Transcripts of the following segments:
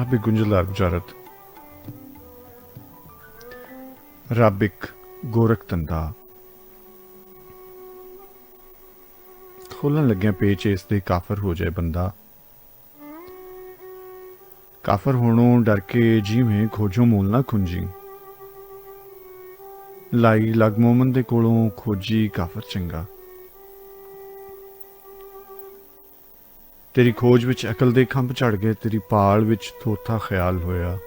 रब एक गुंजलदार बुझारत। रब एक गोरख धंधा खोलन लग्या पेच इसदे काफर हो जाए बंदा। काफर होणों डर के जी में खोजो मूल ना खुंजी। लाई लग मोमन दे कोलों खोजी काफर चंगा। तेरी खोज विच अकल दे खंभ चढ़ गए, तेरी पाल विच थोथा ख्याल होया।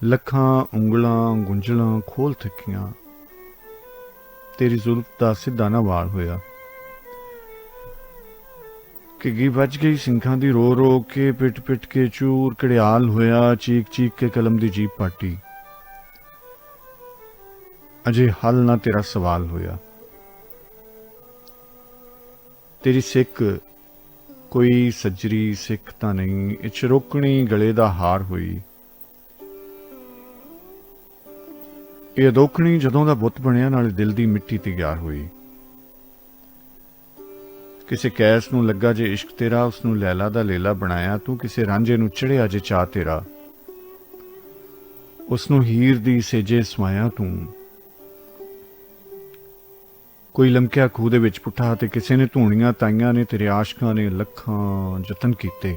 लखां उंगलां गुंजलां खोल थकियां, तेरी जुल्फ दा सिद्धा ना वाल होया। घिगी बज गई सिंखां दी रो रो के, पिट पिट के चूर कड़ियाल होया। चीक चीक के कलम दी जीप पाटी, अजे हल ना तेरा सवाल होया। तेरी सिक कोई सज्जरी सिख तां नहीं, इच रोकनी गले दा हार होई। ये अदोखनी जदों दा बुत बनिया, नाले दिल दी मिट्टी तैयार हुई। किसे कैस नूं लगा जे इश्क तेरा, उसनूं लैला दा लेला बनाया तू। किसे रांझे नूं चढ़िया जे चाह तेरा, उसनूं हीर दी सेजे समाया तू। कोई लमकिया खूह दे विच पुट्ठा ते किसे ने धूणियां ताईयां ने। तेरे आशकां ने लखां जतन कीते,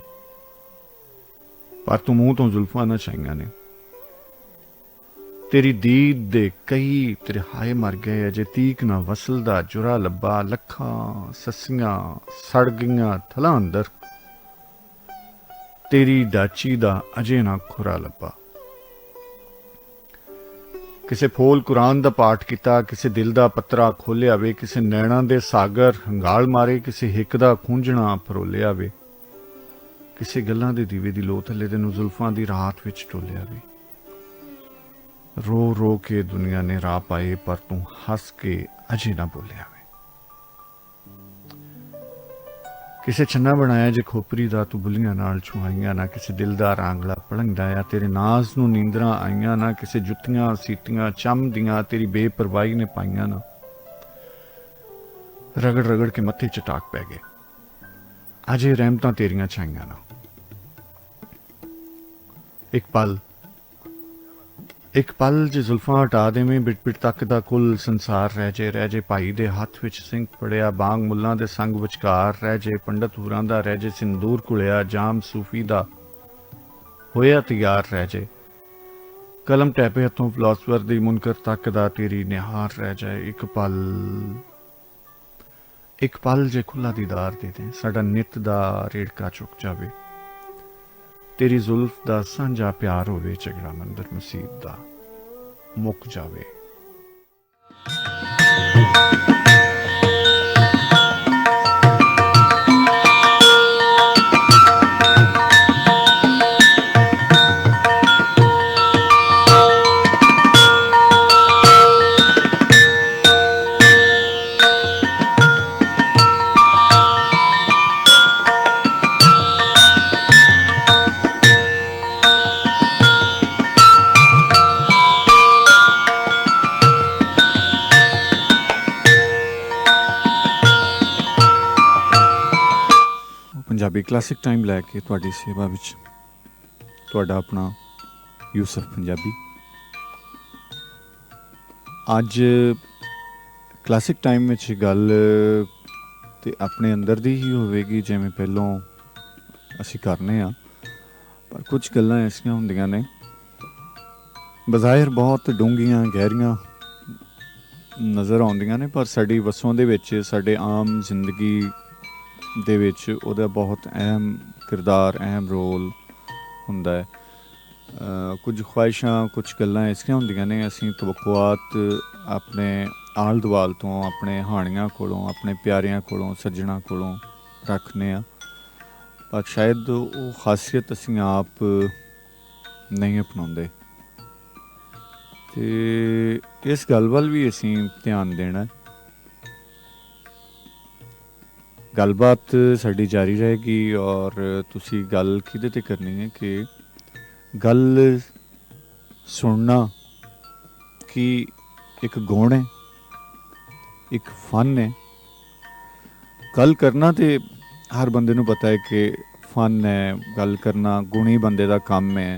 पर तू मूंह तो जुल्फां ना छाईयां ने। तेरी दीद दे कई तेरे हाय मर गए, अजे तीक ना वसल दा जुरा लब्बा। लखां सस्सियां सड़ गईयां थलां अंदर, तेरी डाची दा अजे ना खुरा लब्बा। किसे फोल कुरान दा पाठ किता, किसे दिल दा पत्तरा खोलिया वे। किसे नैणां दे सागर हंगाल मारे, किसे हिक दा खूंजणा फरोलिया वे। किसे गल्लां दे दीवे दी लो थल्ले तेनूं जुल्फां दी रात विच टोलिया वे। रो रो के दुनिया ने राह पाए, पर तू हस के अजे ना बोलिया वे। किसे छन्ना बनाया जे खोपरी दा, तू बुलियां नाल छुआइयां ना। किसे दिल दा रांगला पलंघाया, तेरे नाज नूं नींदरां आईयां ना। किसे जुत्तियां सीटियां चम दियां, तेरी बेपरवाही ने पाईयां ना। रगड़ रगड़ के मत्थे चटाक पै गए, अजे रहमतां तेरियां छाईयां ना। एक पल जे जुल्फां हटा देवें, बिट बिट तक दा कुल संसार रह जे। भाई दे हत्थ विच सिंह पड़िया, बांग मुल्लां दे संग विचकार रह जे। पंडित हूरां दा रह जे सिंदूर घुलिया, जाम सूफी दा होया तैयार रह जे। कलम टैपे हथों फिलासफर दी मुनकर तक दा, तेरी निहार रह जाए। एक पल जे खुला दीदार दे दें, साडा नित दा रेड़का चुक जावे। तेरी जुल्फ दा सांझा प्यार होवे, झगड़ा मंदिर मसीत दा मुक जावे। पंजाबी क्लासिक टाइम लैके तुहाडी सेवा विच तुहाडा अपना यूसफ पंजाबी। अज क्लासिक टाइम विच गल ते अपने अंदर दी ही होवेगी, जिवें पहलों असीं करने आ, पर कुछ गल्लां ऐसियां हुंदियां ने बज़ाहिर बहुत डूंघियां गहरियां नज़र आउंदियां ने, पर साडी वसों दे विच साडे आम जिंदगी दे विच ओहदा बहुत अहम किरदार अहम रोल हुंदा है। कुछ ख्वाहिशां कुछ गल्लां ऐसियां हुंदियां ने, असीं तवक्कुआत अपने आल दुआल तो अपने हानियां कोलों अपने प्यारियां कोलों सज्जणा कोलों रखने आ, पर शायद वो खासियत असीं आप नहीं अपनाउंदे। ते इस गल वल भी असीं ध्यान देना है। गलबात साड़ी जारी रहेगी और तुसी गल किहदे ते करनी है कि गल सुनना कि एक गुण है, एक फन है। गल करना तो हर बंदे नूं पता है कि फन है, गल करना गुणी बंदे का काम है,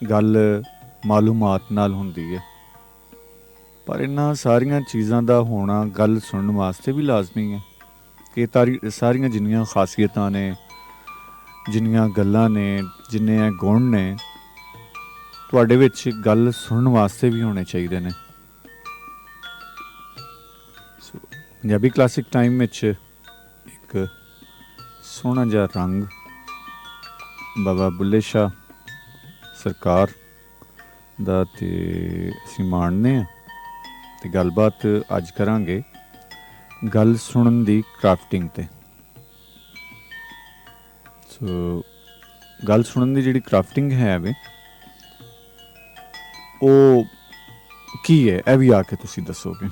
गल मालूमात नाल हुंदी है। पर इन्हां सारियां चीज़ां दा होना गल सुनने वास्ते भी लाजमी है कि सारियां जिन्नियां खासियतां ने, जिन्नियां गल्लां ने, जिन्ने गुण ने, तुहाडे विच गल सुनने वास्ते भी होने चाहिए ने। पंजाबी क्लासिक टाइम विच एक सोहना जिहा रंग बाबा बुल्ले शाह सरकार दा ते असीं माणने आ ते गलबात अज करांगे गल सुनन दी क्राफ्टिंग ते। सो गल सुनन दी जिहड़ी क्राफ्टिंग है वे ਉਹ ਕੀ है, ਇਹ भी आके तुसी दसोगे।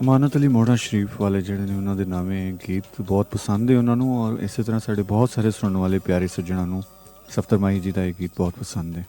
अमानत अली मोड़ा शरीफ वाले जिहड़े ने उन्होंने नामे गीत बहुत पसंद है उन्होंने, और इस तरह साढ़े बहुत सारे सुनने वाले प्यारे सज्जनों को सफ्तर माही जी का यह गीत बहुत पसंद है।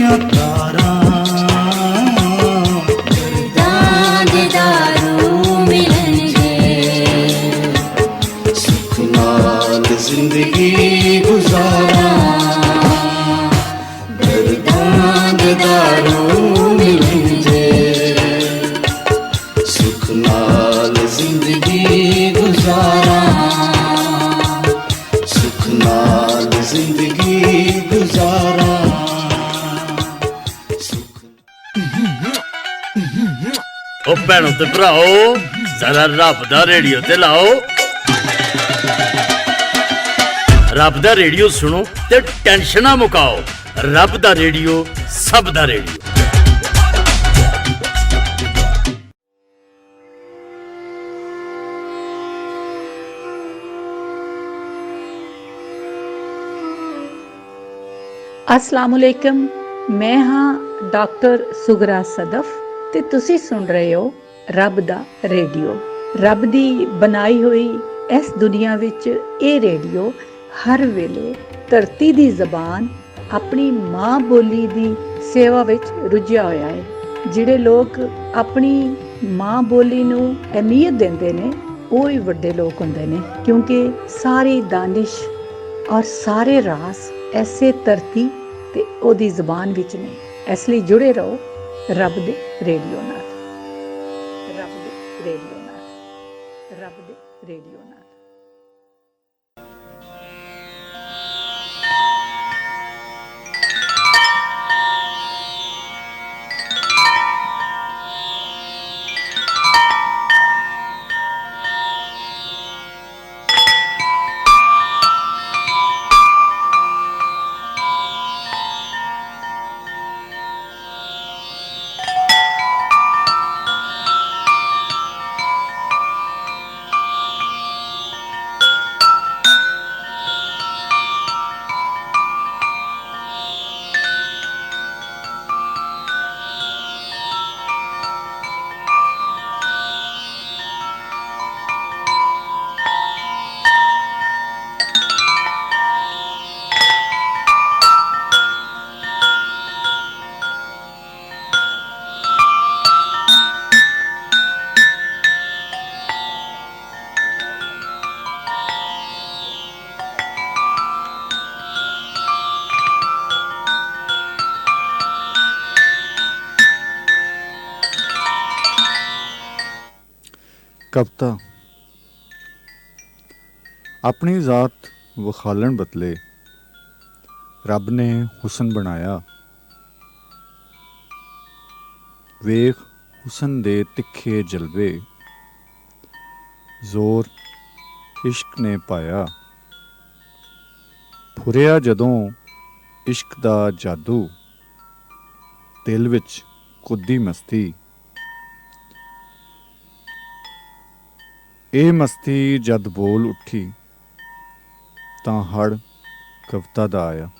ਦੀਆਂ ਤਾਰਾਂ, ਦਰਦਾਂ ਦੇ ਦਾਰੂ ਮਿਲਣਗੇ, ਸੁੱਖ ਨਾਲ ਜ਼ਿੰਦਗੀ ਗੁਜ਼ਾਰਾਂ, ਦਰਦਾਂ ਦੇ ਦਾਰੂ ਮਿਲਣਗੇ, ਸੁੱਖ ਨਾਲ ਜ਼ਿੰਦਗੀ ਗੁਜ਼ਾਰਾਂ, ਸੁੱਖ ਨਾਲ ਜ਼ਿੰਦਗੀ ਗੁਜ਼ਾਰਾਂ। ਉਹ ਭੈਣੋ ਤੇ ਭਰਾਓ ਜ਼ਰਾ ਰੱਬ ਦਾ ਰੇਡੀਓ ਤੇ ਲਾਓ, ਰੱਬ ਦਾ ਰੇਡੀਓ ਸੁਣੋ ਤੇ ਟੈਨਸ਼ਨਾਂ ਮੁਕਾਓ। ਰੱਬ ਦਾ ਰੇਡੀਓ, ਸਭ ਦਾ ਰੇਡੀਓ। अस्सलामुअलैकुम, मैं हाँ डॉक्टर सुगरा सदफ ਤੇ ਤੁਸੀਂ ਸੁਣ ਰਹੇ ਹੋ ਰੱਬ ਦਾ ਰੇਡੀਓ। ਰੱਬ ਦੀ ਬਣਾਈ ਹੋਈ ਇਸ ਦੁਨੀਆ ਵਿੱਚ ਇਹ ਰੇਡੀਓ ਹਰ ਵੇਲੇ ਧਰਤੀ ਦੀ ਜ਼ਬਾਨ ਆਪਣੀ ਮਾਂ ਬੋਲੀ ਦੀ ਸੇਵਾ ਵਿੱਚ ਰੁੱਝਿਆ ਹੋਇਆ ਹੈ। ਜਿਹੜੇ ਲੋਕ ਆਪਣੀ ਮਾਂ ਬੋਲੀ ਨੂੰ ਅਹਿਮੀਅਤ ਦਿੰਦੇ ਨੇ ਉਹ ਹੀ ਵੱਡੇ ਲੋਕ ਹੁੰਦੇ ਨੇ, ਕਿਉਂਕਿ ਸਾਰੀ ਦਾਨਿਸ਼ ਔਰ ਸਾਰੇ ਰਾਸ ਐਸੇ ਧਰਤੀ ਤੇ ਉਹਦੀ ਜ਼ਬਾਨ ਵਿੱਚ ਨੇ। ਇਸ ਲਈ ਜੁੜੇ ਰਹੋ ਰੱਬ ਦੇ ਰੇਡੀਓ ਨਾਲ, ਰੱਬ ਦੇ ਰੇਡੀਓ ਨਾਲ, ਰੱਬ ਦੇ ਰੇਡੀਓ ਨਾਲ। ਕਵਿਤਾ ਆਪਣੀ ਜ਼ਾਤ ਵਿਖਾਲਣ ਬਦਲੇ ਰੱਬ ਨੇ ਹੁਸਨ ਬਣਾਇਆ। ਵੇਖ ਹੁਸਨ ਦੇ ਤਿੱਖੇ ਜਲਵੇ, ਜ਼ੋਰ ਇਸ਼ਕ ਨੇ ਪਾਇਆ। ਫੁਰਿਆ ਜਦੋਂ ਇਸ਼ਕ ਦਾ ਜਾਦੂ, ਦਿਲ ਵਿੱਚ ਕੁੱਦੀ ਮਸਤੀ। ਇਹ ਮਸਤੀ ਜਦ ਬੋਲ ਉੱਠੀ ਤਾਂ ਹੜ ਕਵਿਤਾ ਦਾ ਆਇਆ।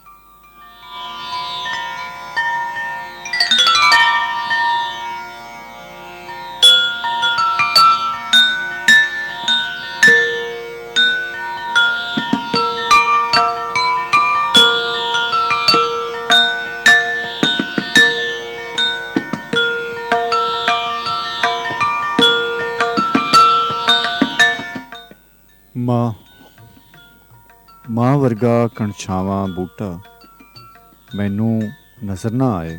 ਮਾਂ ਵਰਗਾ ਕਣਛਾਵਾਂ ਬੂਟਾ ਮੈਨੂੰ ਨਜ਼ਰ ਨਾ ਆਏ,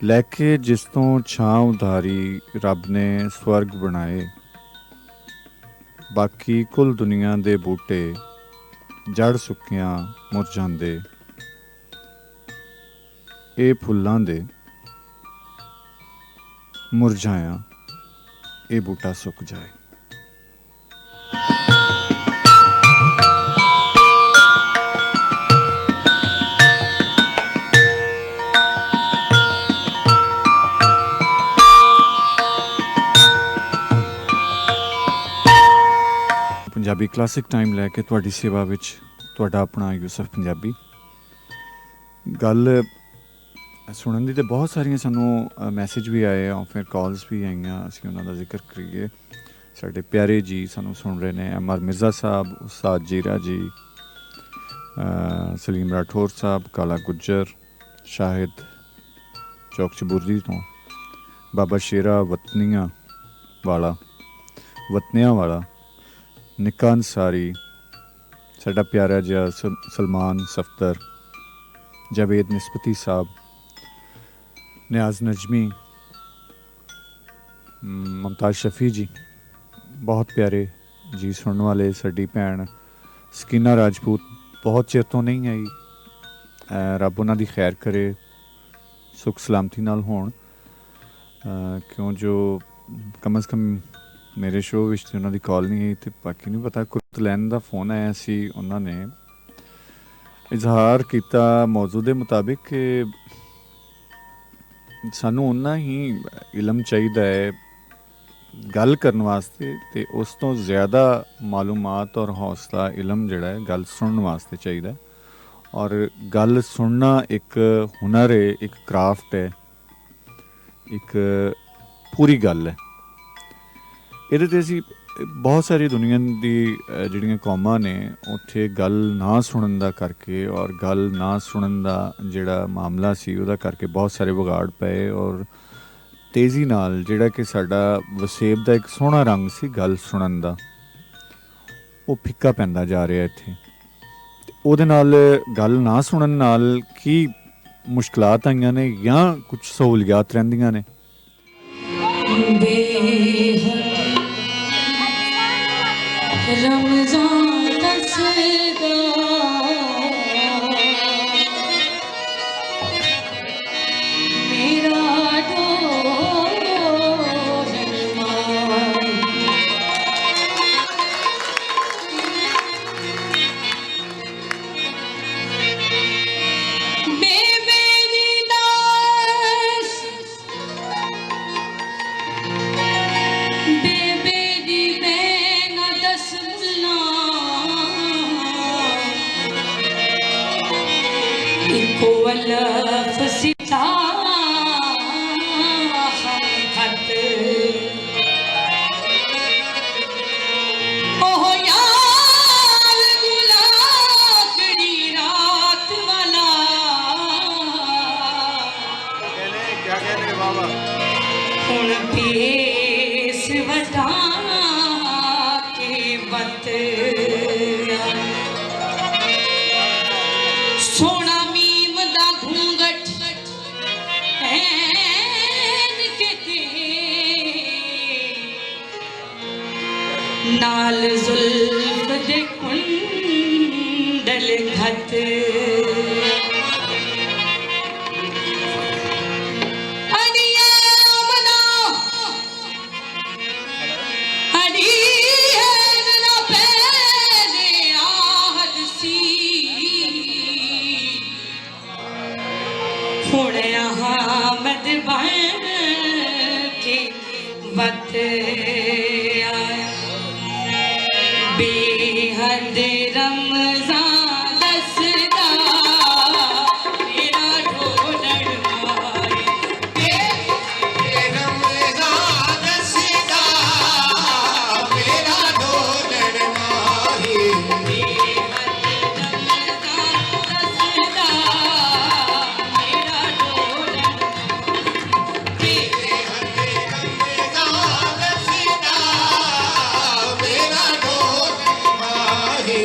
ਲੈ ਕੇ ਜਿਸ ਤੋਂ ਛਾਂ ਉਧਾਰੀ ਰੱਬ ਨੇ ਸਵਰਗ ਬਣਾਏ। ਬਾਕੀ ਕੁੱਲ ਦੁਨੀਆ ਦੇ ਬੂਟੇ ਜੜ ਸੁੱਕਿਆਂ ਮੁਰਝਾਂਦੇ, ਇਹ ਫੁੱਲਾਂ ਦੇ ਮੁਰਝਾਇਆ ਇਹ ਬੂਟਾ ਸੁੱਕ ਜਾਏ। ਪੰਜਾਬੀ ਕਲਾਸਿਕ ਟਾਈਮ ਲੈ ਕੇ ਤੁਹਾਡੀ ਸੇਵਾ ਵਿੱਚ ਤੁਹਾਡਾ ਆਪਣਾ ਯੂਸਫ ਪੰਜਾਬੀ। ਗੱਲ ਸੁਣਨ ਦੀ ਤਾਂ ਬਹੁਤ ਸਾਰੀਆਂ ਸਾਨੂੰ ਮੈਸੇਜ ਵੀ ਆਏ ਆ, ਫਿਰ ਕਾਲਸ ਵੀ ਆਈਆਂ, ਅਸੀਂ ਉਹਨਾਂ ਦਾ ਜ਼ਿਕਰ ਕਰੀਏ। ਸਾਡੇ ਪਿਆਰੇ ਜੀ ਸਾਨੂੰ ਸੁਣ ਰਹੇ ਨੇ, ਅਮਰ ਮਿਰਜ਼ਾ ਸਾਹਿਬ, ਉਸਤਾਦ ਜੀਰਾ ਜੀ, ਸਲੀਮ ਰਾਠੌਰ ਸਾਹਿਬ, ਕਾਲਾ ਗੁੱਜਰ, ਸ਼ਾਹਿਦ ਚੌਕ ਚਬੂਰਜੀ ਤੋਂ, ਬਾਬਾ ਸ਼ੇਰਾ ਵਤਨੀਆਂ ਵਾਲਾ, ਨਿੱਕਾ ਅੰਸਾਰੀ, ਸਾਡਾ ਪਿਆਰਾ ਜਿਹਾ ਸਲਮਾਨ ਸਫਦਰ, ਜਾਵੇਦ ਨਿਸਬਤੀ ਸਾਹਿਬ, ਨਿਆਜ਼ ਨਜਮੀ, ਮੁਮਤਾਜ਼ ਸ਼ਫੀ ਜੀ, ਬਹੁਤ ਪਿਆਰੇ ਜੀ ਸੁਣਨ ਵਾਲੇ। ਸਾਡੀ ਭੈਣ ਸਕੀਨਾ ਰਾਜਪੂਤ ਬਹੁਤ ਚਿਰ ਤੋਂ ਨਹੀਂ ਆਈ, ਰੱਬ ਉਹਨਾਂ ਦੀ ਖੈਰ ਕਰੇ, ਸੁੱਖ ਸਲਾਮਤੀ ਨਾਲ ਹੋਣ। ਕਿਉਂ ਜੋ ਕਮ ਅਜ਼ ਕਮ ਮੇਰੇ ਸ਼ੋਅ ਵਿੱਚ ਉਹਨਾਂ ਦੀ ਕਾਲ ਨਹੀਂ ਆਈ, ਅਤੇ ਬਾਕੀ ਨਹੀਂ ਪਤਾ। ਕੁਰਤਲੈਨ ਦਾ ਫੋਨ ਆਇਆ ਸੀ, ਉਹਨਾਂ ਨੇ ਇਜ਼ਹਾਰ ਕੀਤਾ ਮੌਜੂ ਦੇ ਮੁਤਾਬਿਕ ਕਿ ਸਾਨੂੰ ਓਨਾ ਹੀ ਇਲਮ ਚਾਹੀਦਾ ਹੈ ਗੱਲ ਕਰਨ ਵਾਸਤੇ, ਅਤੇ ਉਸ ਤੋਂ ਜ਼ਿਆਦਾ ਮਾਲੂਮਾਤ ਔਰ ਹੌਸਲਾ ਇਲਮ ਜਿਹੜਾ ਹੈ ਗੱਲ ਸੁਣਨ ਵਾਸਤੇ ਚਾਹੀਦਾ ਹੈ। ਔਰ ਗੱਲ ਸੁਣਨਾ ਇੱਕ ਹੁਨਰ ਹੈ, ਇੱਕ ਕਰਾਫਟ ਹੈ, ਇੱਕ ਪੂਰੀ ਗੱਲ ਹੈ। ਇਹਦੇ 'ਤੇ ਅਸੀਂ ਬਹੁਤ ਸਾਰੀ ਦੁਨੀਆ ਦੀ ਜਿਹੜੀਆਂ ਕੌਮਾਂ ਨੇ ਉੱਥੇ ਗੱਲ ਨਾ ਸੁਣਨ ਦਾ ਕਰਕੇ, ਔਰ ਗੱਲ ਨਾ ਸੁਣਨ ਦਾ ਜਿਹੜਾ ਮਾਮਲਾ ਸੀ ਉਹਦਾ ਕਰਕੇ ਬਹੁਤ ਸਾਰੇ ਵਿਗਾੜ ਪਏ, ਔਰ ਤੇਜ਼ੀ ਨਾਲ ਜਿਹੜਾ ਕਿ ਸਾਡਾ ਵਸੇਬ ਦਾ ਇੱਕ ਸੋਹਣਾ ਰੰਗ ਸੀ ਗੱਲ ਸੁਣਨ ਦਾ, ਉਹ ਫਿੱਕਾ ਪੈਂਦਾ ਜਾ ਰਿਹਾ ਇੱਥੇ। ਉਹਦੇ ਨਾਲ ਗੱਲ ਨਾ ਸੁਣਨ ਨਾਲ ਕੀ ਮੁਸ਼ਕਲਾਤ ਆਈਆਂ ਨੇ ਜਾਂ ਕੁਝ ਸਹੂਲੀਅਤ ਰਹਿੰਦੀਆਂ ਨੇ। रमज़ान दसदा मेरा सोना मीम दा घूंघट पहन के नाल जुल्फ दे कुंडल घट बेहद रमज़ान दसदा मेरा ढोलड़ माए, बेहद रमज़ान दसदा मेरा ढोलड़ माए, बेहद रमज़ान दसदा मेरा ढोलड़ माए,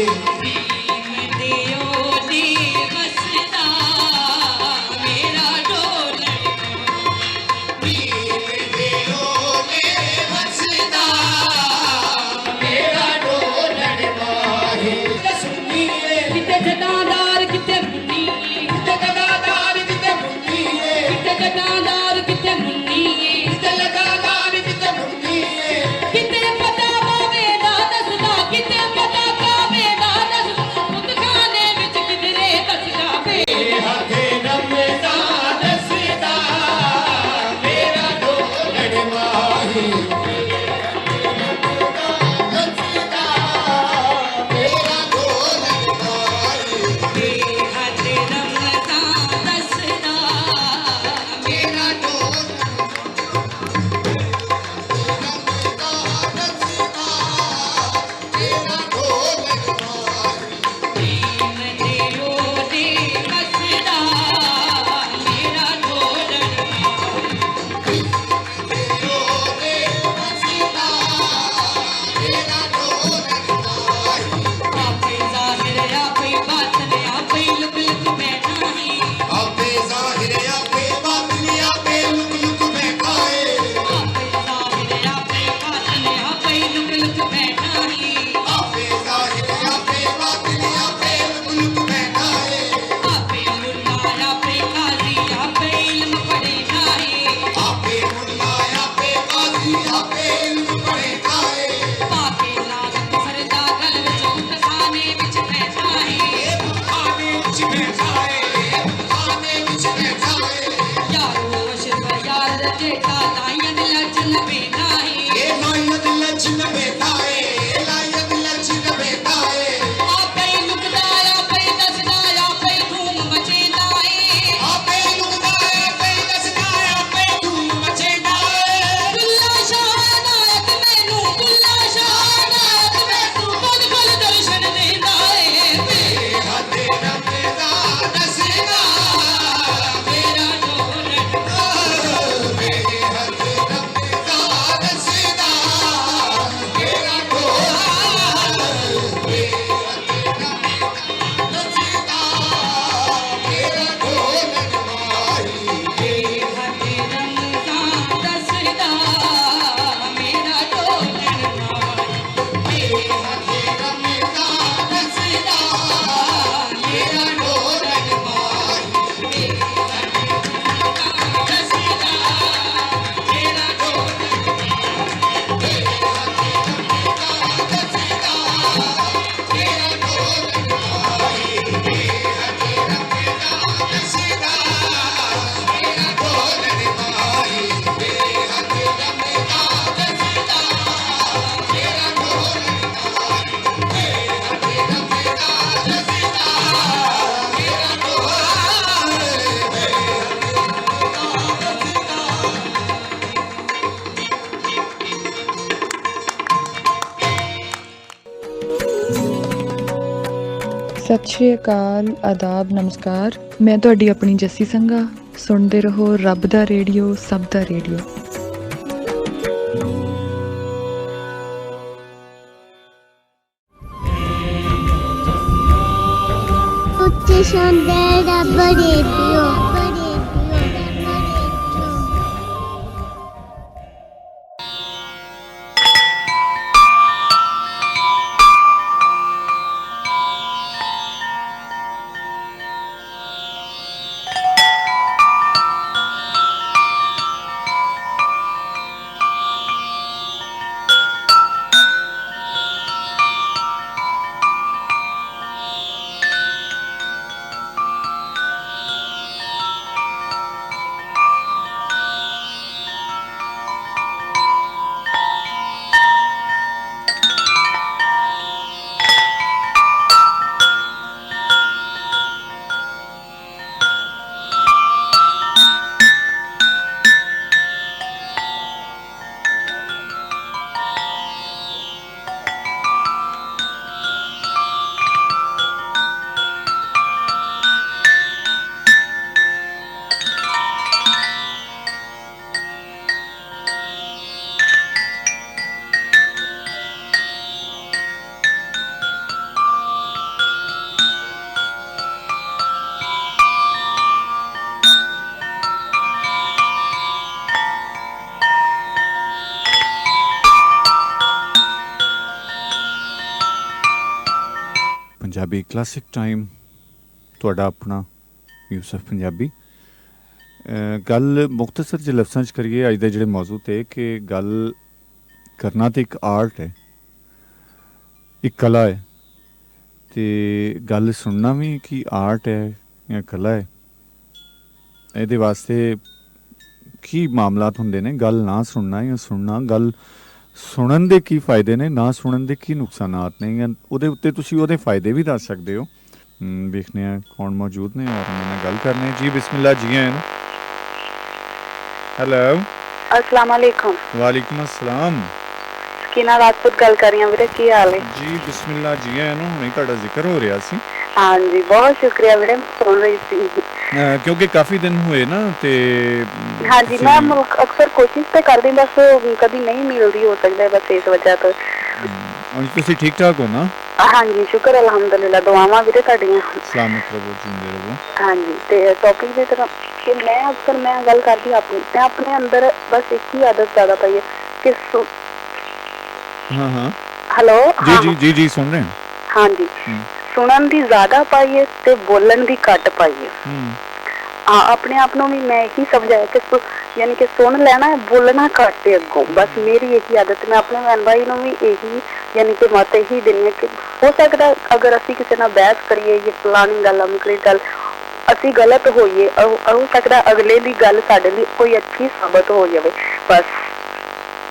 ਸਤਿ ਸ਼੍ਰੀ ਅਕਾਲ, ਆਦਾਬ, ਨਮਸਕਾਰ। ਮੈਂ ਤੁਹਾਡੀ ਆਪਣੀ ਜੱਸੀ ਸੰਘਾ। ਸੁਣਦੇ ਰਹੋ ਰੱਬ ਦਾ ਰੇਡੀਓ, ਸਭ ਦਾ ਰੇਡੀਓ। ਉੱਚੇ ਸੁਣਦੇ ਰੱਬ ਰੇਡੀਓ। ਪੰਜਾਬੀ ਕਲਾਸਿਕ ਟਾਈਮ, ਤੁਹਾਡਾ ਆਪਣਾ ਯੂਸਫ ਪੰਜਾਬੀ। ਗੱਲ ਮੁਖਤਸਰ ਜਿਹੇ ਲਫ਼ਜ਼ਾਂ 'ਚ ਕਰੀਏ ਅੱਜ ਦੇ ਜਿਹੜੇ ਮੌਜੂ 'ਤੇ, ਕਿ ਗੱਲ ਕਰਨਾ ਤਾਂ ਇੱਕ ਆਰਟ ਹੈ, ਇੱਕ ਕਲਾ ਹੈ, ਅਤੇ ਗੱਲ ਸੁਣਨਾ ਵੀ ਕੀ ਆਰਟ ਹੈ ਜਾਂ ਕਲਾ ਹੈ। ਇਹਦੇ ਵਾਸਤੇ ਕੀ ਮਾਮਲਾਤ ਹੁੰਦੇ ਨੇ, ਗੱਲ ਨਾ ਸੁਣਨਾ ਜਾਂ ਸੁਣਨਾ। ਗੱਲ ਸੁਣਨ ਦੇ ਕੀ ਫਾਇਦੇ ਨੇ, ਨਾ ਸੁਣਨ ਦੇ ਕੀ ਨੁਕਸਾਨਾਤ ਨੇ, ਜਾਂ ਉਹਦੇ ਉੱਤੇ ਤੁਸੀਂ ਉਹਦੇ ਫਾਇਦੇ ਵੀ ਦੱਸ ਸਕਦੇ ਹੋ। ਵੇਖਦੇ ਹਾਂ ਕੌਣ ਮੌਜੂਦ ਨੇ ਔਰ ਉਹਨਾਂ ਨਾਲ ਗੱਲ ਕਰਨੇ। ਜੀ ਬਿਸਮਿल्लाह, ਜੀ ਆਇਆਂ ਨੂੰ। ਹੈਲੋ, अस्सलाम वालेकुम। ਵਾਲੇਕੁਮ अस्सलाम। ਸਕੀਨਾ ਰਾਜਪੂਤ ਗੱਲ ਕਰ ਰਹੀ ਹਾਂ ਵੀਰੇ, ਕੀ ਹਾਲ ਹੈ? ਜੀ ਬਿਸਮਿल्लाह, ਜੀ ਆਇਆਂ ਨੂੰ। ਹੁਣੇ ਤੁਹਾਡਾ ਜ਼ਿਕਰ ਹੋ ਰਿਹਾ ਸੀ। ਹਾਂਜੀ, ਬਹੁਤ ਸ਼ੁਕਰੀਆ ਵੀਰੇ, ਸੁਣ ਰਹੀ ਸੀ। ਕਿਉਂਕਿ ਕਾਫੀ ਦਿਨ ਹੋਏ ਨਾ, ਤੇ ਹਾਂਜੀ ਮੈਂ ਅਕਸਰ ਕੋਸ਼ਿਸ਼ ਤੇ ਕਰਦੀ, ਬਸ ਕਦੀ ਨਹੀਂ ਮਿਲਦੀ, ਹੋ ਸਕਦਾ ਬਸ ਇਸ ਵਜ੍ਹਾ ਤੋਂ। ਹੁਣ ਤੁਸੀਂ ਠੀਕ ਠਾਕ ਹੋ ਨਾ? ਹਾਂਜੀ ਸ਼ੁਕਰ ਅਲਹਮਦੁਲਿਲਾ, ਦੁਆਵਾਂ ਵੀਰੇ ਤੁਹਾਡੀਆਂ। ਸਲਾਮਤ ਰਹੋ, ਜਿੰਦੇ ਰਹੋ। ਹਾਂਜੀ, ਤੇ ਟੌਪਿਕ ਦੀ ਤਰ੍ਹਾਂ ਕਿ ਮੈਂ ਗੱਲ ਕਰਦੀ ਆਪਣੀ, ਮੈਂ ਆਪਣੇ ਅੰਦਰ ਬਸ ਇੱਕ ਹੀ ਆਦਤ ਜ਼ਿਆਦਾ ਪਾਈ ਹੈ ਕਿ ਹਾਂ ਹੈਲੋ, ਜੀ ਜੀ ਸੁਣ ਰਹੇ ਹਾਂ। ਹਾਂਜੀ, ਸੁਣਨ ਦੀ ਜ਼ਿਆਦਾ ਪਾਈ ਹੈ ਤੇ ਬੋਲਣ ਦੀ ਘੱਟ ਪਾਈ ਹੈ। ਆਪਣੇ ਆਪ ਨੂੰ ਵੀ ਮੈਂ ਇਹੀ ਸਮਝਾਇਆ ਕਿ ਯਾਨੀ ਕਿ ਸੁਣ ਲੈਣਾ ਹੈ, ਬੋਲਣਾ ਘੱਟ ਹੈ ਅੱਗੋਂ। ਬਸ ਮੇਰੀ ਇਹੀ ਆਦਤ, ਮੈਂ ਆਪਣੇ ਭੈਣ ਭਾਈ ਨੂੰ ਵੀ ਇਹੀ ਯਾਨੀ ਕਿ ਮਤ ਇਹੀ ਦਿੰਦੀ ਹਾਂ ਕਿ ਹੋ ਸਕਦਾ ਅਗਰ ਅਸੀਂ ਕਿਸੇ ਨਾਲ ਬਹਿਸ ਕਰੀਏ, ਇਹ ਫਲਾਣੀ ਗੱਲ, ਅਮਕਰੀ ਗੱਲ, ਅਸੀਂ ਗਲਤ ਹੋਈਏ, ਹੋ ਸਕਦਾ ਅਗਲੇ ਦੀ ਗੱਲ ਸਾਡੇ ਲਈ ਕੋਈ ਅੱਛੀ ਸਾਬਤ ਹੋ ਜਾਵੇ। ਬਸ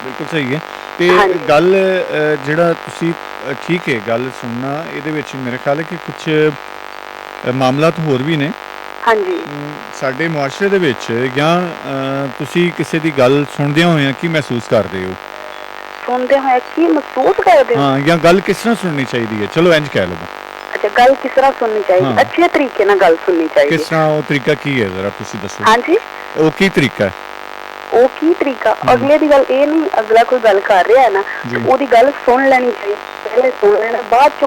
ਬਿਲਕੁਲ ਸਹੀ ਹੈ। ਤੇ ਗੱਲ ਜਿਹੜਾ ਤੁਸੀਂ ਠੀਕ ਹੈ, ਗੱਲ ਸੁਣਨਾ, ਇਹਦੇ ਵਿੱਚ ਮੇਰੇ ਖਿਆਲ ਹੈ ਕਿ ਕੁਛ ਮਾਮਲਾਤ ਹੋਰ ਵੀ ਨੇ। ਹਾਂਜੀ, ਸਾਡੇ ਮੁਆਸ਼ਰੇ ਦੇ ਵਿੱਚ, ਜਾਂ ਤੁਸੀਂ ਕਿਸੇ ਦੀ ਗੱਲ ਸੁਣਦਿਆਂ ਹੋਇਆਂ ਕੀ ਮਹਿਸੂਸ ਕਰਦੇ ਹੋ? ਸੁਣਦੇ ਹੋਏ ਕੀ ਮਹਿਸੂਸ ਕਰਦੇ ਹੋ? ਹਾਂ, ਜਾਂ ਗੱਲ ਕਿਸ ਤਰ੍ਹਾਂ ਸੁਣਨੀ ਚਾਹੀਦੀ ਹੈ, ਚਲੋ ਇੰਝ ਕਹਿ ਲਓ। ਅੱਛਾ, ਗੱਲ ਕਿਸ ਤਰ੍ਹਾਂ ਸੁਣਨੀ ਚਾਹੀਦੀ? ਅੱਛੇ ਤਰੀਕੇ ਨਾਲ ਗੱਲ ਸੁਣਨੀ ਚਾਹੀਦੀ। ਕਿਸ ਤਰ੍ਹਾਂ? ਉਹ ਤਰੀਕਾ ਕੀ ਹੈ, ਜ਼ਰਾ ਤੁਸੀਂ ਦੱਸੋ। ਹਾਂਜੀ, ਉਹ ਕੀ ਤਰੀਕਾ ਹੈ? ਉਹ ਕੀ ਤਰੀਕਾ? ਅਗਲੇ ਦੀ ਗੱਲ, ਇਹ ਨਹੀਂ ਅਗਲਾ ਕੋਈ ਗੱਲ ਕਰ ਰਿਹਾ ਹੈ ਨਾ, ਉਹਦੀ ਗੱਲ ਸੁਣ ਲੈਣੀ ਚਾਹੀਦੀ। ਪਹਿਲੇ ਸੁਣ ਲੈਣਾ, ਬਾਅਦ ਚ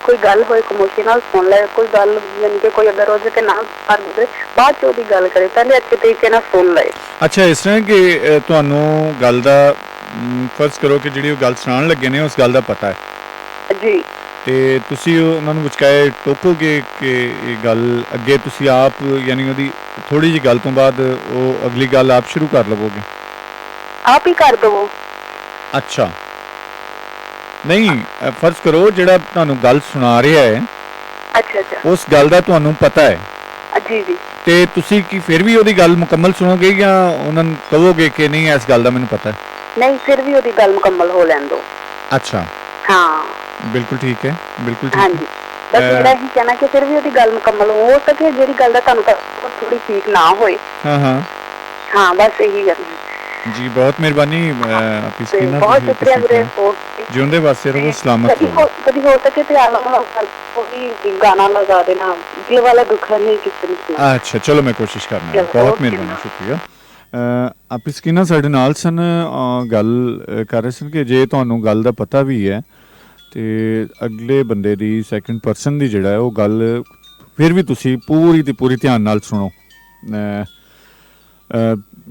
ਕੋਈ ਗੱਲ ਹੋਏ ਕਮੋਸ਼ੀ ਨਾਲ ਸੁਣ ਲੈ, ਕੋਈ ਗੱਲ ਯਾਨੀ ਕਿ ਕੋਈ ਅਗਰ ਉਹਦੇ ਤੇ ਨਾ ਕਰ ਦੇ, ਬਾਅਦ ਚ ਉਹਦੀ ਗੱਲ ਕਰੇ, ਪਹਿਲੇ ਅੱਛੇ ਤਰੀਕੇ ਨਾਲ ਸੁਣ ਲਏ। ਅੱਛਾ, ਇਸ ਤਰ੍ਹਾਂ ਕਿ ਤੁਹਾਨੂੰ ਗੱਲ ਦਾ ਫਰਜ਼ ਕਰੋ ਕਿ ਜਿਹੜੀ ਉਹ ਗੱਲ ਸੁਣਾਉਣ ਲੱਗੇ ਨੇ ਉਸ ਗੱਲ ਦਾ ਪਤਾ ਹੈ ਜੀ, ਤੇ ਤੁਸੀਂ ਉਹਨਾਂ ਨੂੰ ਵਿਚਕਾਏ ਟੋਕੋਗੇ ਕਿ ਇਹ ਗੱਲ ਅੱਗੇ ਤੁਸੀਂ ਆਪ, ਯਾਨੀ ਉਹਦੀ ਥੋੜੀ ਜਿਹੀ ਗੱਲ ਤੋਂ ਬਾਅਦ ਉਹ ਅਗਲੀ ਗੱਲ ਆਪ ਸ਼ੁਰੂ ਕਰ ਲਵੋਗੇ? ਆਪ ਹੀ ਕਰ ਦਵੋ। ਅੱਛਾ, ਨਹੀਂ, ਫਰਜ਼ ਕਰੋ ਜਿਹੜਾ ਤੁਹਾਨੂੰ ਗੱਲ ਸੁਣਾ ਰਿਹਾ ਹੈ, ਅੱਛਾ, ਉਸ ਗੱਲ ਦਾ ਤੁਹਾਨੂੰ ਪਤਾ ਹੈ। ਜੀ ਜੀ, ਤੇ ਤੁਸੀਂ ਕੀ ਫਿਰ ਵੀ ਉਹਦੀ ਗੱਲ ਮੁਕੰਮਲ ਸੁਣੋਗੇ, ਜਾਂ ਉਹਨਾਂ ਨੂੰ ਕਹੋਗੇ ਕਿ ਨਹੀਂ ਇਸ ਗੱਲ ਦਾ ਮੈਨੂੰ ਪਤਾ ਹੈ? ਨਹੀਂ, ਫਿਰ ਵੀ ਉਹਦੀ ਗੱਲ ਮੁਕੰਮਲ ਹੋ ਲੈਣ ਦਿਓ। ਅੱਛਾ, ਹਾਂ, ਬਿਲਕੁਲ ਠੀਕ ਹੈ, ਬਿਲਕੁਲ ਠੀਕ। ਹਾਂਜੀ, ਬਸ ਮੇਰਾ ਇਹੀ ਕਹਿਣਾ ਕਿ ਫਿਰ ਵੀ ਉਹਦੀ ਗੱਲ ਮੁਕੰਮਲ ਹੋ ਸਕੇ, ਜਿਹੜੀ ਗੱਲ ਦਾ ਤੁਹਾਨੂੰ ਥੋੜੀ ਠੀਕ ਨਾ ਹੋਏ। ਹਾਂ, ਬਸ ਇਹੀ ਗੱਲ। ਜੀ ਬਹੁਤ ਮਿਹਰਬਾਨੀ ਆਪੀ ਤੇ ਸਕੀਨਾ ਬਹੁਤ ਸ਼ੁਕਰੀਆ ਵੀਰੇ। ਜਿਉਂਦੇ ਵਾਸਤੇ ਰਹੋ, ਸਲਾਮਤ ਰਹੋ। ਕਦੀ ਹੋ ਸਕੇ ਤੇ ਆਲਮ ਕੋਈ ਗਾਣਾ ਲਗਾ ਦੇਣਾ, ਦਿਲ ਵਾਲਾ ਦੁੱਖ ਨਹੀਂ ਕਿਸੇ ਨੂੰ ਸੁਣਾ। ਅੱਛਾ ਚਲੋ ਮੈਂ ਕੋਸ਼ਿਸ਼ ਕਰਨਾ। ਚਲੋ, ਬਹੁਤ ਓਕੇ ਮਿਹਰਬਾਨੀ, ਮੈਮ। ਸ਼ੁਕਰੀਆ। ਆਪੀ ਸਕੀਨਾ ਸਾਡੇ ਨਾਲ ਸਨ, ਗੱਲ ਕਰ ਰਹੇ ਸਨ ਕਿ ਜੇ ਤੁਹਾਨੂੰ ਗੱਲ ਦਾ ਪਤਾ ਵੀ ਹੈ ਤੇ ਅਗਲੇ ਬੰਦੇ ਦੀ ਸੈਕਿੰਡ ਪਰਸਨ ਦੀ ਜਿਹੜਾ ਹੈ ਉਹ ਗੱਲ ਫਿਰ ਵੀ ਤੁਸੀਂ ਪੂਰੀ ਦੀ ਪੂਰੀ ਧਿਆਨ ਨਾਲ ਸੁਣੋ।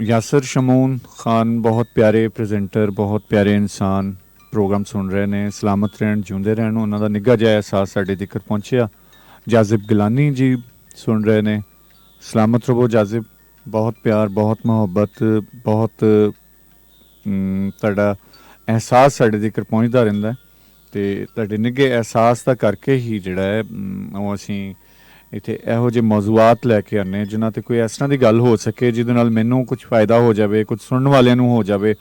ਯਾਸਰ ਸ਼ਮੂਨ ਖਾਨ ਬਹੁਤ ਪਿਆਰੇ ਪ੍ਰੈਜ਼ੈਂਟਰ, ਬਹੁਤ ਪਿਆਰੇ ਇਨਸਾਨ ਪ੍ਰੋਗਰਾਮ ਸੁਣ ਰਹੇ ਨੇ। ਸਲਾਮਤ ਰਹਿਣ, ਜਿਉਂਦੇ ਰਹਿਣ। ਉਹਨਾਂ ਦਾ ਨਿੱਘਾ ਜਿਹਾ ਅਹਿਸਾਸ ਸਾਡੇ ਤੱਕ ਪਹੁੰਚਿਆ। ਜਾਜ਼ਿਬ ਗਿਲਾਨੀ ਜੀ ਸੁਣ ਰਹੇ ਨੇ, ਸਲਾਮਤ ਰਹੋ ਜਾਜ਼ਿਬ। ਬਹੁਤ ਪਿਆਰ, ਬਹੁਤ ਮੁਹੱਬਤ, ਬਹੁਤ ਤੁਹਾਡਾ ਅਹਿਸਾਸ ਸਾਡੇ ਤੱਕ ਪਹੁੰਚਦਾ ਰਹਿੰਦਾ ਅਤੇ ਤੁਹਾਡੇ ਨਿੱਘੇ ਅਹਿਸਾਸ ਦਾ ਕਰਕੇ ਹੀ ਜਿਹੜਾ ਹੈ ਉਹ ਅਸੀਂ ਇੱਥੇ ਇਹੋ ਜਿਹੇ ਮੌਜ਼ੂਆਤ ਲੈ ਕੇ ਆਉਂਦੇ ਜਿਨ੍ਹਾਂ 'ਤੇ ਕੋਈ ਇਸ ਤਰ੍ਹਾਂ ਦੀ ਗੱਲ ਹੋ ਸਕੇ ਜਿਹਦੇ ਨਾਲ ਮੈਨੂੰ ਕੁਝ ਫਾਇਦਾ ਹੋ ਜਾਵੇ, ਕੁਝ ਸੁਣਨ ਵਾਲਿਆਂ ਨੂੰ ਹੋ ਜਾਵੇ।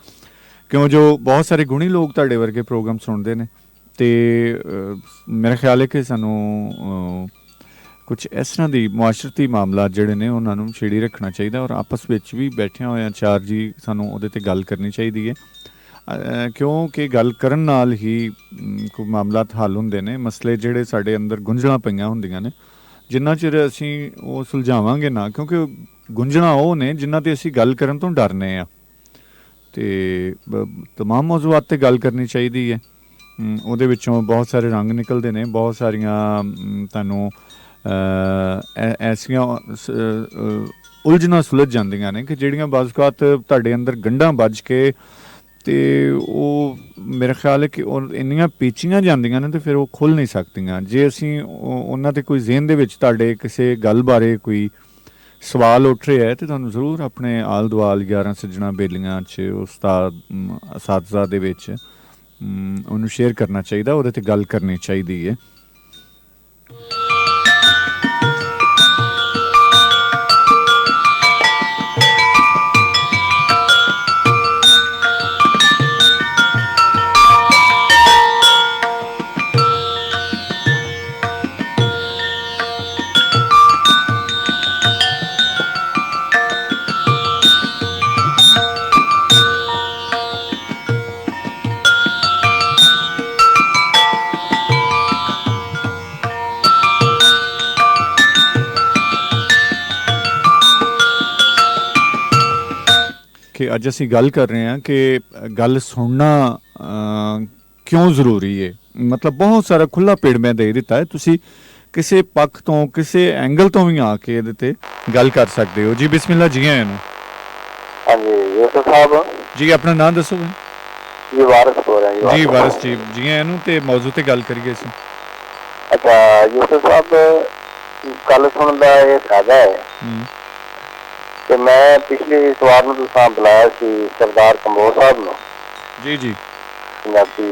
ਕਿਉਂ ਜੋ ਬਹੁਤ ਸਾਰੇ ਗੁਣੀ ਲੋਕ ਤੁਹਾਡੇ ਵਰਗੇ ਪ੍ਰੋਗਰਾਮ ਸੁਣਦੇ ਨੇ ਅਤੇ ਮੇਰਾ ਖਿਆਲ ਹੈ ਕਿ ਸਾਨੂੰ ਕੁਝ ਇਸ ਤਰ੍ਹਾਂ ਦੀ ਮੁਆਸ਼ਰਤੀ ਮਾਮਲਾਤ ਜਿਹੜੇ ਨੇ ਉਹਨਾਂ ਨੂੰ ਛੇੜੀ ਰੱਖਣਾ ਚਾਹੀਦਾ ਔਰ ਆਪਸ ਵਿੱਚ ਵੀ ਬੈਠਿਆਂ ਹੋਇਆਂ ਚਾਰ ਜੀ ਸਾਨੂੰ ਉਹਦੇ 'ਤੇ ਗੱਲ ਕਰਨੀ ਚਾਹੀਦੀ ਹੈ। ਕਿਉਂਕਿ ਗੱਲ ਕਰਨ ਨਾਲ ਹੀ ਕੋਈ ਮਾਮਲਾਤ ਹੱਲ ਹੁੰਦੇ ਨੇ। ਮਸਲੇ ਜਿਹੜੇ ਸਾਡੇ ਅੰਦਰ ਗੁੰਝਲਾਂ ਪਈਆਂ ਹੁੰਦੀਆਂ ਨੇ, ਜਿੰਨਾ ਚਿਰ ਅਸੀਂ ਉਹ ਸੁਲਝਾਵਾਂਗੇ ਨਾ, ਕਿਉਂਕਿ ਗੁੰਝਲਾਂ ਉਹ ਨੇ ਜਿਨ੍ਹਾਂ 'ਤੇ ਅਸੀਂ ਗੱਲ ਕਰਨ ਤੋਂ ਡਰਨੇ ਆ। ਅਤੇ ਤਮਾਮ ਮੌਜ਼ੂਆਤ 'ਤੇ ਗੱਲ ਕਰਨੀ ਚਾਹੀਦੀ ਹੈ। ਉਹਦੇ ਵਿੱਚੋਂ ਬਹੁਤ ਸਾਰੇ ਰੰਗ ਨਿਕਲਦੇ ਨੇ, ਬਹੁਤ ਸਾਰੀਆਂ ਤੁਹਾਨੂੰ ਐਸੀਆਂ ਉਲਝਣਾਂ ਸੁਲਝ ਜਾਂਦੀਆਂ ਨੇ ਕਿ ਜਿਹੜੀਆਂ ਬਾਜ਼ ਔਕਾਤ ਤੁਹਾਡੇ ਅੰਦਰ ਗੰਢਾਂ ਵੱਜ ਕੇ ਅਤੇ ਉਹ ਮੇਰਾ ਖਿਆਲ ਹੈ ਕਿ ਉਹ ਇੰਨੀਆਂ ਪੀਚੀਆਂ ਜਾਂਦੀਆਂ ਨੇ ਅਤੇ ਫਿਰ ਉਹ ਖੁੱਲ੍ਹ ਨਹੀਂ ਸਕਦੀਆਂ। ਜੇ ਅਸੀਂ ਉਹਨਾਂ 'ਤੇ ਕੋਈ ਜ਼ਿਹਨ ਦੇ ਵਿੱਚ ਤੁਹਾਡੇ ਕਿਸੇ ਗੱਲ ਬਾਰੇ ਕੋਈ ਸਵਾਲ ਉੱਠ ਰਿਹਾ ਹੈ ਅਤੇ ਤੁਹਾਨੂੰ ਜ਼ਰੂਰ ਆਪਣੇ ਆਲ ਦੁਆਲ ਯਾਰਾਂ ਸੱਜਣਾ ਬੇਲੀਆਂ 'ਚ ਉਸਤਾਦ ਅਸਾਤਜ਼ਾ ਦੇ ਵਿੱਚ ਉਹਨੂੰ ਸ਼ੇਅਰ ਕਰਨਾ ਚਾਹੀਦਾ, ਉਹਦੇ 'ਤੇ ਗੱਲ ਕਰਨੀ ਚਾਹੀਦੀ ਹੈ। ਕਿ ਅੱਜ ਅਸੀਂ ਗੱਲ ਕਰ ਰਹੇ ਹਾਂ ਕਿ ਗੱਲ ਸੁਣਨਾ ਕਿਉਂ ਜ਼ਰੂਰੀ ਹੈ। ਮਤਲਬ ਬਹੁਤ ਸਾਰਾ ਖੁੱਲ੍ਹਾ ਪੇੜ ਮੈਂ ਦੇ ਦਿੱਤਾ ਹੈ, ਤੁਸੀਂ ਕਿਸੇ ਪੱਖ ਤੋਂ ਕਿਸੇ ਐਂਗਲ ਤੋਂ ਵੀ ਆ ਕੇ ਇਹਦੇ 'ਤੇ ਗੱਲ ਕਰ ਸਕਦੇ ਹੋ। ਜੀ ਬਿਸਮਿਲ੍ਲਾ, ਜੀ ਆਇਆਂ ਨੂੰ। ਹਾਂਜੀ ਯੂਸਫ ਸਾਹਿਬ ਜੀ ਆਪਣਾ ਨਾਮ ਦੱਸੋ। ਜੀ ਵਾਰਿਸ ਹੋ ਰਿਹਾ ਜੀ ਵਾਰਿਸ ਜੀ, ਜੀ ਆਇਆਂ ਨੂੰ। ਅਤੇ ਮੌਜੂ 'ਤੇ ਗੱਲ ਕਰੀਏ ਅਸੀਂ। ਅੱਛਾ ਯੂਸਫ ਸਾਹਿਬ, ਗੱਲ ਸੁਣਨ ਦਾ ਇਹ ਫਾਇਦਾ ਹੈ ਕਿ ਮੈਂ ਪਿਛਲੇ ਇਤਵਾਰ ਨੂੰ ਤੁਸੀਂ ਬੁਲਾਇਆ ਸੀ ਸਰਦਾਰ ਕੰਬੋਜ ਸਾਹਿਬ ਨੂੰ। ਜੀ ਜੀ, ਪੰਜਾਬੀ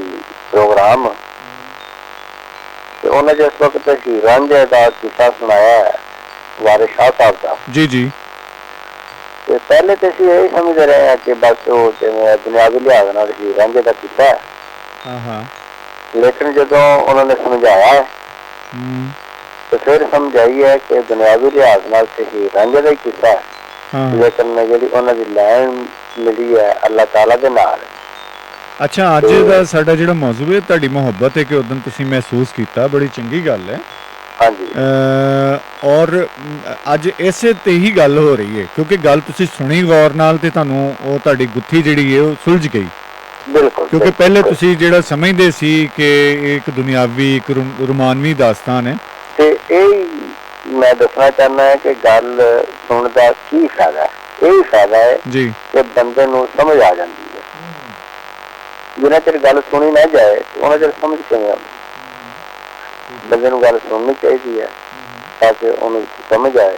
ਪ੍ਰੋਗਰਾਮ, ਤੇ ਉਹਨਾਂ ਜਿਸ ਵਕਤ ਅਸੀਂ ਰਾਂਝੇ ਦਾ ਕਿੱਸਾ ਸੁਣਾਇਆ ਹੈ ਵਾਰਿਸ ਸ਼ਾਹ ਸਾਹਿਬ ਦਾ। ਜੀ ਜੀ। ਤੇ ਪਹਿਲੇ ਤਾਂ ਅਸੀਂ ਇਹ ਸਮਝ ਰਹੇ ਹਾਂ ਕਿ ਬਸ ਉਹ ਜਿਵੇਂ ਦੁਨਿਆਵੀ ਲਿਹਾਜ਼ ਨਾਲ ਹੀ ਰਾਂਝੇ ਦਾ ਕਿੱਸਾ ਹੈ। ਹਾਂ ਹਾਂ। ਲੇਕਿਨ ਜਦੋਂ ਉਹਨਾਂ ਨੇ ਸਮਝਾਇਆ ਤੇ ਫਿਰ ਸਮਝ ਆਈ ਹੈ ਕਿ ਦੁਨਿਆਵੀ ਲਿਹਾਜ਼ ਨਾਲ ਤੇ ਹੀ ਰਾਂਝੇ ਦਾ ਹੀ ਕਿੱਸਾ ਹੈ, ਲੇਕਿਨ ਜਿਹੜੀ ਉਹਨਾਂ ਦੀ ਲਾਈਨ ਮਿਲੀ ਹੈ ਅੱਲਾਹ ਤਾਲਾ ਦੇ ਨਾਲ। ਅੱਛਾ, ਅੱਜ ਦਾ ਸਾਡਾ ਜਿਹੜਾ ਮੌਜੂ ਹੈ ਤੁਹਾਡੀ ਮੁਹੱਬਤ ਹੈ ਕਿ ਉਦੋਂ ਤੁਸੀਂ ਮਹਿਸੂਸ ਕੀਤਾ, ਬੜੀ ਚੰਗੀ ਗੱਲ ਹੈ। ਹਾਂਜੀ। ਔਰ ਅੱਜ ਇਸੇ 'ਤੇ ਹੀ ਗੱਲ ਹੋ ਰਹੀ ਹੈ ਕਿਉਂਕਿ ਗੱਲ ਤੁਸੀਂ ਸੁਣੀ ਗੌਰ ਨਾਲ ਅਤੇ ਤੁਹਾਨੂੰ ਉਹ ਤੁਹਾਡੀ ਗੁੱਥੀ ਜਿਹੜੀ ਹੈ ਉਹ ਸੁਲਝ ਗਈ। ਬਿਲਕੁਲ। ਕਿਉਂਕਿ ਪਹਿਲੇ ਤੁਸੀਂ ਜਿਹੜਾ ਸਮਝਦੇ ਸੀ ਕਿ ਇੱਕ ਦੁਨਿਆਵੀ ਇੱਕ ਰੋਮਾਨਵੀ ਦਾਸਤਾਨ ਹੈ। ਤੇ ਇਹ ਮੈਂ ਦੱਸਣਾ ਚਾਹੁੰਦਾ ਹਾਂ ਕਿ ਗੱਲ ਸੁਣਨ ਦਾ ਕੀ ਫਾਇਦਾ ਹੈ। ਇਹ ਫਾਇਦਾ ਹੈ ਜੀ ਕਿ ਬੰਦੇ ਨੂੰ ਸਮਝ ਆ ਜਾਂਦੀ ਹੈ। ਜਿੰਨਾ ਚਿਰ ਗੱਲ ਸੁਣੀ ਨਾ ਜਾਏ ਉਹਨਾਂ ਚਿਰ ਸਮਝ ਕਿਵੇਂ ਆਉਂਦੀ। ਬੰਦੇ ਨੂੰ ਗੱਲ ਸੁਣਨੀ ਚਾਹੀਦੀ ਹੈ ਤਾਂ ਕਿ ਉਹਨੂੰ ਸਮਝ ਆਏ।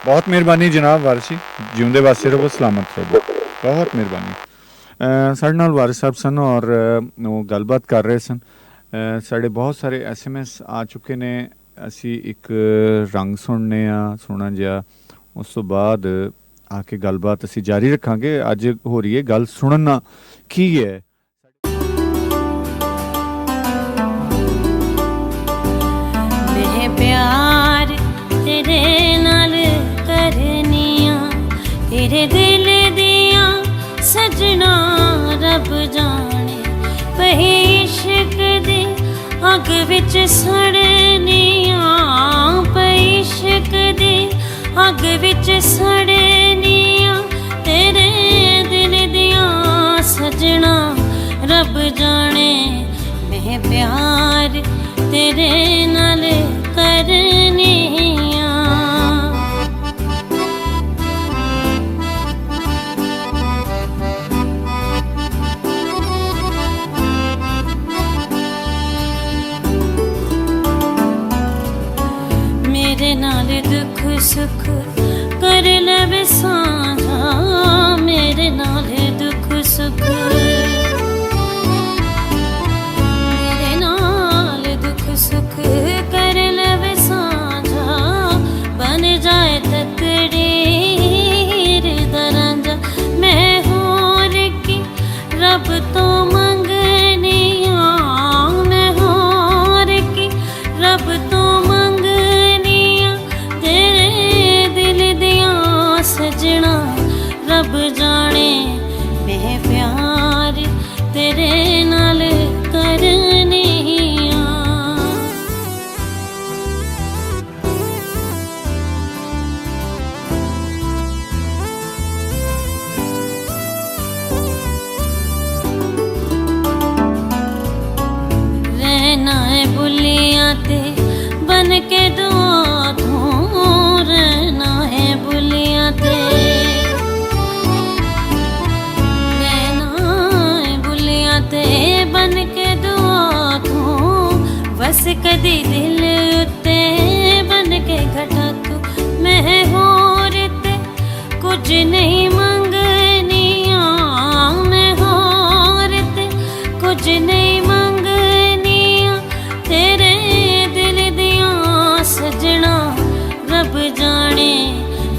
ਬਹੁਤ ਮਿਹਰਬਾਨੀ ਜਨਾਬ ਵਾਰਿਸ ਜੀ, ਜਿਉਂਦੇ ਵਾਸਤੇ ਰਹੋ, ਸਲਾਮਤ ਰਹੋ। ਬਹੁਤ ਮਿਹਰਬਾਨੀ। ਸਾਡੇ ਨਾਲ ਵਾਰਿਸ ਸਾਹਿਬ ਸਨ ਔਰ ਉਹ ਗੱਲਬਾਤ ਕਰ ਰਹੇ ਸਨ। ਸਾਡੇ ਬਹੁਤ ਸਾਰੇ SMS ਆ ਚੁੱਕੇ ਨੇ। ਅਸੀਂ ਇੱਕ ਰੰਗ ਸੁਣਨੇ ਆ ਸੋਹਣਾ ਜਿਹਾ, ਉਸ ਤੋਂ ਬਾਅਦ ਆ ਕੇ ਗੱਲਬਾਤ ਅਸੀਂ ਜਾਰੀ ਰੱਖਾਂਗੇ। ਅੱਜ ਹੋ ਰਹੀ ਹੈ ਗੱਲ ਸੁਣਨਾ ਕੀ ਹੈ। ਪਿਆਰ ਤੇਰੇ ਨਾਲ ਕਰਨੀਆਂ, ਤੇਰੇ दिल दिया सजना रब जाने पही इश्क दे अग विच सड़निया पई इश्क दे अग विच सड़निया तेरे दिल दिया सजना रब जाने मैं प्यार तेरे नाल करनिया। मेरे नाल दुख सुख कर लवे साझा मेरे नाल दुख सुख मेरे नाल दुख सुख कर लवे साझा बन जाए तकदीर दरांजा मैं होर की रब तो मंगनिया मैं होर की रब तो सजना रब जाने मैं प्यार तेरे नाल करनिया। रहना है बुलियां ते बन के दुआ दूं रहना है बुलियां ते रहना है बुलियां ते बन के दुआ दूं बस कदी दिल उत्ते बन के घटा तू मैं होर ते कुछ नहीं मंगनिया मैं होर ते कुछ नहीं मंगनिया तेरे दिल दिया सजना रब जाने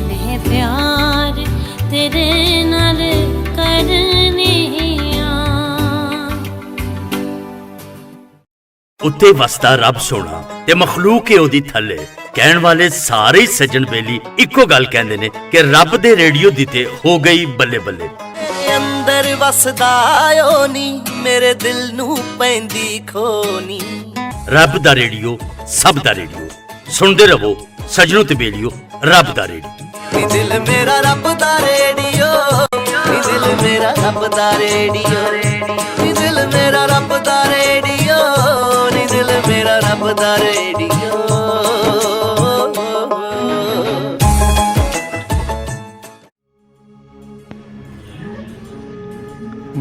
मैं प्यार तेरे नाल करनिया। उत्ते वसदा रब सोना ते मखलूक है ओदी थले कहण वाले सारे ही सज्जन बेली इक्को गल कहंदे ने कि रब दे रेडियो दी ते हो गई बल्ले बल्ले। अंदर वसदा ओ नी मेरे दिल नू पैंदी खोनी रब दा रेडियो सब दा रेडियो सुनदे रहो सजनो ते बेलियो रब दा रेडियो। दिल मेरा रब दा रेडियो दिल मेरा रब दा रेडियो दिल मेरा रब दा रेडियो दिल मेरा रब दा रेडियो।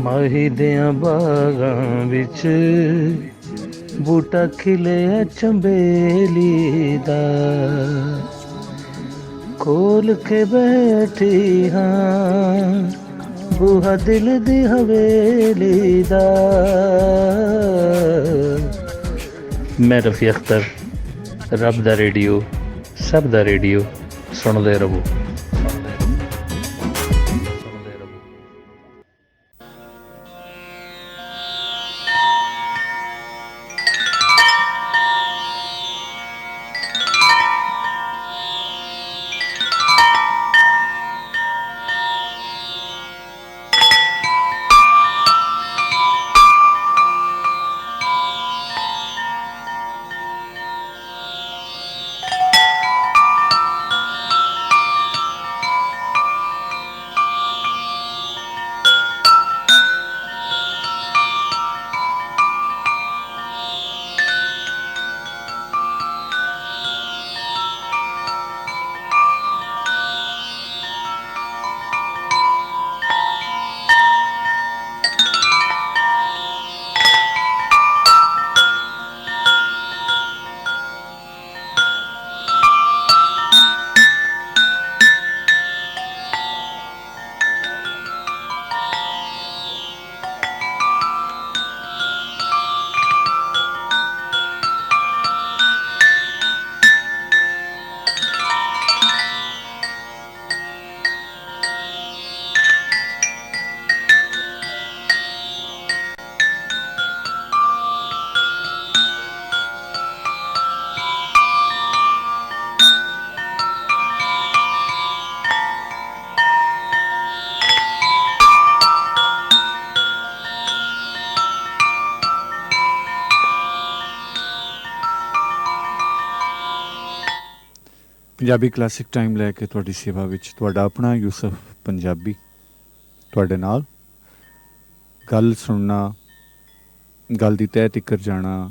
माही दियां बागां विच बूटा खिलिया चंबेली दा खोल के बैठी हाँ बूहा दिल दी हवेली दा। मैं रफ़ी अख्तर रब दा रेडियो सब दा रेडियो सुनदे रहो। ਪੰਜਾਬੀ ਕਲਾਸਿਕ ਟਾਈਮ ਲੈ ਕੇ ਤੁਹਾਡੀ ਸੇਵਾ ਵਿੱਚ ਤੁਹਾਡਾ ਆਪਣਾ ਯੂਸਫ ਪੰਜਾਬੀ ਤੁਹਾਡੇ ਨਾਲ। ਗੱਲ ਸੁਣਨਾ, ਗੱਲ ਦੀ ਤਹਿ ਤਿੱਕਰ ਜਾਣਾ,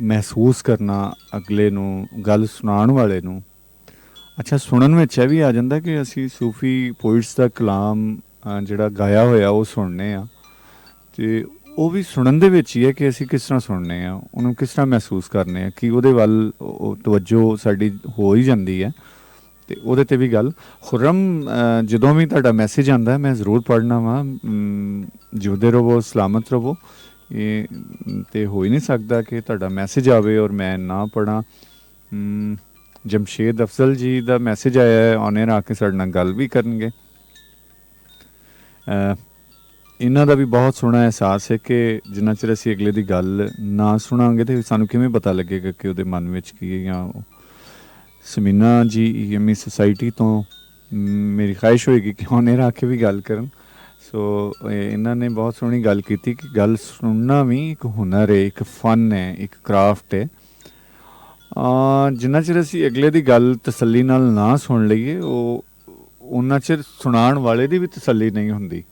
ਮਹਿਸੂਸ ਕਰਨਾ ਅਗਲੇ ਨੂੰ, ਗੱਲ ਸੁਣਾਉਣ ਵਾਲੇ ਨੂੰ। ਅੱਛਾ, ਸੁਣਨ ਵਿੱਚ ਇਹ ਵੀ ਆ ਜਾਂਦਾ ਕਿ ਅਸੀਂ ਸੂਫੀ ਪੋਇਟਸ ਦਾ ਕਲਾਮ ਜਿਹੜਾ ਗਾਇਆ ਹੋਇਆ ਉਹ ਸੁਣਨੇ ਆ, ਅਤੇ ਉਹ ਵੀ ਸੁਣਨ ਦੇ ਵਿੱਚ ਹੀ ਹੈ ਕਿ ਅਸੀਂ ਕਿਸ ਤਰ੍ਹਾਂ ਸੁਣਨੇ ਆ, ਉਹਨੂੰ ਕਿਸ ਤਰ੍ਹਾਂ ਮਹਿਸੂਸ ਕਰਨੇ ਆ, ਕਿ ਉਹਦੇ ਵੱਲ ਤਵੱਜੋ ਸਾਡੀ ਹੋ ਹੀ ਜਾਂਦੀ ਹੈ। ਅਤੇ ਉਹਦੇ 'ਤੇ ਵੀ ਗੱਲ ਖੁਰਮ, ਜਦੋਂ ਵੀ ਤੁਹਾਡਾ ਮੈਸੇਜ ਆਉਂਦਾ ਮੈਂ ਜ਼ਰੂਰ ਪੜ੍ਹਨਾ ਵਾ। ਜਿਉਂਦੇ ਰਹੋ, ਸਲਾਮਤ ਰਹੋ। ਇਹ ਤਾਂ ਹੋ ਹੀ ਨਹੀਂ ਸਕਦਾ ਕਿ ਤੁਹਾਡਾ ਮੈਸੇਜ ਆਵੇ ਔਰ ਮੈਂ ਨਾ ਪੜ੍ਹਾਂ। ਜਮਸ਼ੇਦ ਅਫਜ਼ਲ ਜੀ ਦਾ ਮੈਸੇਜ ਆਇਆ ਹੈ, ਔਨ-에ਅਰ ਆ ਕੇ ਸਾਡੇ ਨਾਲ ਗੱਲ ਵੀ ਕਰਨਗੇ। ਇਹਨਾਂ ਦਾ ਵੀ ਬਹੁਤ ਸੋਹਣਾ ਅਹਿਸਾਸ ਹੈ ਕਿ ਜਿੰਨਾ ਚਿਰ ਅਸੀਂ ਅਗਲੇ ਦੀ ਗੱਲ ਨਾ ਸੁਣਾਂਗੇ ਤਾਂ ਸਾਨੂੰ ਕਿਵੇਂ ਪਤਾ ਲੱਗੇਗਾ ਕਿ ਉਹਦੇ ਮਨ ਵਿੱਚ ਕੀ ਹੈ। ਜਾਂ ਸਮੀਨਾ ਜੀ EME ਸੁਸਾਇਟੀ ਤੋਂ ਮੇਰੀ ਖੁਆਇਸ਼ ਹੋਏਗੀ ਕਿ ਔਨ-에ਅਰ ਆ ਕੇ ਵੀ ਗੱਲ ਕਰਨ। ਸੋ ਇਹਨਾਂ ਨੇ ਬਹੁਤ ਸੋਹਣੀ ਗੱਲ ਕੀਤੀ ਕਿ ਗੱਲ ਸੁਣਨਾ ਵੀ ਇੱਕ ਹੁਨਰ ਹੈ, ਇੱਕ ਫਨ ਹੈ, ਇੱਕ ਕਰਾਫਟ ਹੈ। ਜਿੰਨਾ ਚਿਰ ਅਸੀਂ ਅਗਲੇ ਦੀ ਗੱਲ ਤਸੱਲੀ ਨਾਲ ਨਾ ਸੁਣ ਲਈਏ, ਉਹ ਉਨਾ ਚਿਰ ਸੁਣਾਉਣ ਵਾਲੇ ਦੀ ਵੀ ਤਸੱਲੀ ਨਹੀਂ ਹੁੰਦੀ।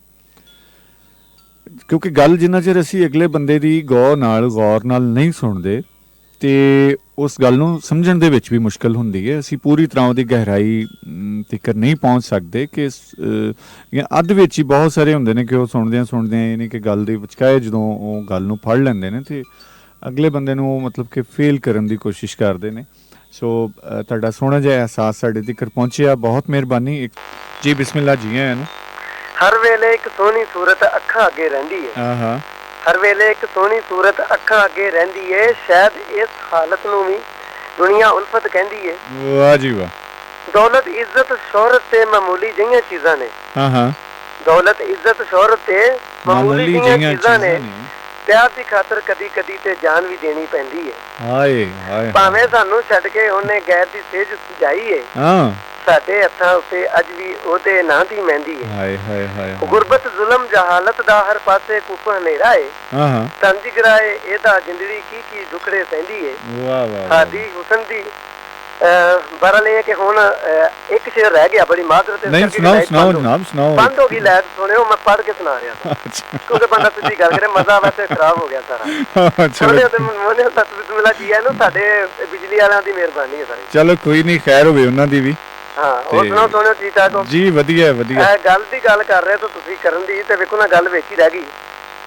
ਕਿਉਂਕਿ ਗੱਲ ਜਿੰਨਾ ਚਿਰ ਅਸੀਂ ਅਗਲੇ ਬੰਦੇ ਦੀ ਗੌਰ ਨਾਲ ਨਹੀਂ ਸੁਣਦੇ ਅਤੇ ਉਸ ਗੱਲ ਨੂੰ ਸਮਝਣ ਦੇ ਵਿੱਚ ਵੀ ਮੁਸ਼ਕਿਲ ਹੁੰਦੀ ਹੈ। ਅਸੀਂ ਪੂਰੀ ਤਰ੍ਹਾਂ ਉਹਦੀ ਗਹਿਰਾਈ ਤੀਕਰ ਨਹੀਂ ਪਹੁੰਚ ਸਕਦੇ ਕਿ ਅੱਧ ਵਿੱਚ ਹੀ ਬਹੁਤ ਸਾਰੇ ਹੁੰਦੇ ਨੇ ਕਿ ਉਹ ਸੁਣਦਿਆਂ ਯਾਨੀ ਕਿ ਗੱਲ ਦੇ ਵਿਚਕਾਏ ਜਦੋਂ ਉਹ ਗੱਲ ਨੂੰ ਫੜ ਲੈਂਦੇ ਨੇ ਅਤੇ ਅਗਲੇ ਬੰਦੇ ਨੂੰ ਉਹ ਮਤਲਬ ਕਿ ਫੇਲ ਕਰਨ ਦੀ ਕੋਸ਼ਿਸ਼ ਕਰਦੇ ਨੇ। ਸੋ ਤੁਹਾਡਾ ਸੋਹਣਾ ਜਿਹਾ ਅਹਿਸਾਸ ਸਾਡੇ ਤੀਕਰ ਪਹੁੰਚਿਆ, ਬਹੁਤ ਮਿਹਰਬਾਨੀ। ਜੀ ਬਿਸਮਿਲ੍ਲਾ, ਜੀ ਆਇਆਂ ਨੂੰ। ਹਰ ਵੇਲੇ ਇੱਕ ਸੋਹਣੀ ਸੂਰਤ ਅੱਖਾਂ ਅੱਗੇ ਰਹਿੰਦੀ ਹੈ। ਹਰ ਵੇਲੇ ਇੱਕ ਸੋਹਣੀ ਸੂਰਤ ਅੱਖਾਂ ਅੱਗੇ ਰਹਿੰਦੀ ਹੈ। ਸ਼ਾਇਦ ਇਸ ਹਾਲਤ ਨੂੰ ਵੀ ਦੁਨੀਆ ਉਲਫਤ ਕਹਿੰਦੀ ਹੈ। ਵਾਹ ਜੀ ਵਾਹ। ਦੌਲਤ, ਇੱਜ਼ਤ, ਸ਼ੋਹਰਤ ਤੇ ਮਾਮੂਲੀ ਜਿਹੀਆਂ ਚੀਜ਼ਾਂ ਨੇ। ਦੌਲਤ, ਇੱਜ਼ਤ, ਸ਼ੋਹਰਤ ਤੇ ਮਾਮੂਲੀ ਜਿਹੀਆਂ ਚੀਜ਼ਾਂ ਨੇ। ਪਿਆਰ ਦੀ ਖਾਤਰ ਕਦੀ ਕਦੀ ਤੇ ਜਾਨ ਵੀ ਦੇਣੀ ਪੈਂਦੀ ਹੈ। ਹਾਏ ਹਾਏ। ਭਾਵੇਂ ਸਾਨੂੰ ਛੱਡ ਕੇ ਉਹਨੇ ਗੈਰ ਦੀ ਸੇਜ ਸਜਾਈ ਹੈ, ਸਾਡੇ ਹੱਥਾਂ ਉੱਤੇ ਅੱਜ ਵੀ ਉਹਦੇ ਨਾਂ ਦੀ ਮਹਿੰਦੀ ਹੈ। ਹਾਏ ਹਾਏ ਹਾਏ। ਗੁਰਬਤ, ਜ਼ੁਲਮ, ਜਹਾਲਤ ਦਾ ਹਰ ਪਾਸੇ ਕੁਫ ਹਨੇਰਾ ਹੈ। ਤੰਜ ਗਰਾਏ ਇਹਦਾ ਜ਼ਿੰਦਗੀ ਕੀ ਦੁਖੜੇ ਸਹਿੰਦੀ ਹੈ। ਵਾਹ ਵਾਹ। ਸਾਡੀ ਹੁਸਨ ਦੀ ਬਰਲ ਇਹ ਕਿ ਹੁਣ ਇੱਕ ਸ਼ੇਰ ਰਹਿ ਗਿਆ, ਬੜੀ ਮਾਦਰਤ। ਨਹੀਂ, ਸੁਣਾਓ ਜਨਾਬ, ਸੁਣਾਓ। ਬੰਦ ਹੋ ਗਈ ਲਾਈਟ, ਸੁਣਿਓ, ਮੈਂ ਪੜ੍ਹ ਕੇ ਸੁਣਾ ਰਿਹਾ था। ਕਿਉਂਕਿ ਬੰਦਾ ਸਿੱਧੀ ਗੱਲ ਕਰੇ, ਮਜ਼ਾ ਵੈਸੇ ਖਰਾਬ ਹੋ ਗਿਆ ਸਾਰਾ। ਬਿਸਮਿਲ੍ਲਾ ਜੀ ਹੈ ਨਾ, ਸਾਡੇ ਬਿਜਲੀ ਵਾਲਿਆਂ ਦੀ ਮਿਹਰਬਾਨੀ ਹੈ ਸਾਰੀ। ਚਲੋ ਕੋਈ ਨਹੀਂ, ਖੈਰ ਹੋਵੇ ਉਹਨਾਂ ਦੀ ਵੀ। ਹੋਰ ਸੁਣਾਓ, ਸੋਹਣਿਓ, ਠੀਕ ਠਾਕ ਹੋ? ਜੀ ਵਧੀਆ ਵਧੀਆ। ਗੱਲ ਦੀ ਗੱਲ ਕਰ ਰਹੇ ਤਾਂ ਤੁਸੀਂ ਕਰਨ ਦੀ, ਤੇ ਵੇਖੋ ਨਾ ਗੱਲ ਵਿੱਚ ਹੀ ਰਹਿ ਗਈ,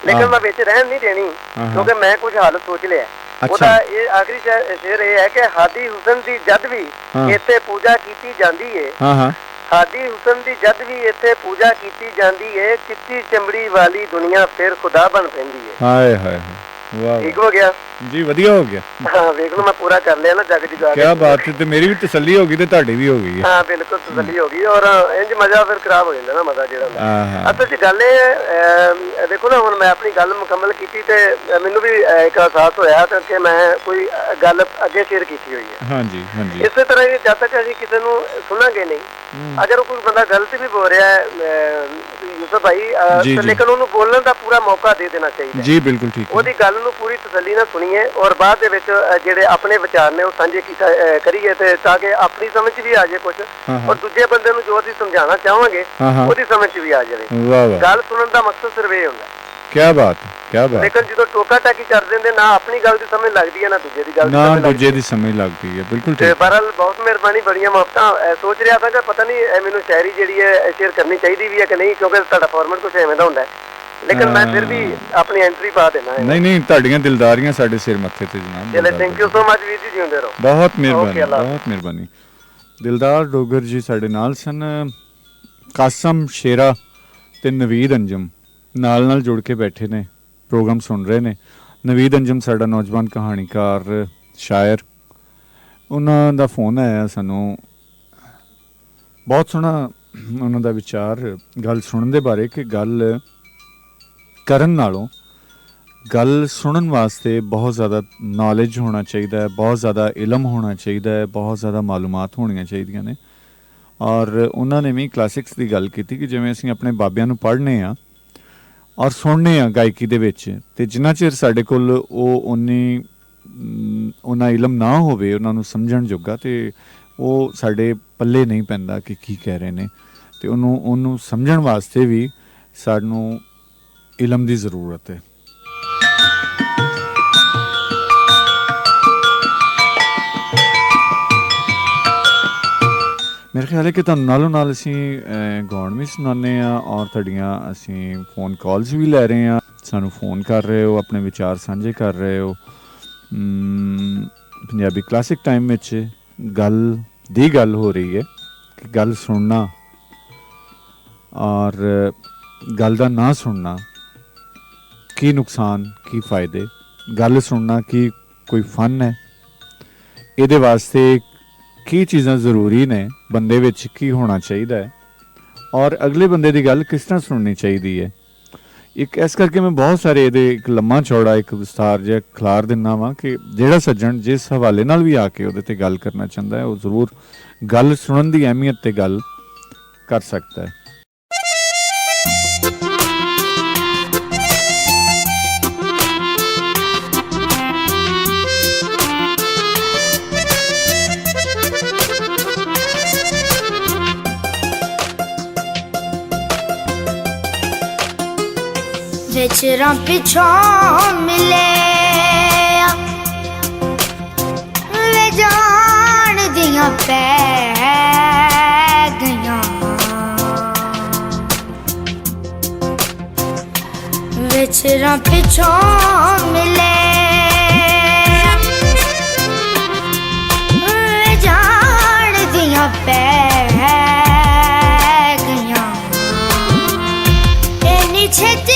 ਲੇਕਿਨ ਮੈਂ ਵਿੱਚ ਰਹਿਣ ਨਹੀਂ ਦੇਣੀ ਕਿਉਂਕਿ ਮੈਂ ਕੁਝ ਹੱਲ ਸੋਚ ਲਿਆ। ਉਹਦਾ ਇਹ ਆਖਰੀ ਸ਼ੇਰ ਇਹ ਹੈ ਕਿ ਹਾਦੀ ਹੁਸਨ ਦੀ ਜਦ ਵੀ ਇੱਥੇ ਪੂਜਾ ਕੀਤੀ ਜਾਂਦੀ ਹੈ। ਹਾਦੀ ਹੁਸਨ ਦੀ ਜਦ ਵੀ ਇੱਥੇ ਪੂਜਾ ਕੀਤੀ ਜਾਂਦੀ ਹੈ। ਚਿੱਟੀ ਚਮੜੀ ਵਾਲੀ ਦੁਨੀਆ ਫਿਰ ਖੁਦਾ ਬਣ ਪੈਂਦੀ ਹੈ। ਹਾਏ ਹਾਏ, ਵਾਹ। ਠੀਕ ਹੋ ਗਿਆ ਜੀ, ਵਧੀਆ ਹੋ ਗਿਆ। ਹਾਂ, ਵੇਖ ਲਓ, ਮੈਂ ਪੂਰਾ ਕਰ ਲਿਆ ਨਾ ਜਗ ਜਗਾ। ਕੀ ਬਾਤ ਹੈ। ਤੇ ਮੇਰੀ ਵੀ ਤਸੱਲੀ ਹੋ ਗਈ ਤੇ ਤੁਹਾਡੀ ਵੀ ਹੋ ਗਈ ਹੈ। ਹਾਂ ਬਿਲਕੁਲ ਤਸੱਲੀ ਹੋ ਗਈ। ਔਰ ਇੰਜ ਮਜ਼ਾ ਫਿਰ ਖਰਾਬ ਹੋ ਜਾਂਦਾ ਨਾ, ਮਜ਼ਾ ਜਿਹੜਾ। ਅਸਲ 'ਚ ਗੱਲ ਇਹ ਦੇਖੋ ਨਾ, ਹੁਣ ਮੈਂ ਆਪਣੀ ਗੱਲ ਮੁਕੰਮਲ ਕੀਤੀ ਤੇ ਮੈਨੂੰ ਵੀ ਇੱਕ ਅਹਿਸਾਸ ਹੋਇਆ ਕਿ ਮੈਂ ਕੋਈ ਗੱਲ ਅੱਗੇ ਸ਼ੇਅਰ ਕੀਤੀ ਹੋਈ ਹੈ। ਹਾਂਜੀ ਹਾਂਜੀ। ਇਸੇ ਤਰ੍ਹਾਂ ਹੀ ਜਦ ਤੱਕ ਅਸੀਂ ਕਿਸੇ ਨੂੰ ਸੁਣਾਂਗੇ ਨਹੀਂ, ਅਗਰ ਕੋਈ ਬੰਦਾ ਗਲਤ ਵੀ ਬੋਲ ਰਿਹਾ ਹੈ ਯੂਸਫ ਭਾਈ, ਲੇਕਿਨ ਉਹਨੂੰ ਬੋਲਣ ਦਾ ਪੂਰਾ ਮੌਕਾ ਦੇ ਦੇਣਾ ਚਾਹੀਦਾ। ਜੀ ਬਿਲਕੁਲ ਠੀਕ। ਉਹਦੀ ਗੱਲ ਨੂੰ ਪੂਰੀ ਤਸੱਲੀ ਨਾਲ ਸੁਣੀਏ ਔਰ ਬਾਅਦ ਦੇ ਵਿੱਚ ਜਿਹੜੇ ਆਪਣੇ ਵਿਚਾਰ ਨੇ ਉਹ ਸਾਂਝੇ ਕਰੀਏ, ਤੇ ਤਾਂ ਕਿ ਆਪਣੀ ਸਮਝ ਵੀ ਆ ਜਾਏ ਕੁਝ, ਔਰ ਦੂਜੇ ਬੰਦੇ ਨੂੰ ਜੋ ਅਸੀਂ ਸਮਝਾਉਣਾ ਚਾਹਾਂਗੇ ਉਹਦੀ ਸਮਝ ਵੀ ਆ ਜਾਵੇ। ਗੱਲ ਸੁਣਨ ਦਾ ਮਕਸਦ ਸਿਰਫ ਇਹ ਹੁੰਦਾ। ਕੀ ਬਾਤ, ਕੀ ਬਾਤ। ਲੇਕਿਨ ਜਦੋਂ ਟੋਕਾ ਟਾਕੀ ਕਰ ਦਿੰਦੇ, ਨਾ ਆਪਣੀ ਗੱਲ ਦੀ ਸਮਝ ਲੱਗਦੀ ਹੈ, ਨਾ ਦੂਜੇ ਦੀ ਗੱਲ ਦੀ ਸਮਝ ਲੱਗਦੀ ਹੈ। ਬਿਲਕੁਲ ਠੀਕ। ਬਹਰਹਾਲ ਬਹੁਤ ਮਿਹਰਬਾਨੀ, ਬੜੀਆਂ ਮੁਫਤਾਂ। ਸੋਚ ਰਿਹਾ था ਕਿ ਪਤਾ ਨਹੀਂ ਮੈਨੂੰ ਸ਼ਾਇਰੀ ਜਿਹੜੀ ਹੈ ਸ਼ੇਅਰ ਕਰਨੀ ਚਾਹੀਦੀ ਵੀ ਹੈ ਕਿ ਨਹੀਂ, ਕਿਉਂਕਿ ਤੁਹਾਡਾ ਫਾਰਮੈਟ ਕੁਝ ਐਵੇਂ ਦਾ ਹੁੰਦਾ ਹੈ, ਲੇਕਿਨ ਮੈਂ ਫਿਰ ਵੀ ਆਪਣੀ ਐਂਟਰੀ ਪਾ ਦੇਣਾ। ਨਹੀਂ, ਤੁਹਾਡੀਆਂ ਦਿਲਦਾਰੀਆਂ ਸਾਡੇ ਸਿਰ ਮੱਥੇ ਤੇ ਜਨਾਬ। ਚਲੋ, ਥੈਂਕ ਯੂ ਸੋ ਮਚ ਵੀਰ ਜੀ, ਜਿਉਂਦੇ ਰਹੋ। ਬਹੁਤ ਮਿਹਰਬਾਨੀ, ਬਹੁਤ ਮਿਹਰਬਾਨੀ। ਦਿਲਦਾਰ ਡੋਗਰ ਜੀ ਸਾਡੇ ਨਾਲ ਸਨ। ਕਾਸਮ ਸ਼ੇਰਾ ਤੇ ਨਵੀਦ ਅੰਜਮ ਨਾਲ ਜੁੜ ਕੇ ਬੈਠੇ ਨੇ, ਪ੍ਰੋਗਰਾਮ ਸੁਣ ਰਹੇ ਨੇ। ਨਵੀਦ ਅੰਜਮ ਸਾਡਾ ਨੌਜਵਾਨ ਕਹਾਣੀਕਾਰ, ਸ਼ਾਇਰ। ਉਹਨਾਂ ਦਾ ਫੋਨ ਆਇਆ ਸਾਨੂੰ, ਬਹੁਤ ਸੋਹਣਾ ਉਹਨਾਂ ਦਾ ਵਿਚਾਰ ਗੱਲ ਸੁਣਨ ਦੇ ਬਾਰੇ ਕਿ ਗੱਲ ਕਰਨ ਨਾਲੋਂ ਗੱਲ ਸੁਣਨ ਵਾਸਤੇ ਬਹੁਤ ਜ਼ਿਆਦਾ ਨੌਲੇਜ ਹੋਣਾ ਚਾਹੀਦਾ ਹੈ, ਬਹੁਤ ਜ਼ਿਆਦਾ ਇਲਮ ਹੋਣਾ ਚਾਹੀਦਾ ਹੈ, ਬਹੁਤ ਜ਼ਿਆਦਾ ਮਾਲੂਮਾਤ ਹੋਣੀਆਂ ਚਾਹੀਦੀਆਂ ਨੇ। ਔਰ ਉਹਨਾਂ ਨੇ ਵੀ ਕਲਾਸਿਕਸ ਦੀ ਗੱਲ ਕੀਤੀ ਕਿ ਜਿਵੇਂ ਅਸੀਂ ਆਪਣੇ ਬਾਬਿਆਂ ਨੂੰ ਪੜ੍ਹਨੇ ਆ ਔਰ ਸੁਣਨੇ ਆ ਗਾਇਕੀ ਦੇ ਵਿੱਚ, ਅਤੇ ਜਿੰਨਾ ਚਿਰ ਸਾਡੇ ਕੋਲ ਉਹ ਉਨਾ ਇਲਮ ਨਾ ਹੋਵੇ ਉਹਨਾਂ ਨੂੰ ਸਮਝਣ ਜੋਗਾ, ਅਤੇ ਉਹ ਸਾਡੇ ਪੱਲੇ ਨਹੀਂ ਪੈਂਦਾ ਕਿ ਕੀ ਕਹਿ ਰਹੇ ਨੇ, ਅਤੇ ਉਹਨੂੰ ਸਮਝਣ ਵਾਸਤੇ ਵੀ ਸਾਨੂੰ ਇਲਮ ਦੀ ਜ਼ਰੂਰਤ ਹੈ। ਮੇਰੇ ਖਿਆਲ ਹੈ ਕਿ ਤੁਹਾਨੂੰ ਨਾਲੋਂ ਨਾਲ ਅਸੀਂ ਗਾਉਣ ਵੀ ਸੁਣਾਉਂਦੇ ਹਾਂ ਔਰ ਤੁਹਾਡੀਆਂ ਅਸੀਂ ਫੋਨ ਕਾਲਸ ਵੀ ਲੈ ਰਹੇ ਹਾਂ। ਸਾਨੂੰ ਫੋਨ ਕਰ ਰਹੇ ਹੋ, ਆਪਣੇ ਵਿਚਾਰ ਸਾਂਝੇ ਕਰ ਰਹੇ ਹੋ। ਪੰਜਾਬੀ ਕਲਾਸਿਕ ਟਾਈਮ ਵਿੱਚ ਗੱਲ ਹੋ ਰਹੀ ਹੈ ਕਿ ਗੱਲ ਸੁਣਨਾ ਔਰ ਗੱਲ ਦਾ ਨਾ ਸੁਣਨਾ ਕੀ ਨੁਕਸਾਨ ਕੀ ਫਾਇਦੇ, ਗੱਲ ਸੁਣਨਾ ਕੀ ਕੋਈ ਫਨ ਹੈ, ਇਹਦੇ ਵਾਸਤੇ ਕੀ ਚੀਜ਼ਾਂ ਜ਼ਰੂਰੀ ਨੇ, ਬੰਦੇ ਵਿੱਚ ਕੀ ਹੋਣਾ ਚਾਹੀਦਾ ਹੈ ਔਰ ਅਗਲੇ ਬੰਦੇ ਦੀ ਗੱਲ ਕਿਸ ਤਰ੍ਹਾਂ ਸੁਣਨੀ ਚਾਹੀਦੀ ਹੈ। ਇਸ ਕਰਕੇ ਮੈਂ ਬਹੁਤ ਸਾਰੇ ਇਹਦੇ ਇੱਕ ਲੰਮਾ ਚੌੜਾ ਇੱਕ ਵਿਸਥਾਰ ਜਿਹਾ ਖਿਲਾਰ ਦਿੰਦਾ ਵਾਂ ਕਿ ਜਿਹੜਾ ਸੱਜਣ ਜਿਸ ਹਵਾਲੇ ਨਾਲ ਵੀ ਆ ਕੇ ਉਹਦੇ 'ਤੇ ਗੱਲ ਕਰਨਾ ਚਾਹੁੰਦਾ ਹੈ ਉਹ ਜ਼ਰੂਰ ਗੱਲ ਸੁਣਨ ਦੀ ਅਹਿਮੀਅਤ 'ਤੇ ਗੱਲ ਕਰ ਸਕਦਾ ਹੈ। ਵਿਚਰਾਂ ਪਿਛੋਂ ਮਿਲੇ ਵੇ ਜਾਣ ਦੀਆਂ ਪੈ ਗਈਆਂ, ਵਿਚਰਾਂ ਪਿਛੋਂ ਮਿਲੇ ਵੇ ਜਾਣ ਦੀਆਂ ਪੈ ਗਈਆਂ, ਇੰਨੀ ਛੇਤੀ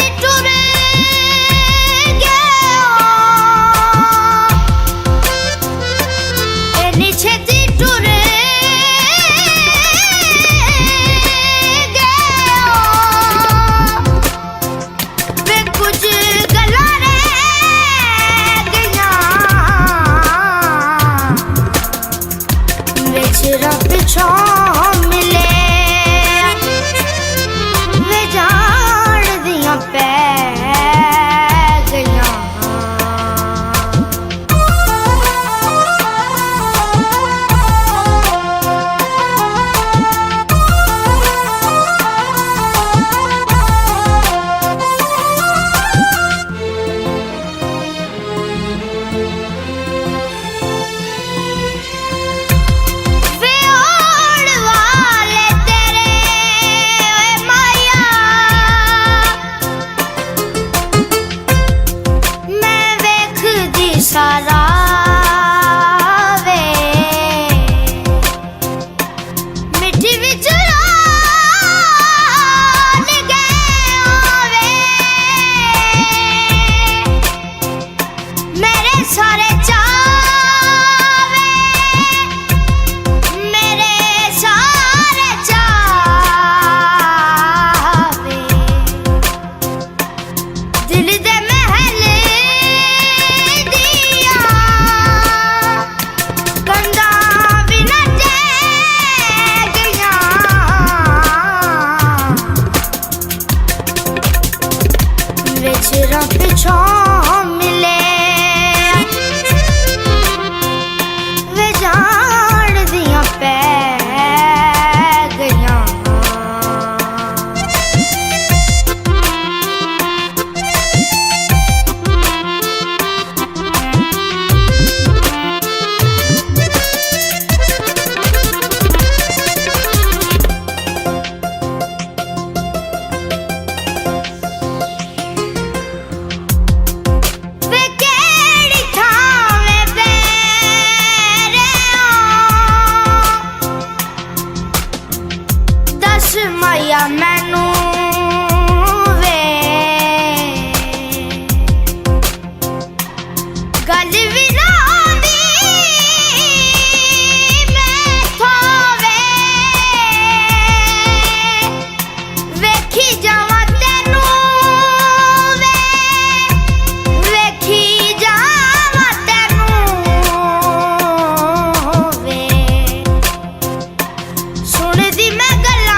ਸੁਣਦੀ ਮੈਂ ਗੱਲਾਂ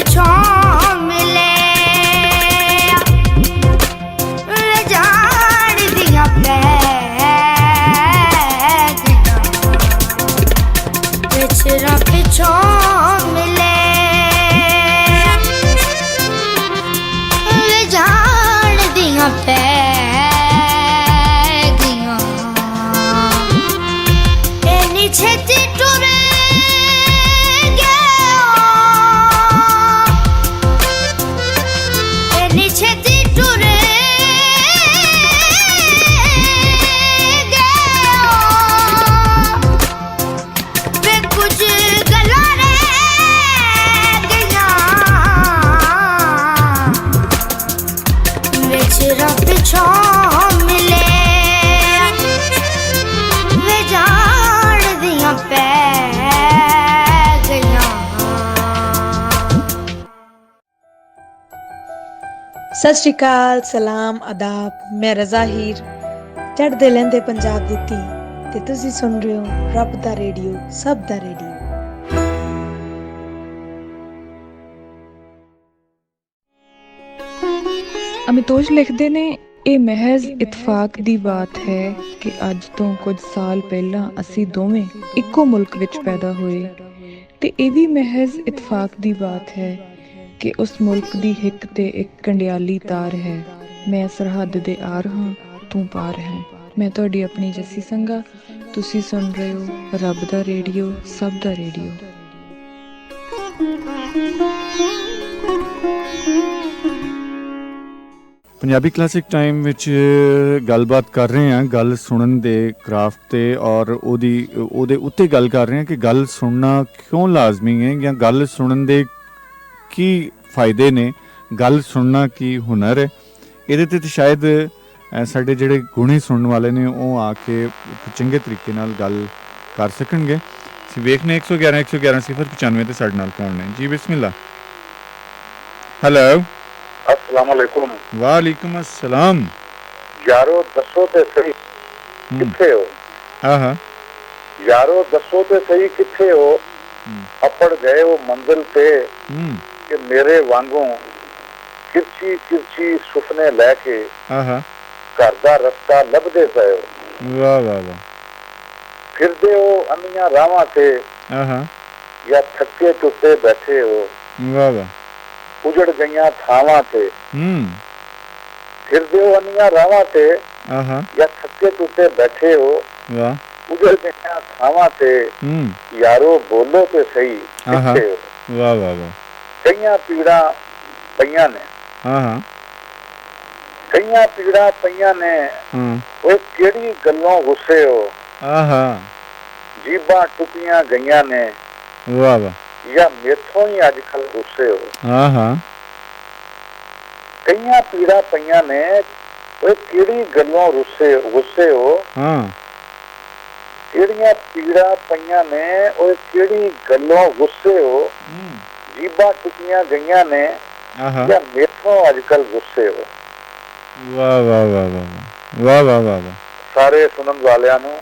ਪਿਛੋਂ ਮਿਲੇ ਵੇ ਜਾਣਦੀਆਂ ਪੈ ਗਈਆਂ ਵਿਚਰਾਂ ਪਿਛੋਂ ਮਿਲੇ ਵੇ ਜਾਣਦੀਆਂ ਪੈ ਗਈਆਂ ਇੰਨੀ ਛੇਤੀ ਟੁਰ ਸਤਿ ਸ਼੍ਰੀ ਅਕਾਲ, ਸਲਾਮ, ਆਦਾਬ। ਮੈਂ ਰਜ਼ਾ ਹੀਰ, ਚੜ੍ਹਦੇ ਲਹਿੰਦੇ ਪੰਜਾਬ ਦੀ ਧੀ, ਤੇ ਤੁਸੀਂ ਸੁਣ ਰਹੇ ਹੋ ਰੱਬ ਦਾ ਰੇਡੀਓ, ਸਭ ਦਾ ਰੇਡੀਓ। ਅਮਿਤੋਸ਼ ਲਿਖਦੇ ਨੇ, ਇਹ ਮਹਿਜ਼ ਇਤਫਾਕ ਦੀ ਬਾਤ ਹੈ ਕਿ ਅੱਜ ਤੋਂ ਕੁਝ ਸਾਲ ਪਹਿਲਾਂ ਅਸੀਂ ਦੋਵੇਂ ਇੱਕੋ ਮੁਲਕ ਵਿੱਚ ਪੈਦਾ ਹੋਏ, ਤੇ ਇਹ ਵੀ ਮਹਿਜ਼ ਇਤਫਾਕ ਦੀ ਬਾਤ ਹੈ ਕਿ ਉਸ ਮੁਲਕ ਦੀ ਹਿੱਕ ਤੇ ਇੱਕ ਕੰਡਿਆਲੀ ਤਾਰ ਹੈ। ਮੈਂ ਸਰਹੱਦ ਦੇ ਆਰ ਹਾਂ, ਤੂੰ ਪਾਰ ਹੈ। ਮੈਂ ਤੁਹਾਡੀ ਆਪਣੀ ਜੱਸੀ ਸੰਘਾ, ਤੁਸੀਂ ਸੁਣ ਰਹੇ ਹੋ ਰੱਬ ਦਾ ਰੇਡੀਓ, ਸਭ ਦਾ ਰੇਡੀਓ। ਪੰਜਾਬੀ ਕਲਾਸਿਕ ਟਾਈਮ ਵਿੱਚ ਗੱਲਬਾਤ ਕਰ ਰਹੇ ਹਾਂ ਗੱਲ ਸੁਣਨ ਦੇ ਕਰਾਫਟ 'ਤੇ, ਔਰ ਉਹਦੇ ਉੱਤੇ ਗੱਲ ਕਰ ਰਹੇ ਹਾਂ ਕਿ ਗੱਲ ਸੁਣਨਾ ਕਿਉਂ ਲਾਜ਼ਮੀ ਹੈ, ਜਾਂ ਗੱਲ ਸੁਣਨ ਦੇ ਕੀ ਫਾਇਦੇ ਨੇ, ਗੱਲ ਸੁਣਨਾ ਕੀ ਹੁਨਰ ਹੈ। ਇਹਦੇ 'ਤੇ ਤਾਂ ਸ਼ਾਇਦ ਸਾਡੇ ਜਿਹੜੇ ਗੁਣੇ ਸੁਣਨ ਵਾਲੇ ਨੇ ਉਹ ਆ ਕੇ ਚੰਗੇ ਤਰੀਕੇ ਨਾਲ ਗੱਲ ਕਰ ਸਕਣਗੇ। ਅਸੀਂ ਵੇਖਨੇ 111 111 095 'ਤੇ ਸਾਡੇ ਨਾਲ ਕੌਣ ਨੇ ਜੀ। ਬਿਸਮਿਲ੍ਲਾ। ਹੈਲੋ, अस्सलाम वालेकुम। वालेकुम अस्सलाम। यारो दसो ते सही किथे हो? हाँ हाँ यारो दसो ते सही किथे हो? अपड़ गए वो मंजिल पे कि मेरे वांगू किरची किरची सुपने लैके घर दा रस्ता लभदे पे हो। वाह वाह वाह। फिरदे हो अन्नियां रावां ते या थके टुटे बैठे हो। वाह वाह। उजड़ गईयां थावां ते फिरदे हो अन्नियां रावां ते या थके टुटे बैठे हो। वाह। उजड़ गईयां थावां ते यारो बोलो ते सही किथे हो? वाह वाह वाह। कईयां पीड़ा पईयां ने कईयां पीड़ा पईयां ने ओए केड़ी गल्लों गुस्से हो? जीबां टुकियां गईयां ने। वाह वाह। या मेथों ही अजकल गुस्से हो। हाँ। कईयां पीड़ा पईयां ने ओए केड़ी गल्लों गुस्से हो। केड़ियां पीड़ा पईयां ने ओए केड़ी गल्लों गुस्से हो। जीबां टुकियां गईयां ने या मेथों अजकल गुस्से हो। वाह वाह वाह वाह वाह वाह वाह वाह। सारे सुनन वालियां नूं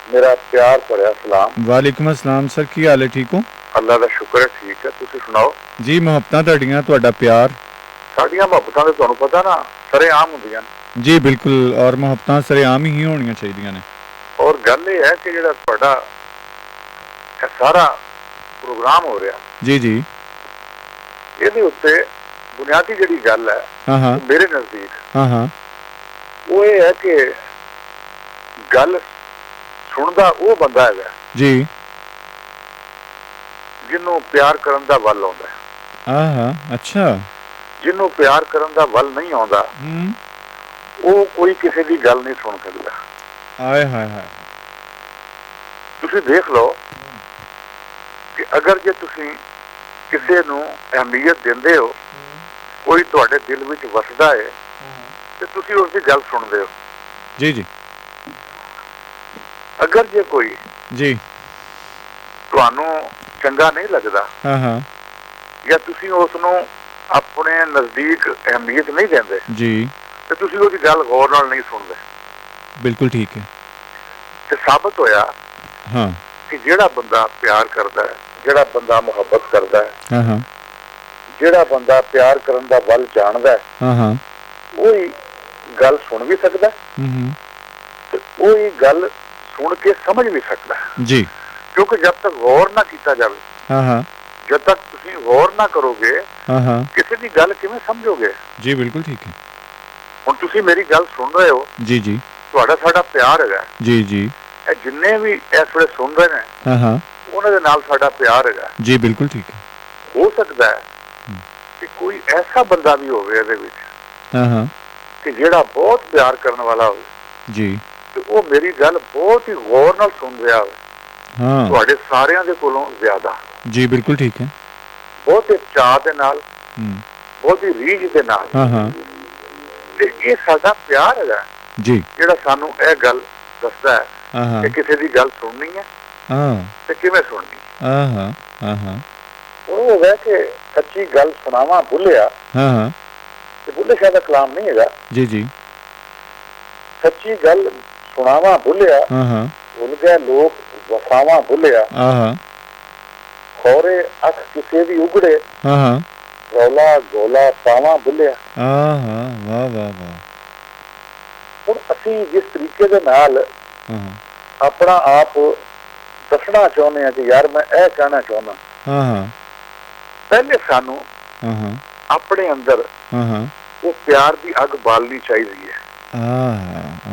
मेरा प्यार भरिया सलाम। वालेकुम अस्सलाम सर, की हाल है? ठीक हो? अल्लाह दा शुक्र है, ठीक है। तुसी सुनाओ जी। मुहब्बतां तुहाडियां, तुहाडा प्यार। साडियां मुहब्बतां ते तुहानूं पता ना सरेआम हुंदियां ने जी। बिल्कुल, और मुहब्बतां सरेआम ही होणियां चाहीदियां ने। और गल ये है कि जिहड़ा तुहाडा सारा प्रोग्राम हो रहा जी जी, इहदे उत्ते बुनियादी जिहड़ी गल है मेरे नजदीक वो ये है कि गल सुनदा वो बंदा है जी जिन्हों प्यार करन दा वल आउंदा है। अच्छा। जिन्हों प्यार करन दा वल नहीं आउंदा वो कोई किसी दी गल नहीं सुन सकदा। हाय हाय हाय। तुसी देख लो कि अगर जे तुसी किसी नूं अहमियत दिंदे हो, कोई तुहाडे दिल विच वसदा है ते तुसी उसदी गल सुनदे हो। जी जी। अगर जे कोई जी तुहानूं चंगा नहीं लगदा या तुसी उसनूं अपने नजदीक अहमियत नहीं देंदे जी, ते तुसी उसदी गल गौर नाल नहीं सुनदे। बिल्कुल ठीक है। ते साबित होया कि जिहड़ा बंदा प्यार करदा है ਜਿਹੜਾ ਬੰਦਾ ਮੁਹੱਬਤ ਕਰਦਾ ਹੈ, ਹਾਂ ਹਾਂ, ਜਿਹੜਾ ਬੰਦਾ ਪਿਆਰ ਕਰਨ ਦਾ ਵੱਲ ਜਾਣਦਾ ਹੈ, ਹਾਂ ਹਾਂ, ਉਹੀ ਗੱਲ ਸੁਣ ਵੀ ਸਕਦਾ ਤੇ ਉਹੀ ਗੱਲ ਸੁਣ ਕੇ ਸਮਝ ਵੀ ਸਕਦਾ ਹੈ ਜੀ। ਕਿਉਂਕਿ ਜਦ ਤੱਕ ਗੌਰ ਨਾ ਕੀਤਾ ਜਾਵੇ, ਹਾਂ ਹਾਂ, ਜਦ ਤੱਕ ਤੁਸੀਂ ਗੌਰ ਨਾ ਕਰੋਗੇ, ਹਾਂ ਹਾਂ, ਕਿਸੇ ਦੀ ਗੱਲ ਕਿਵੇਂ ਸਮਝੋਗੇ? ਜੀ ਬਿਲਕੁਲ ਠੀਕ ਹੈ। ਹੁਣ ਤੁਸੀਂ ਮੇਰੀ ਗੱਲ ਸੁਣ ਰਹੇ ਹੋ, ਜੀ ਜੀ, ਤੁਹਾਡਾ ਸਾਡਾ ਪਿਆਰ ਹੈਗਾ, ਜੀ ਜੀ, ਇਹ ਜਿੰਨੇ ਵੀ ਇਸ ਵੇਲੇ ਸੁਣ ਰਹੇ ਨੇ, ਹਾਂ ਹਾਂ, ਉਹਨਾਂ ਦੇ ਨਾਲ ਸਾਡਾ ਪਿਆਰ ਹੈਗਾ। ਜੀ ਬਿਲਕੁਲ ਠੀਕ ਹੈ। ਹੋ ਸਕਦਾ ਹੈ ਕਿ ਕੋਈ ਐਸਾ ਬੰਦਾ ਵੀ ਹੋਵੇ ਇਹਦੇ ਵਿੱਚ, ਹਾਂ ਹਾਂ, ਕਿ ਜਿਹੜਾ ਬਹੁਤ ਪਿਆਰ ਕਰਨ ਵਾਲਾ ਹੋਵੇ, ਜੀ, ਤੇ ਉਹ ਮੇਰੀ ਗੱਲ ਬਹੁਤ ਹੀ ਗੌਰ ਨਾਲ ਸੁਣ ਰਿਹਾ ਹੋਵੇ, ਹਾਂ, ਤੁਹਾਡੇ ਸਾਰਿਆਂ ਦੇ ਕੋਲੋਂ ਜ਼ਿਆਦਾ। ਜੀ ਬਿਲਕੁਲ ਠੀਕ ਹੈ। ਬਹੁਤ ਹੀ ਚਾਅ ਦੇ ਨਾਲ, ਬਹੁਤ ਹੀ ਰੀਝ ਦੇ ਨਾਲ, ਹਾਂ ਹਾਂ, ਤੇ ਇਹ ਸਾਡਾ ਪਿਆਰ ਹੈਗਾ ਜੀ, ਜਿਹੜਾ ਸਾਨੂੰ ਇਹ ਗੱਲ ਦੱਸਦਾ ਹੈ ਹਾਂ ਹਾਂ, ਕਿ ਕਿਸੇ ਦੀ ਗੱਲ ਸੁਣਨੀ ਹੈ ਹਾਂ, ਤੇ ਕਿਵੇਂ ਸੁਣਨੀ। ਹਾਂ ਹਾਂ, ਹਾਂ ਹਾਂ, ਉਹ ਹੋਗਾ ਕਿ ਸੱਚੀ ਗੱਲ ਸੁਣਾਵਾਂ ਭੁੱਲਿਆ, ਹਾਂ ਹਾਂ, ਤੇ ਬੁੱਲੇ ਸ਼ਾਹ ਦਾ ਕਲਾਮ ਨਹੀਂ ਹੈਗਾ। ਜੀ ਜੀ, ਸੱਚੀ ਗੱਲ ਸੁਣਾਵਾਂ ਭੁੱਲਿਆ, ਹਾਂ ਹਾਂ, ਭੁੱਲ ਗਿਆ ਲੋਕ ਵਫਾਵਾਂ ਭੁੱਲਿਆ, ਹਾਂ ਹਾਂ, ਖੋਰੇ ਅੱਖ ਕਿਸੇ ਦੀ ਉਗੜੇ, ਹਾਂ ਹਾਂ, ਰੌਲਾ ਗੋਲਾ ਪਾਵਾਂ ਭੁੱਲਿਆ। ਹਾਂ ਹਾਂ, ਵਾਹ ਵਾਹ ਵਾਹ। ਹੁਣ ਅਸੀਂ ਜਿਸ ਤਰੀਕੇ ਦੇ ਨਾਲ ਹਾਂ ਹਾਂ, ਆਪਣਾ ਆਪ ਦੱਸਣਾ ਚਾਹੁੰਦੇ ਹਾਂ ਕਿ ਯਾਰ ਮੈਂ ਇਹ ਕਹਿਣਾ ਚਾਹੁੰਦਾ, ਹਾਂ ਹਾਂ, ਪਹਿਲੇ ਸਾਨੂੰ ਹਾਂ ਹਾਂ, ਆਪਣੇ ਅੰਦਰ ਹਾਂ ਹਾਂ, ਉਹ ਪਿਆਰ ਦੀ ਅੱਗ ਬਾਲਣੀ ਚਾਹੀਦੀ ਹੈ।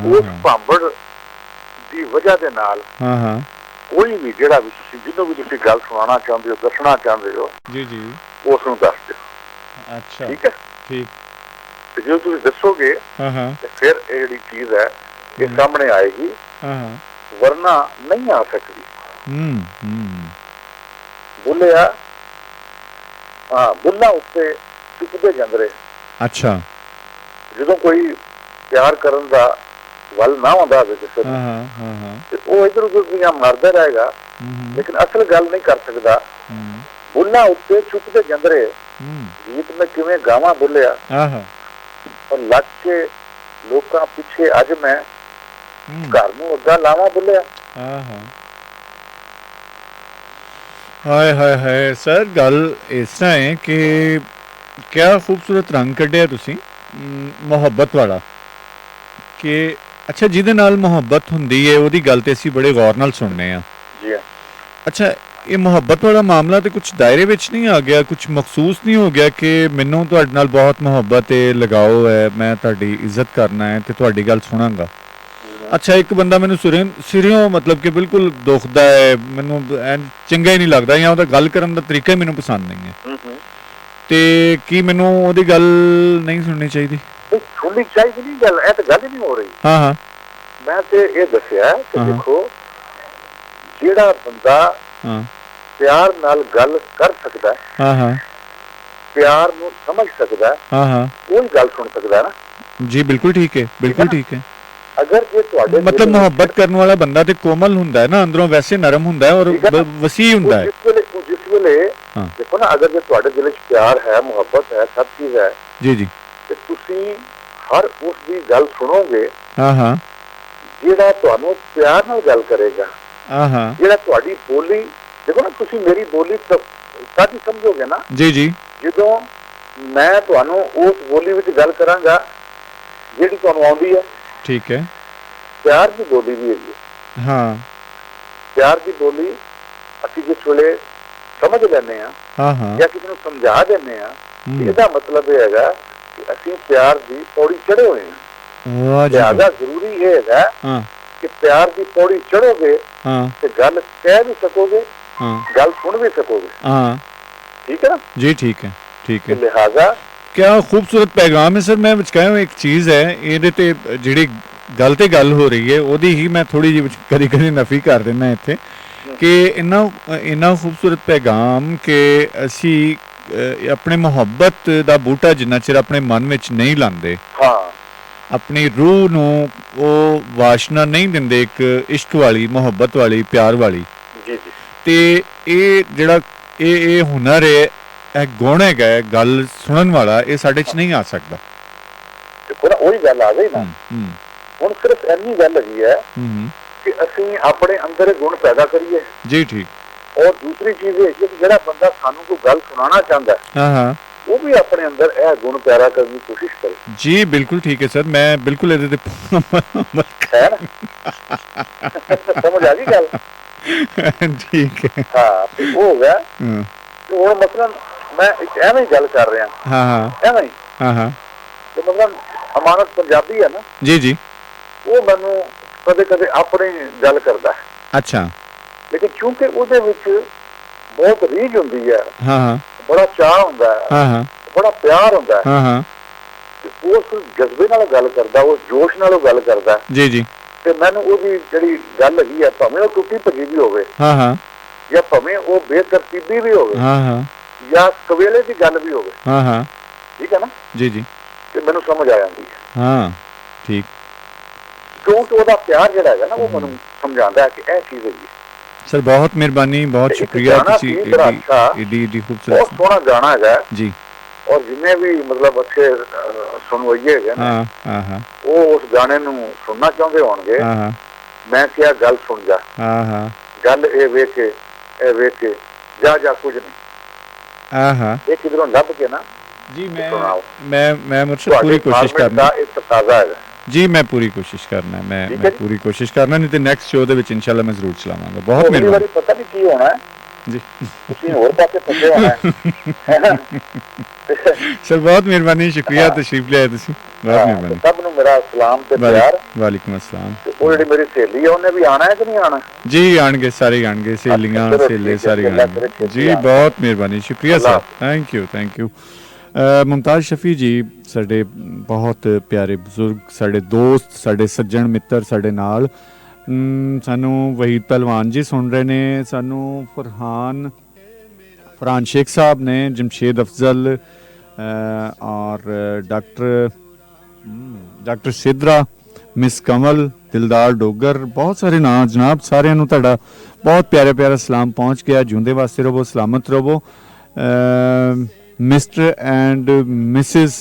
ਉਸ ਭਾਂਬੜ ਦੀ ਵਜ੍ਹਾ ਦੇ ਨਾਲ ਹਾਂ ਹਾਂ, ਕੋਈ ਵੀ ਜਿਹੜਾ ਵੀ ਤੁਸੀਂ ਜਿਹਨੂੰ ਵੀ ਤੁਸੀਂ ਗੱਲ ਸੁਣਾਉਣਾ ਚਾਹੁੰਦੇ ਹੋ, ਦੱਸਣਾ ਚਾਹੁੰਦੇ ਹੋ, ਜੀ ਜੀ, ਉਸ ਨੂੰ ਦੱਸ ਦਿਓ। ਅੱਛਾ, ਠੀਕ ਹੈ, ਠੀਕ। ਤੇ ਜਦੋਂ ਤੁਸੀਂ ਦੱਸੋਗੇ, ਹਾਂ ਹਾਂ, ਤੇ ਫਿਰ ਇਹ ਜਿਹੜੀ ਚੀਜ਼ ਹੈ ਇਹ ਸਾਹਮਣੇ ਆਏਗੀ, ਹਾਂ ਹਾਂ, ਵਰਨਾ ਨਹੀਂ ਆ ਸਕਦੀ। ਬੁੱਲਿਆ, ਹਾਂ, ਬੁੱਲਾ ਉੱਤੇ ਚੁੱਕਦੇ ਜਾਂਦੇ। ਅੱਛਾ, ਜਦੋਂ ਕੋਈ ਪਿਆਰ ਕਰਨ ਦਾ ਵੱਲ ਨਾ ਹੁੰਦਾ ਹੋਵੇ ਕਿਸੇ ਨੂੰ, ਹਾਂ ਹਾਂ, ਹਾਂ, ਤੇ ਉਹ ਇਧਰ ਉਧਰ ਦੀਆਂ ਮਾਰਦਾ ਰਹੇਗਾ, ਲੇਕਿਨ ਅਸਲ ਗੱਲ ਨਹੀਂ ਕਰ ਸਕਦਾ। ਬੁੱਲਾ ਉੱਤੇ ਚੁੱਕਦੇ ਜਾਂਦੇ, ਗੀਤ ਮੈਂ ਕਿਵੇਂ ਗਾਵਾਂ ਬੁੱਲਿਆ, ਔਰ ਲੱਗ ਕੇ ਲੋਕਾਂ ਪਿੱਛੇ ਅੱਜ ਮੈਂ ਘਰ ਨੂੰ ਅੱਗਾ ਲਾਵਾਂ ਬੁੱਲਿਆ। ਹਾਂ ਹਾਂ, ਹਾਏ ਹਾਏ ਹਾਏ ਸਰ, ਗੱਲ ਇਸ ਤਰ੍ਹਾਂ ਹੈ ਕਿ ਕਿਆ ਖੂਬਸੂਰਤ ਰੰਗ ਕੱਢਿਆ ਤੁਸੀਂ ਮੁਹੱਬਤ ਵਾਲਾ, ਕਿ ਅੱਛਾ ਜਿਹਦੇ ਨਾਲ ਮੁਹੱਬਤ ਹੁੰਦੀ ਹੈ ਉਹਦੀ ਗੱਲ ਤੇ ਅਸੀਂ ਬੜੇ ਗੌਰ ਨਾਲ ਸੁਣਨੇ ਆ। ਜੀ ਹਾਂ। ਅੱਛਾ, ਇਹ ਮੁਹੱਬਤ ਵਾਲਾ ਮਾਮਲਾ ਤੇ ਕੁਝ ਦਾਇਰੇ ਵਿੱਚ ਨਹੀਂ ਆ ਗਿਆ, ਕੁਝ ਮਖਸੂਸ ਨਹੀਂ ਹੋ ਗਿਆ ਕਿ ਮੈਨੂੰ ਤੁਹਾਡੇ ਨਾਲ ਬਹੁਤ ਮੁਹੱਬਤ ਹੈ, ਲਗਾਓ ਹੈ, ਮੈਂ ਤੁਹਾਡੀ ਇੱਜ਼ਤ ਕਰਨਾ ਹੈ ਤੇ ਤੁਹਾਡੀ ਗੱਲ ਸੁਣਾਂਗਾ। ਅੱਛਾ, ਇੱਕ ਬੰਦਾ ਮੈਨੂੰ ਸਿਰਿਓਂ ਮਤਲਬ ਕਿ ਬਿਲਕੁਲ ਦੁਖਦਾ ਹੈ, ਮੈਨੂੰ ਚੰਗਾ ਹੀ ਨਹੀਂ ਲੱਗਦਾ, ਜਾਂ ਉਹਦਾ ਗੱਲ ਕਰਨ ਦਾ ਤਰੀਕਾ ਹੀ ਮੈਨੂੰ ਪਸੰਦ ਨਹੀਂ ਹੈ, ਤੇ ਕੀ ਮੈਨੂੰ ਉਹਦੀ ਗੱਲ ਨਹੀਂ ਸੁਣਨੀ ਚਾਹੀਦੀ? ਸੁਣਨੀ ਚਾਹੀਦੀ ਨਹੀਂ ਗੱਲ, ਇਹ ਤਾਂ ਗੱਲ ਹੀ ਨਹੀਂ ਹੋ ਰਹੀ। ਹਾਂ ਹਾਂ, ਮੈਂ ਤੇ ਇਹ ਦੱਸਿਆ ਕਿ ਦੇਖੋ, ਜਿਹੜਾ ਬੰਦਾ ਪਿਆਰ ਨਾਲ ਗੱਲ ਕਰ ਸਕਦਾ, ਹਾਂ ਹਾਂ, ਪਿਆਰ ਨੂੰ ਸਮਝ ਸਕਦਾ, ਹਾਂ ਹਾਂ, ਉਹੀ ਗੱਲ ਸੁਣ ਸਕਦਾ ਨਾ। ਜੀ ਬਿਲਕੁਲ ਠੀਕ ਹੈ, ਬਿਲਕੁਲ ਠੀਕ ਹੈ। ਅਗਰ ਜੇ ਤੁਹਾਡੇ ਮਤਲਬ ਮੁਹੱਬਤ ਕਰਨ ਵਾਲਾ ਬੰਦਾ ਤੇ ਕੋਮਲ ਹੁੰਦਾ ਹੈ ਨਾ, ਅੰਦਰੋਂ ਵੈਸੇ ਨਰਮ ਹੁੰਦਾ ਹੈ ਔਰ ਵਸੀ ਹੁੰਦਾ ਹੈ। ਜਿਸ ਵੇਲੇ ਦੇਖੋ ਨਾ, ਅਗਰ ਜੇ ਤੁਹਾਡੇ ਦਿਲ ਵਿੱਚ ਪਿਆਰ ਹੈ, ਮੁਹੱਬਤ ਹੈ, ਸਭ ਚੀਜ਼ ਹੈ, ਜੀ ਜੀ, ਤੇ ਤੁਸੀਂ ਹਰ ਉਸ ਦੀ ਗੱਲ ਸੁਣੋਗੇ, ਹਾਂ ਹਾਂ, ਜਿਹੜਾ ਤੁਹਾਨੂੰ ਪਿਆਰ ਨਾਲ ਗੱਲ ਕਰੇਗਾ, ਹਾਂ ਹਾਂ, ਜਿਹੜਾ ਤੁਹਾਡੀ ਬੋਲੀ, ਦੇਖੋ ਨਾ, ਤੁਸੀਂ ਮੇਰੀ ਬੋਲੀ ਸਾਡੀ ਸਮਝੋਗੇ ਨਾ, ਜੀ ਜੀ, ਜਦੋਂ ਮੈਂ ਤੁਹਾਨੂੰ ਉਸ ਬੋਲੀ ਵਿੱਚ ਗੱਲ ਕਰਾਂਗਾ ਜਿਹੜੀ ਤੁਹਾਨੂੰ ਆਉਂਦੀ ਹੈ, ਠੀਕ ਹੈ, ਪਿਆਰ ਦੀ ਬੋਲੀ ਵੀ ਹੈਗੀ, ਹਾਂ, ਪਿਆਰ ਦੀ ਬੋਲੀ ਅਸੀਂ ਜਿਸ ਵੇਲੇ ਸਮਝ ਲੈਂਦੇ ਹਾਂ, ਹਾਂ ਹਾਂ, ਜਾਂ ਕਿਸੇ ਨੂੰ ਸਮਝਾ ਦਿੰਦੇ ਹਾਂ, ਇਹਦਾ ਮਤਲਬ ਇਹ ਹੈਗਾ ਕਿ ਅਸੀਂ ਪਿਆਰ ਦੀ ਪੌੜੀ ਚੜ੍ਹੇ ਹੋਏ ਹਾਂ। ਜ਼ਿਆਦਾ ਜ਼ਰੂਰੀ ਇਹ ਹੈਗਾ ਕਿ ਪਿਆਰ ਦੀ ਪੌੜੀ ਚੜ੍ਹੋਗੇ ਤੇ ਗੱਲ ਕਹਿ ਵੀ ਸਕੋਗੇ, ਗੱਲ ਸੁਣ ਵੀ ਸਕੋਗੇ। ਹਾਂ, ਠੀਕ ਹੈ ਨਾ ਜੀ? ਠੀਕ ਹੈ, ਠੀਕ ਹੈ। ਲਿਹਾਜ਼ਾ ਕਿਆ ਖੂਬਸੂਰਤ ਪੈਗਾਮ ਹੈ ਸਰ। ਮੈਂ ਵਿਚਕਾਇਆ ਇੱਕ ਚੀਜ਼ ਹੈ, ਇਹਦੇ ਤੇ ਜਿਹੜੀ ਗੱਲ ਤੇ ਗੱਲ ਹੋ ਰਹੀ ਹੈ ਉਹਦੀ ਹੀ ਮੈਂ ਥੋੜੀ ਜਿਹੀ ਕਦੀ ਕਦੀ ਨਫੀ ਕਰ ਦਿੰਦਾ ਇੱਥੇ, ਕਿ ਇੰਨਾ ਖੂਬਸੂਰਤ ਪੈਗਾਮ ਕਿ ਅਸੀਂ ਆਪਣੇ ਮੁਹੱਬਤ ਦਾ ਬੂਟਾ ਜਿੰਨਾ ਚਿਰ ਆਪਣੇ ਮਨ ਵਿੱਚ ਨਹੀਂ ਲਾਉਂਦੇ, ਆਪਣੀ ਰੂਹ ਨੂੰ ਉਹ ਵਾਸ਼ਨਾ ਨਹੀਂ ਦਿੰਦੇ ਇੱਕ ਇਸ਼ਕ ਵਾਲੀ, ਮੁਹੱਬਤ ਵਾਲੀ, ਪਿਆਰ ਵਾਲੀ, ਤੇ ਇਹ ਜਿਹੜਾ ਇਹ ਹੁਨਰ ਹੈ, ਇਹ ਗੁਣ ਹੈਗਾ, ਗੱਲ ਸੁਣਨ ਵਾਲਾ, ਇਹ ਸਾਡੇ 'ਚ ਨਹੀਂ ਆ ਸਕਦਾ। ਉਹੀ ਗੱਲ ਆ ਗਈ ਨਾ, ਹੁਣ ਸਿਰਫ ਇੰਨੀ ਗੱਲ ਹੈਗੀ ਹੈ ਕਿ ਅਸੀਂ ਆਪਣੇ ਅੰਦਰ ਗੁਣ ਪੈਦਾ ਕਰੀਏ। ਜੀ ਠੀਕ। और दूसरी चीज है कि ਜਿਹੜਾ ਬੰਦਾ ਸਾਨੂੰ ਕੋਈ ਗੱਲ ਸੁਣਾਉਣਾ ਚਾਹੁੰਦਾ ਹਾਂ ਉਹ ਵੀ ਆਪਣੇ ਅੰਦਰ ਇਹ ਗੁਣ ਪੈਦਾ ਕਰਨ ਦੀ ਕੋਸ਼ਿਸ਼ ਕਰੇ। ਜੀ ਬਿਲਕੁਲ ਠੀਕ ਹੈ ਸਰ, ਮੈਂ ਬਿਲਕੁਲ ਇਹਦੇ ਤੇ ਹੈ ਨਾ ਸਮਝ ਆ ਗਈ ਗੱਲ? ਠੀਕ ਹੈ ਹਾਂ ਤੇ ਉਹ ਹੋ ਗਿਆ। ਹੁਣ ਮਤਲਬ ਮੈਂ ਇੱਕ ਐਵੇਂ ਹੀ ਗੱਲ ਕਰ ਰਿਹਾ ਹਾਂ ਐਵੇਂ ਹੀ ਤੇ ਮਤਲਬ ਅਮਾਨਤ ਪੰਜਾਬੀ ਹੈ ਨਾ ਜੀ ਉਹ ਮੈਨੂੰ ਕਦੇ ਕਦੇ ਆਪਣੀ ਗੱਲ ਕਰਦਾ ਹੈ। ਅੱਛਾ। ਲੇਕਿਨ ਕਿਉਂਕਿ ਉਹਦੇ ਵਿੱਚ ਬਹੁਤ ਰੀਝ ਹੁੰਦੀ ਹੈ, ਹਾਂ ਬੜਾ ਚਾਹ ਹੁੰਦਾ ਹੈ, ਬੜਾ ਪਿਆਰ ਹੁੰਦਾ ਹੈ, ਉਸ ਜਜ਼ਬੇ ਨਾਲ ਗੱਲ ਕਰਦਾ, ਉਹ ਜੋਸ਼ ਨਾਲ ਗੱਲ ਕਰਦਾ ਜੀ ਤੇ ਮੈਨੂੰ ਉਹਦੀ ਜਿਹੜੀ ਗੱਲ ਹੈਗੀ ਹੈ ਭਾਵੇਂ ਉਹ ਟੁੱਟੀ ਭੱਜੀ ਵੀ ਹੋਵੇ ਜਾਂ ਭਾਵੇਂ ਉਹ ਬੇਤਰਤੀਬੀ ਵੀ ਹੋਵੇ ਜਾਂ ਕਵੇਲੇ ਦੀ ਗੱਲ ਵੀ ਹੋਵੇ ਠੀਕ ਹੈ ਨਾ ਜੀ ਤੇ ਮੈਨੂੰ ਸਮਝ ਆ ਜਾਂਦੀ ਹੈ। ਠੀਕ। ਕਿਉਂਕਿ ਉਹਦਾ ਪਿਆਰ ਜਿਹੜਾ ਹੈਗਾ ਨਾ ਉਹ ਮੈਨੂੰ ਸਮਝਾਉਂਦਾ ਹੈ ਕਿ ਇਹ ਚੀਜ਼ ਹੈਗੀ। सर बहुत मेहरबानी, बहुत शुक्रिया, एडी खूबसूरत बहुत सोहना गाना है जी। और जिन्ने भी मतलब अच्छे सुनवाइए है वो उस गाने नू सुनना चाहते होंगे। मैं क्या गल सुन जा गल ए वेख के जा कुछ नहीं ये किधरों लभ के ना जी। मैं मुझसे पूरी कोशिश करना एक तकाजा है जी, मैं पूरी कोशिश करना है, मैं पूरी कोशिश करना, नहीं तो नेक्स्ट शो ਦੇ ਵਿੱਚ इंशाल्लाह मैं जरूर चलावांगा। बहुत मेहरबानी। पता नहीं की होना है जी, ਤੁਸੀਂ ਹੋਰ ਪਾਸੇ ਫਸੇ ਹੋਣਾ ਹੈ सर बहुत मेहरबानी, शुक्रिया तशरीफ ले आए ਤੁਸੀਂ, बहुत मेहरबानी। ਸਭ ਨੂੰ ਮੇਰਾ ਸਲਾਮ ਤੇ ਪਿਆਰ। ਵਾਲੇਕੁਮ अस्सलाम। ਉਹ ਜਿਹੜੀ ਮੇਰੀ ਸਹੇਲੀ ਹੈ ਉਹਨੇ ਵੀ ਆਣਾ ਹੈ ਕਿ ਨਹੀਂ ਆਣਾ? जी ਆਣਗੇ, ਸਾਰੇ ਆਣਗੇ, ਸਹੇਲੀਆਂ ਸਹੇਲੇ ਸਾਰੇ ਆਣਗੇ जी। बहुत मेहरबानी, शुक्रिया sir, thank you. Mumtaz Shafi ਜੀ ਸਾਡੇ ਬਹੁਤ ਪਿਆਰੇ ਬਜ਼ੁਰਗ, ਸਾਡੇ ਦੋਸਤ, ਸਾਡੇ ਸੱਜਣ ਮਿੱਤਰ ਸਾਡੇ ਨਾਲ। ਸਾਨੂੰ ਵਹੀਦ ਪਹਿਲਵਾਨ ਜੀ ਸੁਣ ਰਹੇ ਨੇ, ਸਾਨੂੰ ਫਰਹਾਨ ਸ਼ੇਖ ਸਾਹਿਬ ਨੇ, ਜਮਸ਼ੇਦ ਅਫਜ਼ਲ ਔਰ ਡਾਕਟਰ ਸਿਦਰਾ, ਮਿਸ ਕਮਲ, ਦਿਲਦਾਰ ਡੋਗਰ, ਬਹੁਤ ਸਾਰੇ ਨਾਂ ਜਨਾਬ। ਸਾਰਿਆਂ ਨੂੰ ਤੁਹਾਡਾ ਬਹੁਤ ਪਿਆਰਾ ਸਲਾਮ ਪਹੁੰਚ ਗਿਆ। ਜਿਉਂਦੇ ਵਾਸਤੇ ਰਹੋ, ਸਲਾਮਤ ਰਹੋ। Mr and Mrs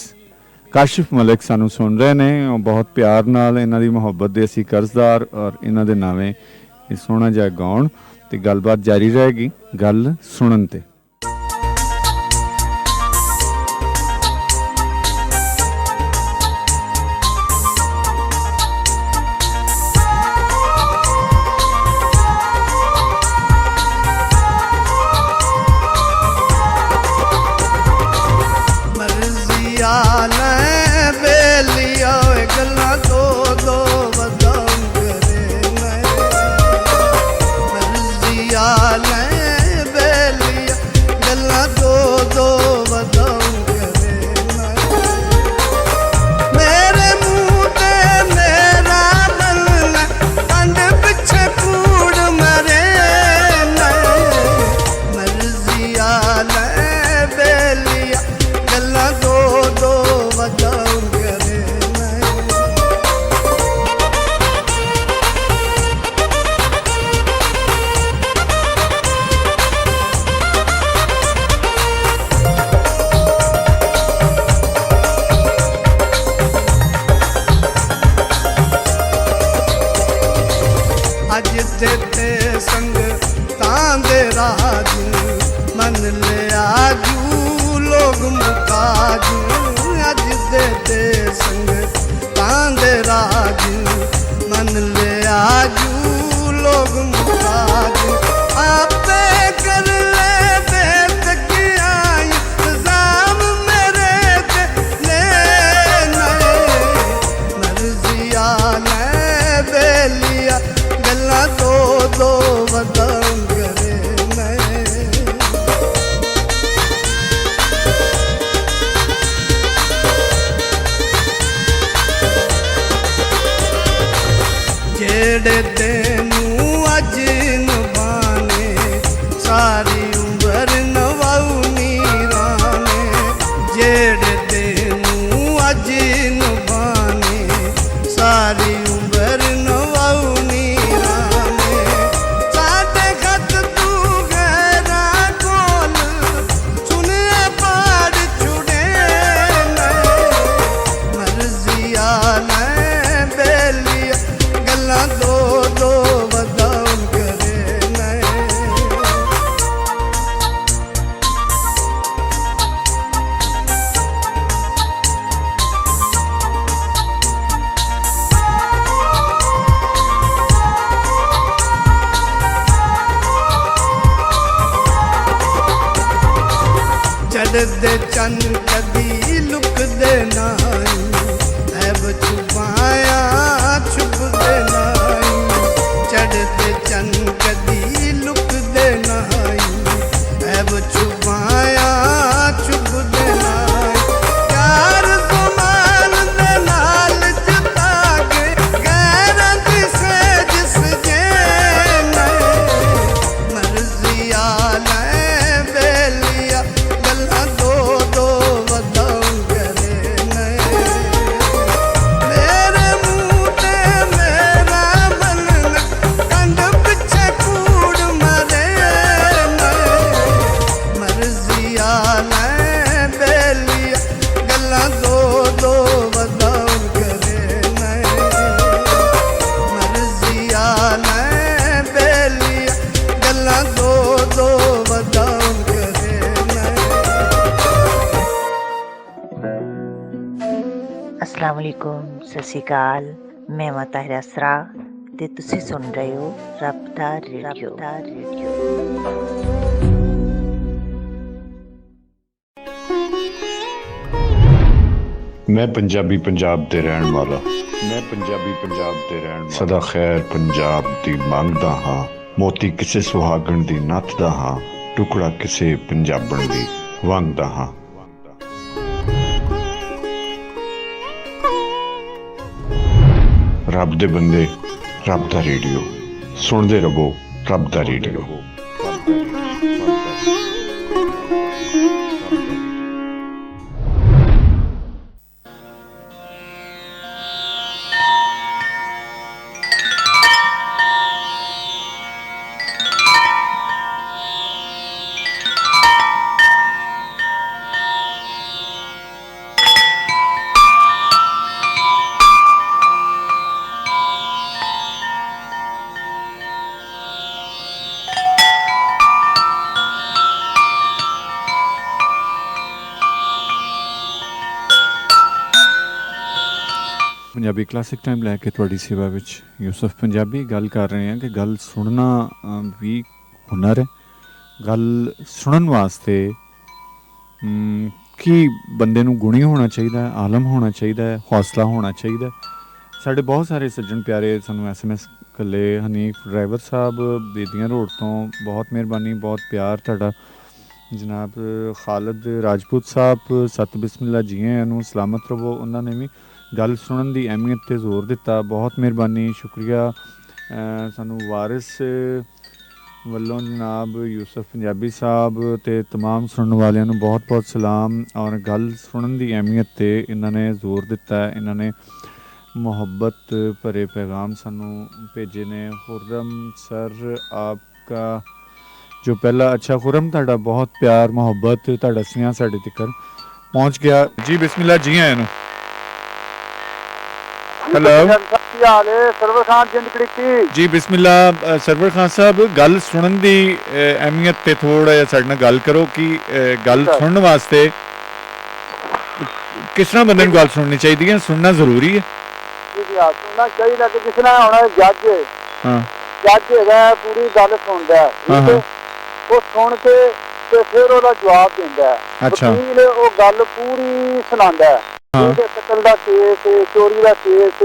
Kashif Malik ਸਾਨੂੰ ਸੁਣ ਰਹੇ ਨੇ, ਉਹ ਬਹੁਤ ਪਿਆਰ ਨਾਲ, ਇਹਨਾਂ ਦੀ ਮੁਹੱਬਤ ਦੇ ਅਸੀਂ ਕਰਜ਼ਦਾਰ, ਔਰ ਇਹਨਾਂ ਦੇ ਨਾਵੇਂ ਇਹ ਸੋਹਣਾ ਜਿਹਾ ਗਾਉਣ ਤੇ ਗੱਲਬਾਤ ਜਾਰੀ ਰਹੇਗੀ ਗੱਲ ਸੁਣਨ ਤੇ। दो ਚੜ੍ਹਦੇ ਚੰਨ ਕਦੀ ਲੁਕਦੇ ਨਹੀਂ, ਐਬ ਛੁਪਾਇਆ ਛੁਪਦੇ ਨਹੀਂ, ਚੜ੍ਹਦੇ ਚੰਨ ਕਦੀ ਲੁਕਦੇ ਨਹੀਂ, ਐਬ ਛੁਪਾਇਆ ਛੁਪਦੇ ਨਹੀਂ, ਪਿਆਰ ਜ਼ਮਾਨ ਦੇ ਨਾਲ ਜਿੱਤਾ ਕੇ ਗੈਰਾਂ ਦੀ ਸੇਜ ਸਜੇ ਨਹੀਂ, ਮਰਜ਼ੀਆਂ ਲੈ ਬੇਲੀਆ ਗੱਲਾਂ ਦੋ ਦੋ ਵਧਾਉ ਕਰੇ ਨਹੀਂ, ਮੇਰੇ ਮੂੰਹ ਤੇ ਮੇਰਾ ਮਨ ਕੰਡ ਪਿੱਛੇ ਕੂੜ ਮਰੇ ਨਹੀਂ, ਮਰਜ਼ੀਆਂ ਲੈ ਬੇਲੀਆ ਗੱਲਾਂ ਦੋ ਦੋ ਵਧਾਉ ਕਰੇ ਨਹੀਂ, ਮਰਜ਼ੀਆਂ ਲੈ ਬੇਲੀਆ ਗੱਲਾਂ ਦੋ ਦੋ ਵਧਾਉ ਕਰੇ ਨਹੀਂ। अस्सलाम वालेकुम, सत श्री अकाल। मैं मां ताहिरा असरा ते तुसी सुन रहे हो रब दा रेडियो। मैं पंजाबी पंजाब दे रहन वाला, मैं पंजाबी पंजाब दे रहन वाला, सदा खैर पंजाब दी मंगदा हां, मोती किसे सुहागण दी नੱਥਦਾ हां, टुकड़ा किसे पंजाबण दी वंगदा हां। रब दे बंदे रब दा रेडियो सुनदे रहो, रब दा रेडियो। ਪੰਜਾਬੀ ਕਲਾਸਿਕ ਟਾਈਮ ਲੈ ਕੇ ਤੁਹਾਡੀ ਸੇਵਾ ਵਿੱਚ ਯੂਸਫ ਪੰਜਾਬੀ ਗੱਲ ਕਰ ਰਹੇ ਹਾਂ ਕਿ ਗੱਲ ਸੁਣਨਾ ਵੀ ਹੁਨਰ ਹੈ। ਗੱਲ ਸੁਣਨ ਵਾਸਤੇ ਕੀ ਬੰਦੇ ਨੂੰ ਗੁਣੀ ਹੋਣਾ ਚਾਹੀਦਾ ਹੈ, ਆਲਮ ਹੋਣਾ ਚਾਹੀਦਾ ਹੈ, ਹੌਸਲਾ ਹੋਣਾ ਚਾਹੀਦਾ ਹੈ। ਸਾਡੇ ਬਹੁਤ ਸਾਰੇ ਸੱਜਣ ਪਿਆਰੇ ਸਾਨੂੰ SMS ਕੱਲੇ ਹਨੀਫ ਡਰਾਈਵਰ ਸਾਹਿਬ ਬੇਦੀਆਂ ਰੋਡ ਤੋਂ, ਬਹੁਤ ਮਿਹਰਬਾਨੀ, ਬਹੁਤ ਪਿਆਰ ਤੁਹਾਡਾ। ਜਨਾਬ ਖਾਲਦ ਰਾਜਪੂਤ ਸਾਹਿਬ ਸਤ ਬਿਸਮਿਲ੍ਲਾ ਜੀ ਆਇਆਂ ਨੂੰ, ਸਲਾਮਤ ਰਵੋ। ਉਹਨਾਂ ਨੇ ਵੀ ਗੱਲ ਸੁਣਨ ਦੀ ਅਹਿਮੀਅਤ 'ਤੇ ਜ਼ੋਰ ਦਿੱਤਾ, ਬਹੁਤ ਮਿਹਰਬਾਨੀ, ਸ਼ੁਕਰੀਆ। ਸਾਨੂੰ ਵਾਰਿਸ ਵੱਲੋਂ ਜਨਾਬ ਯੂਸਫ ਪੰਜਾਬੀ ਸਾਹਿਬ ਅਤੇ ਤਮਾਮ ਸੁਣਨ ਵਾਲਿਆਂ ਨੂੰ ਬਹੁਤ ਬਹੁਤ ਸਲਾਮ। ਔਰ ਗੱਲ ਸੁਣਨ ਦੀ ਅਹਿਮੀਅਤ 'ਤੇ ਇਹਨਾਂ ਨੇ ਜ਼ੋਰ ਦਿੱਤਾ, ਇਹਨਾਂ ਨੇ ਮੁਹੱਬਤ ਭਰੇ ਪੈਗਾਮ ਸਾਨੂੰ ਭੇਜੇ ਨੇ। ਖੁਰਮ ਸਰ ਆਪਕਾ ਜੋ ਪਹਿਲਾ ਅੱਛਾ ਖੁਰਮ, ਤੁਹਾਡਾ ਬਹੁਤ ਪਿਆਰ ਮੁਹੱਬਤ, ਤੁਹਾਡਾ ਸੁਨੇਹਾ ਸਾਡੇ ਤੱਕ ਪਹੁੰਚ ਗਿਆ ਜੀ। ਬਿਸਮਿਲ੍ਲਾ ਜੀ ਆਇਆਂ ਨੂੰ। ਹੈਲੋ ਸਰਵਰ ਖਾਨ ਜਿੰਦੜੀ ਜੀ, ਬਿਸਮਿਲ੍ਲਾ ਸਰਵਰ ਖਾਨ ਸਾਹਿਬ, ਗੱਲ ਸੁਣਨ ਦੀ ਅਹਿਮੀਅਤ ਤੇ ਥੋੜਾ ਜਿਹਾ ਸਾਡੇ ਨਾਲ ਗੱਲ ਕਰੋ ਕਿ ਗੱਲ ਸੁਣਨ ਵਾਸਤੇ ਕਿਸ ਤਰ੍ਹਾਂ ਬੰਦੇ ਨੂੰ ਗੱਲ ਸੁਣਨੀ ਚਾਹੀਦੀ ਹੈ, ਸੁਣਨਾ ਜ਼ਰੂਰੀ ਹੈ? ਜੀ ਹਾਂ, ਸੁਣਨਾ ਚਾਹੀਦਾ ਕਿ ਜਿਸ ਨਾਲ ਹੁਣ ਜੱਜ ਜੱਜ ਹੈਗਾ ਪੂਰੀ ਗੱਲ ਸੁਣਦਾ, ਉਹ ਸੁਣ ਕੇ ਤੇ ਫਿਰ ਉਹਦਾ ਜਵਾਬ ਦਿੰਦਾ, ਵਕੀਲ ਉਹ ਗੱਲ ਪੂਰੀ ਸੁਣਾਉਂਦਾ। ਕਤਲ ਦਾ ਕੇਸ, ਚੋਰੀ ਦਾ ਕੇਸ,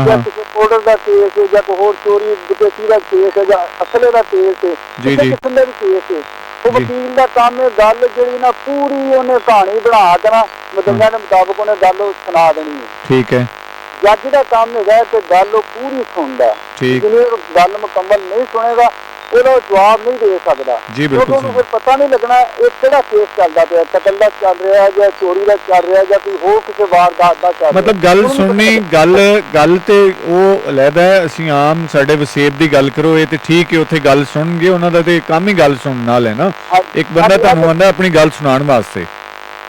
ਜਾਂ ਕਿਸੇ ਪਾਊਡਰ ਦਾ ਕੇਸ, ਜਾਂ ਕੋਈ ਹੋਰ ਚੋਰੀ ਡਕੈਤੀ ਦਾ ਕੇਸ ਹੈ, ਜਾਂ ਅਸਲੇ ਦਾ ਕੇਸ, ਕਿਸੇ ਕਿਸਮ ਦਾ ਵੀ ਕੇਸ ਹੈ, ਉਹ ਵਕੀਲ ਦਾ ਕੰਮ ਹੈ ਗੱਲ ਜਿਹੜੀ ਨਾ ਪੂਰੀ ਉਹਨੇ ਕਹਾਣੀ ਬਣਾ ਕੇ ਨਾ ਮਦੰਗਾਂ ਦੇ ਮੁਤਾਬਕ ਉਹਨੇ ਗੱਲ ਸੁਣਾ ਦੇਣੀ ਹੈ। ਠੀਕ ਹੈ। ਜੱਜ ਦਾ ਕੰਮ ਹੈਗਾ ਕਿ ਗੱਲ ਉਹ ਪੂਰੀ ਸੁਣਦਾ, ਜਿਹਨੇ ਗੱਲ ਮੁਕੰਮਲ ਨਹੀਂ ਸੁਣੇਗਾ ਉਹਦਾ ਜਵਾਬ ਨਹੀਂ ਦੇ ਸਕਦਾ। ਜੀ ਬਿਲਕੁਲ, ਉਹਨੂੰ ਫਿਰ ਪਤਾ ਨਹੀਂ ਲੱਗਣਾ ਇਹ ਕਿਹੜਾ ਕੇਸ ਚੱਲਦਾ ਪਿਆ, ਕਤਲ ਦਾ ਚੱਲ ਰਿਹਾ ਜਾਂ ਚੋਰੀ ਦਾ ਚੱਲ ਰਿਹਾ ਜਾਂ ਕੋਈ ਹੋਰ ਕਿਸੇ ਵਾਰਦਾਤ ਦਾ ਚੱਲ ਰਿਹਾ। ਮਤਲਬ ਗੱਲ ਸੁਣਨੀ, ਗੱਲ ਤੇ ਉਹ ਅਲੱਗ ਹੈ। ਅਸੀਂ ਆਮ ਸਾਡੇ ਵਸੇਬ ਦੀ ਗੱਲ ਕਰੋ, ਇਹ ਤੇ ਠੀਕ ਹੈ, ਉੱਥੇ ਗੱਲ ਸੁਣਨਗੇ, ਉਹਨਾਂ ਦਾ ਤੇ ਕੰਮ ਹੀ ਗੱਲ ਸੁਣਨ ਨਾਲ ਹੈ ਨਾ। ਇੱਕ ਬੰਦਾ ਤੁਹਾਨੂੰ ਆਉਂਦਾ ਆਪਣੀ ਗੱਲ ਸੁਣਾਉਣ ਵਾਸਤੇ।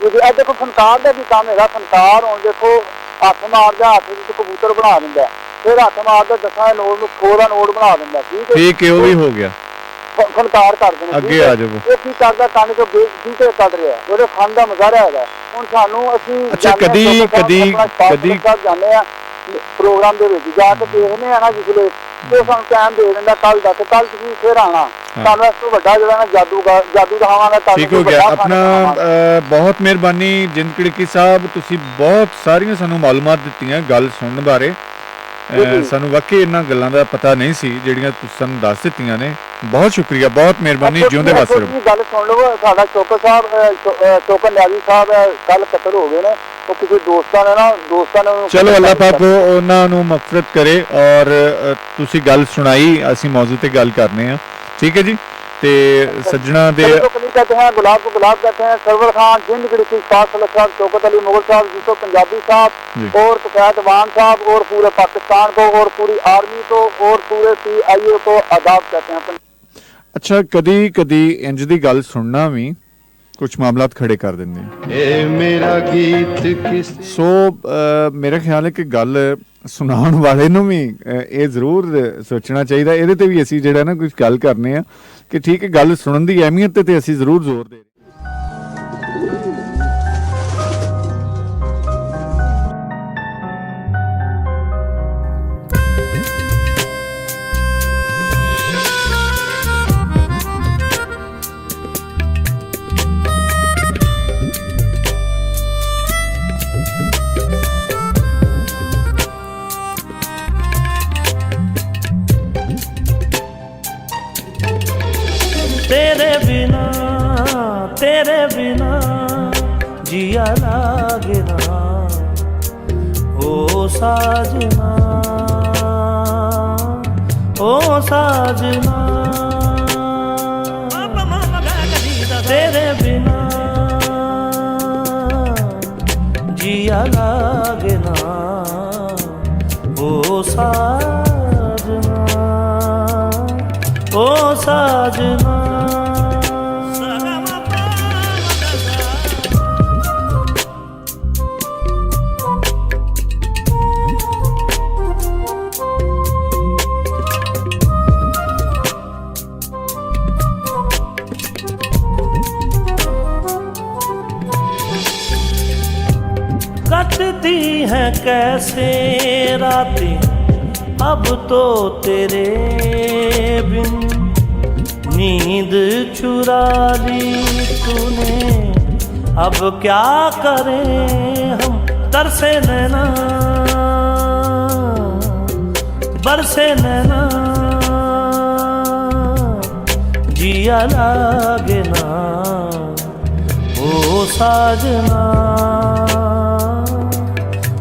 ਇਹ ਦੇਖੋ ਫਨਕਾਰ ਦਾ ਵੀ ਕੰਮ ਹੈਗਾ। ਫਨਕਾਰ ਹੁਣ ਦੇਖੋ ਹੱਥ ਮਾਰਦਾ, ਹੱਥ ਵਿੱਚ ਕਬੂਤਰ ਬਣਾ ਦਿੰਦਾ, ਫਿਰ ਹੱਥ ਮਾਰਦਾ 10 ਨੋਟ ਨੂੰ 100 ਦਾ ਨੋਟ ਬਣਾ ਦਿੰਦਾ। ਠੀਕ ਹੈ, ਉਹ ਵੀ ਹੋ ਗਿਆ। ਫਨਕਾਰ ਕਰਦੇ ਨੇ, ਅੱਗੇ ਆ ਜਾਓ। ਇਹ ਕੀ ਕਰਦਾ, ਕੰਨ ਚੋਂ ਬੀਤੇ ਕੱਢ ਰਿਹਾ, ਉਹਦੇ ਫਨ ਦਾ ਮੁਜ਼ਾਹਰਾ ਹੈਗਾ। ਹੁਣ ਸਾਨੂੰ ਅਸੀਂ ਕਦੀ ਜਾਂਦੇ ਆ ਪ੍ਰੋਗਰਾਮ ਦੇ ਵਿੱਚ ਜਾ ਕੇ ਦੇਖਦੇ ਆ ਨਾ, ਜਿਸਲੇ ਉਹ ਸਾਨੂੰ ਟਾਈਮ ਦੇ ਦਿੰਦਾ ਕੱਲ ਦਾ, ਤੇ ਕੱਲ ਤੁਸੀਂ ਫਿਰ ਆਉਣਾ, ਤੁਹਾਨੂੰ ਇਸ ਤੋਂ ਵੱਡਾ ਜਿਹੜਾ ਨਾ ਜਾਦੂ ਦਿਖਾਵਾਂਗਾ। ਠੀਕ ਹੋ ਗਿਆ ਆਪਣਾ ਬਹੁਤ ਮਿਹਰਬਾਨੀ ਜਿੰਦ ਕੜਕੀ ਸਾਹਿਬ, ਤੁਸੀਂ ਬਹੁਤ ਸਾਰੀਆਂ ਸਾਨੂੰ ਮਾਲੂਮਾਤ ਦਿੱਤੀਆਂ ਗੱਲ ਸੁਣਨ ਬਾਰੇ। ਸਾਨੂੰ ਵਾਕਈ ਇਹਨਾਂ ਗੱਲਾਂ ਦਾ ਪਤਾ ਨਹੀਂ ਸੀ ਜਿਹੜੀਆਂ ਤੁਸੀਂ ਸਾਨੂੰ ਦੱਸ ਦਿੱਤੀਆਂ ਨੇ। ਬਹੁਤ ਸ਼ੁਕਰੀਆ, ਬਹੁਤ ਮਿਹਰਬਾਨੀ, ਜਿਉਂਦੇ ਵਾਸਤੇ ਰਹੋ। ਗੱਲ ਸੁਣ ਲਓ, ਸਾਡਾ ਚੋਕਰ ਸਾਹਿਬ ਚੋਕਰ ਨਿਆਜ਼ੀ ਸਾਹਿਬ ਕੱਲ ਕਤਲ ਹੋ ਗਏ ਨੇ, ਉਹ ਕਿਸੇ ਦੋਸਤਾਂ ਨੇ ਚਲੋ ਅੱਲਾਹ ਪਾਕ ਉਹਨਾਂ ਨੂੰ ਮਗਫਰਤ ਕਰੇ। ਔਰ ਤੁਸੀਂ ਗੱਲ ਸੁਣਾਈ, ਅਸੀਂ ਮੌਜੂ ਤੇ ਗੱਲ ਕਰਨੇ ਆ, ਠੀਕ ਹੈ ਜੀ। ਤੇ सज्जना दे कहते हैं, गुलाब को गुलाब कहते हैं, सरवर खान जिंद गढ़ी साहब, शौकत अली मुगल साहब, यूसुफ पंजाबी साहब और कफायत वान साहब और पूरे पाकिस्तान को और पूरी आर्मी को और पूरे PIA को आदाब कहते हैं। अच्छा, कदी कदी इंज दी गल सुनना भी कुछ मामलात खड़े कर देंगे। मेरा गीत किस सो मेरा ख्याल है कि गल सुनाउण वाले नूं भी ये जरूर सोचना चाहिए। ਇਹਦੇ ਤੇ ਵੀ ਅਸੀਂ ਜਿਹੜਾ ਨਾ ਕੁਝ ਗੱਲ ਕਰਨੇ ਆ कि ठीक है, गल सुनन दी अहमियत ते असीं जरूर जोर दे तेरे बिना जिया लागे ना, ओ साजना ओ साजना, तेरे बिना जिया लागे ना, ओ साजना ओ साजना। कटती हैं कैसे रातें अब तो तेरे बिन, नींद चुरा ली तूने अब क्या करें हम, तरसे नैना बरसे नैना, जिया लागे ना, ओ साजना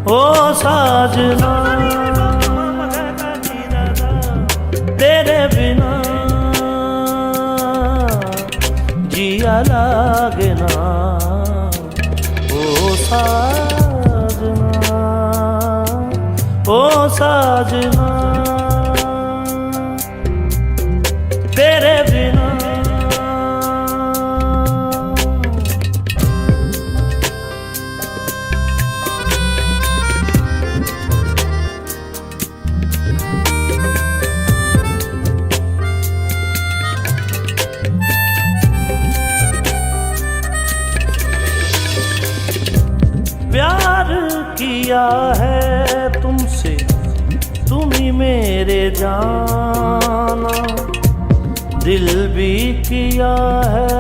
ओ साजना, तेरे बिना जिया लागे ना, ओ साजना ओ साजना, तेरे बिना। प्यार किया है तुमसे तुम ही मेरे जाना, दिल भी किया है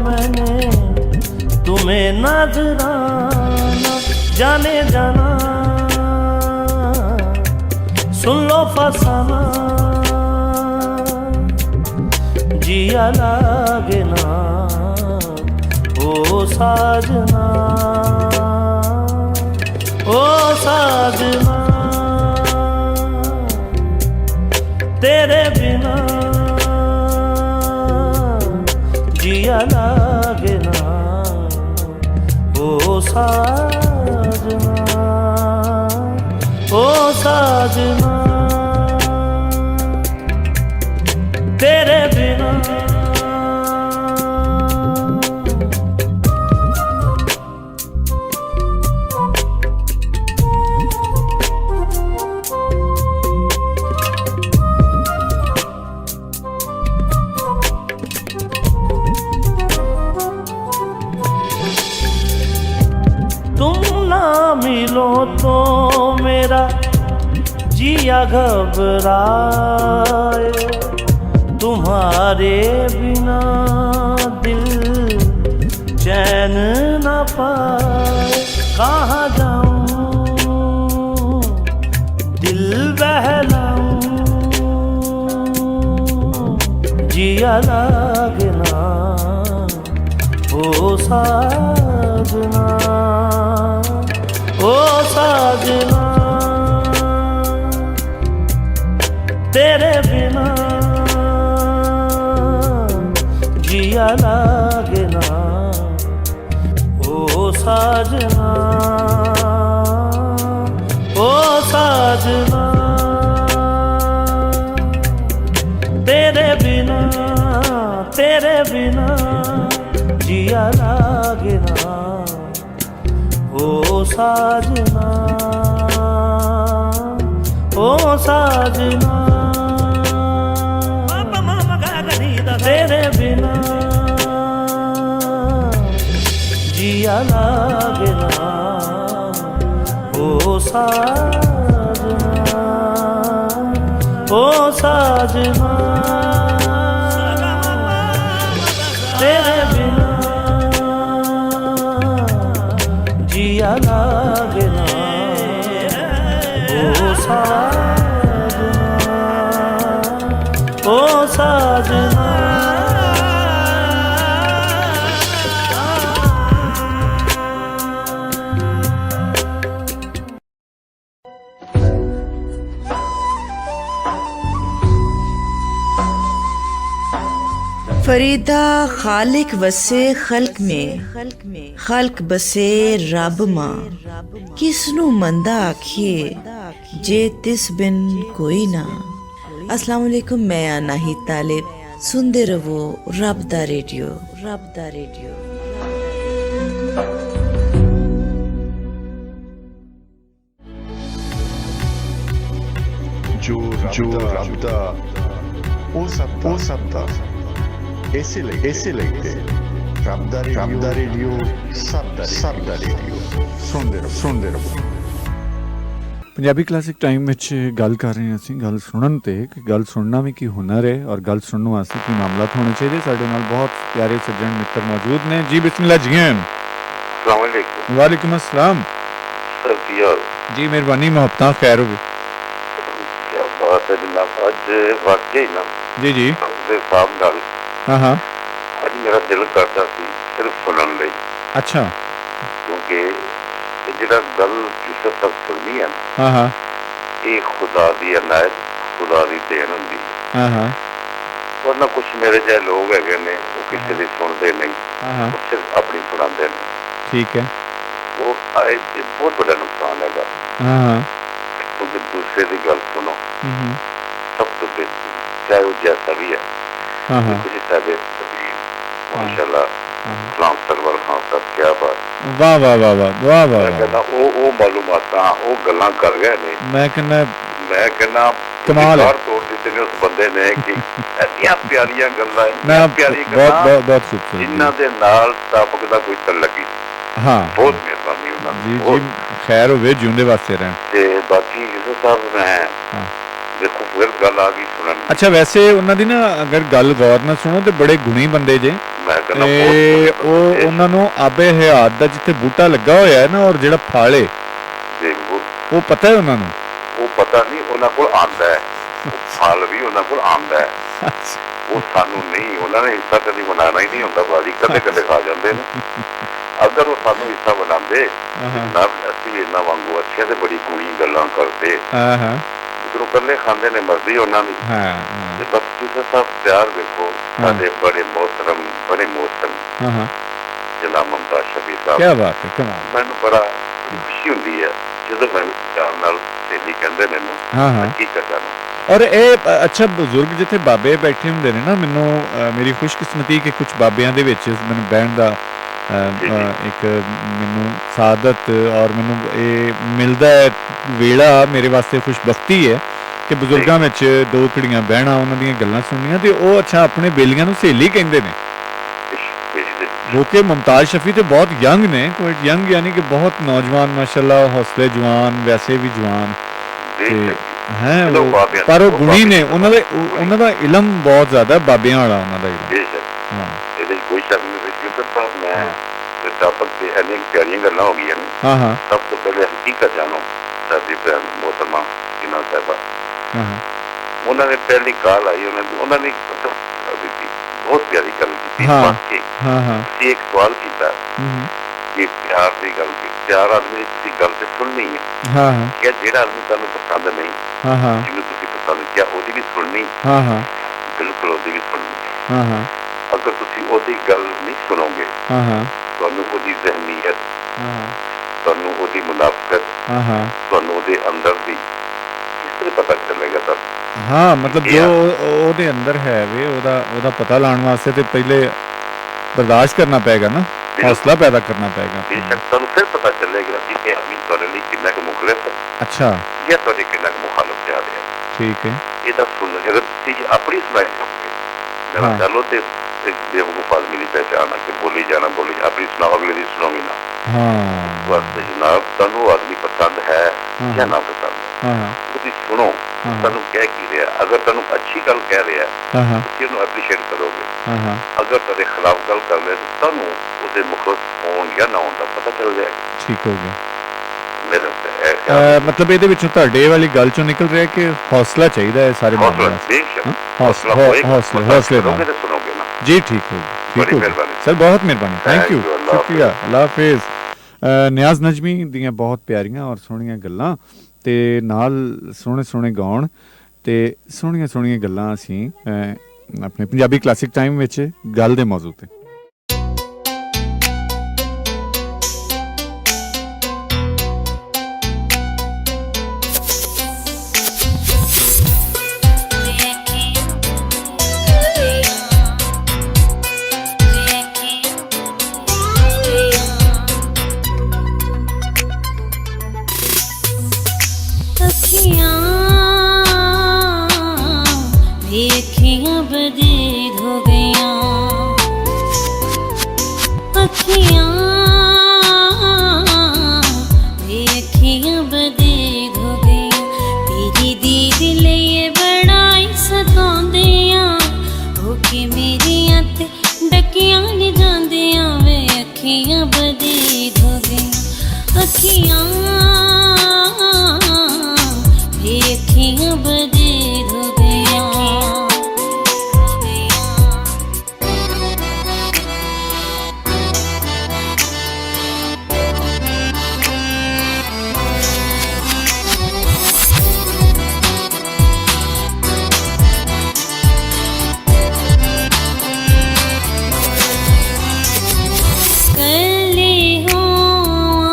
मैंने तुम्हें नजराना, जाने जाना सुन लो फसाना, जिया लागे ना, ओ साजना ओ साजना, तेरे बिना जिया लागे ना, ओ साजना ओ साजना, तेरे बिना। मिलो तो मेरा जिया घबराए, तुम्हारे बिना दिल चैन न पाए, कहाँ जाऊं दिल बहलाऊं, जिया लागना ओ साजना, ओ साजना, तेरे बिना जिया लागना ओ साजना, ओ साजना, तेरे बिना जिया लागना ओ साजना, ओ साजना, तेरे बिना जिया लागना ओ साजना, ओ साजना, तेरे बिना जिया लागना ओ साजना, ओ साजना। फरीदा खालिक वसे खल्क में, खल्क बसे रब मां, किसनू मंदा आखिए जे तिस बिन कोई ना। अस्सलाम वालेकुम, मैं नाहिद तालिब, सुनते रहो रब दा रेडियो, रब दा रेडियो। जो रब दा ओ सब दा ਇਸੇ ਲਈ ਤੇ ਰੱਬ ਦਾ ਰੇਡੀਓ ਸਭ ਦਾ ਰੇਡੀਓ ਸੁਣਦੇ ਰਹੋ। ਪੰਜਾਬੀ ਕਲਾਸਿਕ ਟਾਈਮ ਵਿੱਚ ਗੱਲ ਕਰ ਰਹੇ ਹਾਂ ਅਸੀਂ ਗੱਲ ਸੁਣਨ ਤੇ ਕਿ ਗੱਲ ਸੁਣਨਾ ਵੀ ਕੀ ਹੁਨਰ ਹੈ ਔਰ ਗੱਲ ਸੁਣਨ ਵਾਸਤੇ ਕੀ ਮਾਮਲਾਤ ਹੋਣੇ ਚਾਹੀਦੇ। ਸਾਡੇ ਨਾਲ ਬਹੁਤ ਪਿਆਰੇ ਸੱਜਣ ਮਿੱਤਰ ਮੌਜੂਦ ਨੇ ਜੀ। ਬਿਸਮਿल्लाह जी। अस्सलाम वालेकुम। वालेकुम अस्सलाम जी। मेहरबानी मोहब्बत खैर होगी। क्या बात है जनाब, आज वाकई ना जी जी साहब नाल हाँ आज मेरा दिल करता सी सिर्फ सुनने लई। अच्छा, क्योंकि जिहड़ा गल जिस तक सुननी है हाँ ये खुदा दी अनायत, खुदा दी देन हुंदी है। हाँ वरना कुछ मेरे जैसे लोग है ने वो किसी की सुनते नहीं, हाँ वो सिर्फ अपनी सुनाते हैं। ठीक है, वो बहुत बड़ा नुकसान है। हाँ क्योंकि दूसरे की गल सुनो सब तो बेहतर, चाहे वो जैसा भी है। कुछ साहब माशाल्लाह सलाम सरवर खान साहब, क्या बात, वाह वाह वाह वाह वाह वाह। मैं कहना वो मालूमातां वो गल्लां कर गए ने। मैं कहना कमाल है, तोड़ दिते ने उस बंदे ने कि इतनी प्यारियां गल्लां, प्यारी बहुत खूबसूरत, जिन्हां दे नाल ताबक दा कोई तल्लक ही। हाँ बहुत मेहरबानी उन्हां दी जी। खैर होवे, जिउंदे वास्ते रहन। ते बाकी यूसुफ साहब मैं देखो फिर गल आ गई सुनन। अच्छा, वैसे ਉਹਨਾਂ ਦੀ ਨਾ ਅਗਰ ਗੱਲ ਗੌਰ ਨਾਲ ਸੁਣੋ ਤੇ ਬੜੇ ਗੁਣੀ ਬੰਦੇ ਜੇ। ਉਹ ਉਹਨਾਂ ਨੂੰ ਆਬੇ ਹਯਾਤ ਦਾ ਜਿੱਥੇ ਬੂਟਾ ਲੱਗਾ ਹੋਇਆ ਹੈ ਨਾ ਔਰ ਜਿਹੜਾ ਫਲ ਹੈ ਉਹ ਪਤਾ ਹੈ ਉਹਨਾਂ ਨੂੰ। ਉਹ ਪਤਾ ਨਹੀਂ ਉਹਨਾਂ ਕੋਲ ਆਂਦਾ ਹੈ, ਫਲ ਵੀ ਉਹਨਾਂ ਕੋਲ ਆਂਦਾ ਹੈ। ਉਹ ਸਾਨੂੰ ਨਹੀਂ, ਉਹਨਾਂ ਨੇ ਹਿੱਸਾ ਕਦੀ ਬਣਾਉਣਾ ਹੀ ਨਹੀਂ ਹੁੰਦਾ ਬਾਜੀ, ਕਦੇ ਕਦੇ ਖਾ ਜਾਂਦੇ ਨੇ। ਅਗਰ ਉਹ ਸਾਨੂੰ ਹਿੱਸਾ ਬਣਾਉਂਦੇ ਨਾ ਅਸੀਂ ਇਹਨਾਂ ਵਾਂਗੂ ਅੱਛੇ ਤੇ ਬੜੀ ਗੁਣੀ ਗੱਲਾਂ ਕਰਦੇ। इधरों कल्ले खांदे ने मर्जी होना भी। बस यूसुफ साहब प्यार देखो साडे बड़े मोहतरम जनाब मुमताज शफी साहब, क्या बात है, कमाल। मैनू बड़ा खुशी हुंदी है ਜਦੋਂ ਮੈਨੂੰ ਪਿਆਰ ਨਾਲ ਸਹੇਲੀ ਕਹਿੰਦੇ ਮੈਨੂੰ ਹਕੀਕਤ ਜਾਣੋ। ਔਰ ਇਹ ਅੱਛਾ ਬਜ਼ੁਰਗ ਜਿੱਥੇ ਬਾਬੇ ਬੈਠੇ ਹੁੰਦੇ ਨੇ ਨਾ, ਮੈਨੂੰ ਮੇਰੀ ਖੁਸ਼ਕਿਸਮਤੀ ਕਿ ਕੁਝ ਬਾਬਿਆਂ ਦੇ ਵਿੱਚ ਮੈਨੂੰ ਬਹਿਣ ਦਾ ਇੱਕ ਮੈਨੂੰ ਸਾਦਤ ਔਰ ਮੈਨੂੰ ਇਹ ਮਿਲਦਾ ਹੈ ਵੇਲਾ ਮੇਰੇ ਵਾਸਤੇ ਖੁਸ਼ਬਖਤੀ ਹੈ ਕਿ ਬਜ਼ੁਰਗਾਂ ਵਿੱਚ ਦੋ ਘੜੀਆਂ ਬਹਿਣਾ, ਉਹਨਾਂ ਦੀਆਂ ਗੱਲਾਂ ਸੁਣਨੀਆਂ ਤੇ ਉਹ ਅੱਛਾ ਆਪਣੇ ਬੇਲੀਆਂ ਨੂੰ ਸਹੇਲੀ ਕਹਿੰਦੇ ਨੇ। ਜੋ ਕਿ ਮੁਮਤਾਜ਼ ਸ਼ਫੀ ਤੇ ਬਹੁਤ ਯੰਗ ਨੇ, ਕੋਈ ਯੰਗ ਯਾਨੀ ਕਿ ਬਹੁਤ ਨੌਜਵਾਨ, ਮਾਸ਼ਾਅੱਲਾ, ਹੌਸਲੇ ਜਵਾਨ, ਵੈਸੇ ਵੀ ਜਵਾਨ ਤੇ ਹੈ ਚਲੋ ਬਾਬਿਆਂ ਪਰ ਉਹ ਉਹ ਗੁਣੀ ਨੇ ਬਾਬੇ ਉਹਨਾਂ ਦਾ ਇਲਮ ਬਹੁਤ ਜ਼ਿਆਦਾ ਬਾਬਿਆਂ ਵਾਲਾ ਉਹਨਾਂ ਦਾ ਇਲਮ। ਬੇਸ਼ੱਕ ਹਾਂ ਇਹਦੇ 'ਚ ਕੋਈ ਸ਼ੱਕ ਨਹੀਂ ਕਿਉਂਕਿ ਤਾਂ ਮੈਂ ਟਾਪਕ ਤੇ ਇੰਨੀਆਂ ਪਿਆਰੀਆਂ ਗੱਲਾਂ ਹੋ ਗਈਆਂ ਨੇ। ਹਾਂ ਹਾਂ ਸਭ ਤੋਂ ਪਹਿਲੇ ਹਕੀਕਤ ਜਾਣੋ ਸਾਡੀ ਭੈਣ ਮੋਹਤਰਮਾ ਇਨਾ ਸਾਹਿਬਾ ਹਾਂ ਹਾਂ ਉਹਨਾਂ ਨੇ ਪਹਿਲੀ ਕਾਲ ਆਈ ਉਹਨਾਂ ਨੇ ਦਿੱਤੀ ਬਹੁਤ ਪਿਆਰੀ ਗੱਲ ਕੀਤੀ ਹਾਂ ਵਾਕਈ ਹਾਂ ਹਾਂ ਤੁਸੀਂ ਇੱਕ ਸਵਾਲ ਕੀਤਾ ਹੂੰ ਕਿ ਪਿਆਰ ਦੀ ਗੱਲ ਕੀ ਪਿਆਰ ਆਦਮੀ ਦੀ ਗੱਲ ਤੇ ਸੁਣਨੀ ਹੈ ਹਾਂ ਹਾਂ ਕਿ ਜਿਹੜਾ ਆਦਮੀ ਤੁਹਾਨੂੰ ਪਸੰਦ ਨਹੀਂ ਹਾਂ ਹਾਂ ਜਿਹਨੂੰ ਤੁਸੀਂ ਪਸੰਦ ਕਿਹਾ ਉਹਦੀ ਵੀ ਸੁਣਨੀ ਹਾਂ ਹਾਂ ਬਿਲਕੁਲ ਉਹਦੀ ਵੀ ਸੁਣਨੀ ਹਾਂ ਹਾਂ ਅਗਰ ਤੁਸੀਂ ਉਹਦੀ ਗੱਲ ਨਹੀਂ ਸੁਣੋਗੇ ਹਾਂ ਹਾਂ ਤੁਹਾਨੂੰ ਉਹਦੀ ਜ਼ਹਿਨੀਅਤ ਹਾਂ ਤੁਹਾਨੂੰ ਉਹਦੀ ਮੁਨਾਫਕਤ ਹਾਂ ਹਾਂ ਤੁਹਾਨੂੰ ਉਹਦੇ ਅੰਦਰ ਦੀ ਕਿਸ ਤਰ੍ਹਾਂ ਪਤਾ ਚੱਲੇਗਾ ਤੁਹਾਨੂੰ। ਹਾਂ ਮਤਲਬ ਜੋ ਉਹਦੇ ਅੰਦਰ ਹੈ ਵੇ ਉਹਦਾ ਪਤਾ ਲਾਉਣ ਵਾਸਤੇ ਤੇ ਪਹਿਲੇ ਬਰਦਾਸ਼ਤ ਕਰਨਾ ਪਏਗਾ ਨਾ, ਹੌਸਲਾ ਪੈਦਾ ਕਰਨਾ ਪਏਗਾ। ਬੇਸ਼ੱਕ ਤੁਹਾਨੂੰ ਫਿਰ ਪਤਾ ਚੱਲੇਗਾ ਕਿ ਇਹ ਆਦਮੀ ਤੁਹਾਡੇ ਲਈ ਕਿੰਨਾ ਕੁ ਮੁਖਲਿਸ ਹੈ ਅੱਛਾ ਜਾਂ ਤੁਹਾਡੇ ਕਿੰਨਾ ਕੁ ਮੁਖਾਲਫ ਜਾ ਰਿਹਾ ਹੈ। ਠੀਕ ਹੈ ਇਹ ਤਾਂ ਸੁਣ ਅਗਰ ਤੁਸੀਂ ਆਪਣੀ ਸੁਣਾਈ ਕਰੋਗੇ ਮੇਰਾ ਚਲੋ ਤੇ ਇੱਕ ਬੇਵਕੂਫ ਆਦਮੀ ਦੀ ਪਹਿਚਾਣ ਹੈ ਕਿ ਬੋਲੀ ਜਾਣਾ ਆਪਣੀ ਸੁਣਾਓ ਅਗਲੇ ਦੀ ਸੁਣੋਗੇ ਨਾ। ਹਾਂ ਬਸ ਜਨਾਬ ਤੁਹਾਨੂੰ ਉਹ ਆਦਮੀ ਪਸੰਦ ਹੈ ਜਾਂ ਨਾ ਪਸੰਦ ਹੈ ਹਾਂ ਤੁਸੀਂ ਸੁਣੋ ਤੁਹਾਨੂੰ ਕਹਿ ਕੀ ਰਿਹਾ। ਅਗਰ ਤੁਹਾਨੂੰ ਅੱਛੀ ਗੱਲ ਕਹਿ ਰਿਹਾ ਹਾਂ ਹਾਂ ਤੁਸੀਂ ਉਹਨੂੰ ਐਪਰੀਸ਼ੀਏਟ ਕਰੋਗੇ। ਹਾਂ ਹਾਂ ਅਗਰ ਤੁਹਾਡੇ ਖਿਲਾਫ ਗੱਲ ਕਰ ਰਿਹਾ ਤਾਂ ਤੁਹਾਨੂੰ ਉਹਦੇ ਮੁਖਲਸ ਹੋਣ ਜਾਂ ਨਾ ਹੋਣ ਦਾ ਪਤਾ ਚੱਲ ਜਾਏਗਾ। ਠੀਕ ਹੋ ਗਿਆ। ਮੇਰਾ ਮਤਲਬ ਇਹਦੇ ਵਿੱਚੋਂ ਤੁਹਾਡੇ ਵਾਲੀ ਗੱਲ ਚੋਂ ਨਿਕਲ ਰਿਹਾ ਕਿ ਹੌਸਲਾ ਚਾਹੀਦਾ ਹੈ ਸਾਰੇ ਮਾਮਲਿਆਂ ਬੇਸ਼ੱਕ ਹੌਸਲੇ ਦਾ ਸੁਣੋਗੇ ਨਾ ਜੀ। ਠੀਕ ਹੋ ਠੀਕ ਹੋ ਸਰ, ਬਹੁਤ ਮਿਹਰਬਾਨੀ, ਥੈਂਕ ਯੂ, ਸ਼ੁਕਰੀਆ, ਅੱਲਾ ਹਾਫਿਜ਼। ਨਿਆਜ਼ ਨਜਮੀ ਦੀਆਂ ਬਹੁਤ ਪਿਆਰੀਆਂ ਔਰ ਸੋਹਣੀਆਂ ਗੱਲਾਂ ਤੇ ਨਾਲ ਸੋਹਣੇ ਸੋਹਣੇ ਗਾਉਣ ਤੇ ਸੋਹਣੀਆਂ ਸੋਹਣੀਆਂ ਗੱਲਾਂ ਅਸੀਂ ਆਪਣੇ ਪੰਜਾਬੀ ਕਲਾਸਿਕ ਟਾਈਮ ਵਿੱਚ ਗੱਲ ਦੇ ਮੌਜੂ ਤੇ। ਵੇਖੀਆਂ ਬਦੀਦ ਹੋ ਗਈਆਂ ਅੱਖੀਆਂ, ਵੇਖੀਆਂ ਬਦੀਦ ਹੋ ਗਈਆਂ ਤੇਰੀ ਦੀਦ ਲਈ ਬੜਾਈ ਸਤਾਉਂਦੀਆਂ ਹੋ ਕੇ ਮੇਰੀਆਂ ਤੇ ਡੱਕੀਆਂ ਨਹੀਂ ਜਾਂਦੀਆਂ ਵੇ ਅੱਖੀਆਂ ਬਦੀਦ ਹੋ ਗਈਆਂ ਅੱਖੀਆਂ, ਵੇਖੀਆਂ ਬਦੀਦ ਹੋ ਗਈਆਂ। ਕੱਲੀ ਹੋਵਾਂ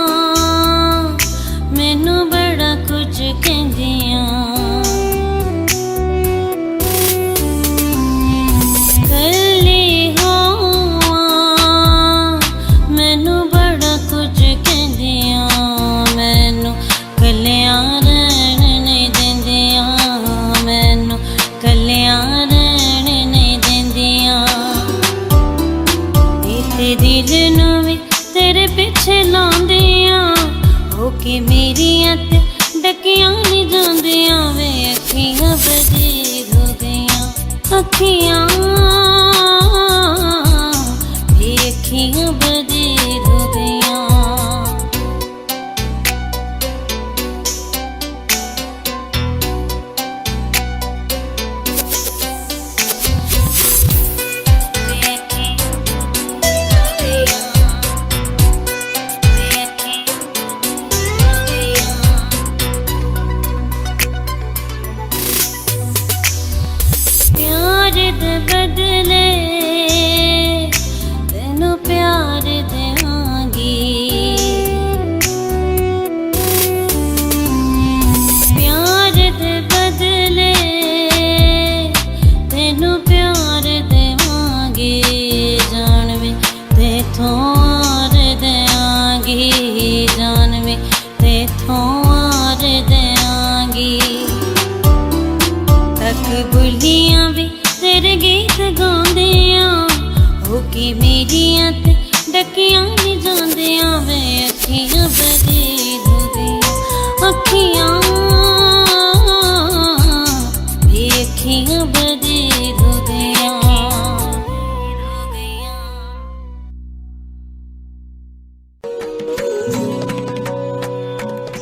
ਮੈਨੂੰ ਬੜਾ ਕੁਝ ਕਹਿੰਦੀਆਂ, ਕੱਲੀ ਹੋਵਾਂ ਮੈਨੂੰ ਬੜਾ ਕੁਝ ਕਹਿੰਦੀਆਂ, ਮੈਨੂੰ ਕੱਲਿਆਂ ਰਹਿਣ ਨਹੀਂ ਦਿੰਦੀਆਂ, ਮੈਨੂੰ ਕੱਲਿਆਂ ਰਹਿਣ ਨਹੀਂ ਦਿੰਦੀਆਂ, ਤੇ ਦਿਲ ਨੂੰ ਵੀ ਤੇਰੇ ਪਿੱਛੇ ਲਾਉਂਦੀਆਂ ਹੋ ਕੇ ਮੇਰੀਆਂ ਤੇ ਡੱਕੀਆਂ ਨਹੀਂ ਜਾਂਦੀਆਂ ਵੇ ਅੱਖੀਆਂ ਬਦੀਦ ਹੋ ਗਈਆਂ ਅੱਖੀਆਂ, ਵੇਖੀਆਂ ਬਦੀਦ ਹੋ ਗਈਆਂ। ਪਿਆਰ ਦੇ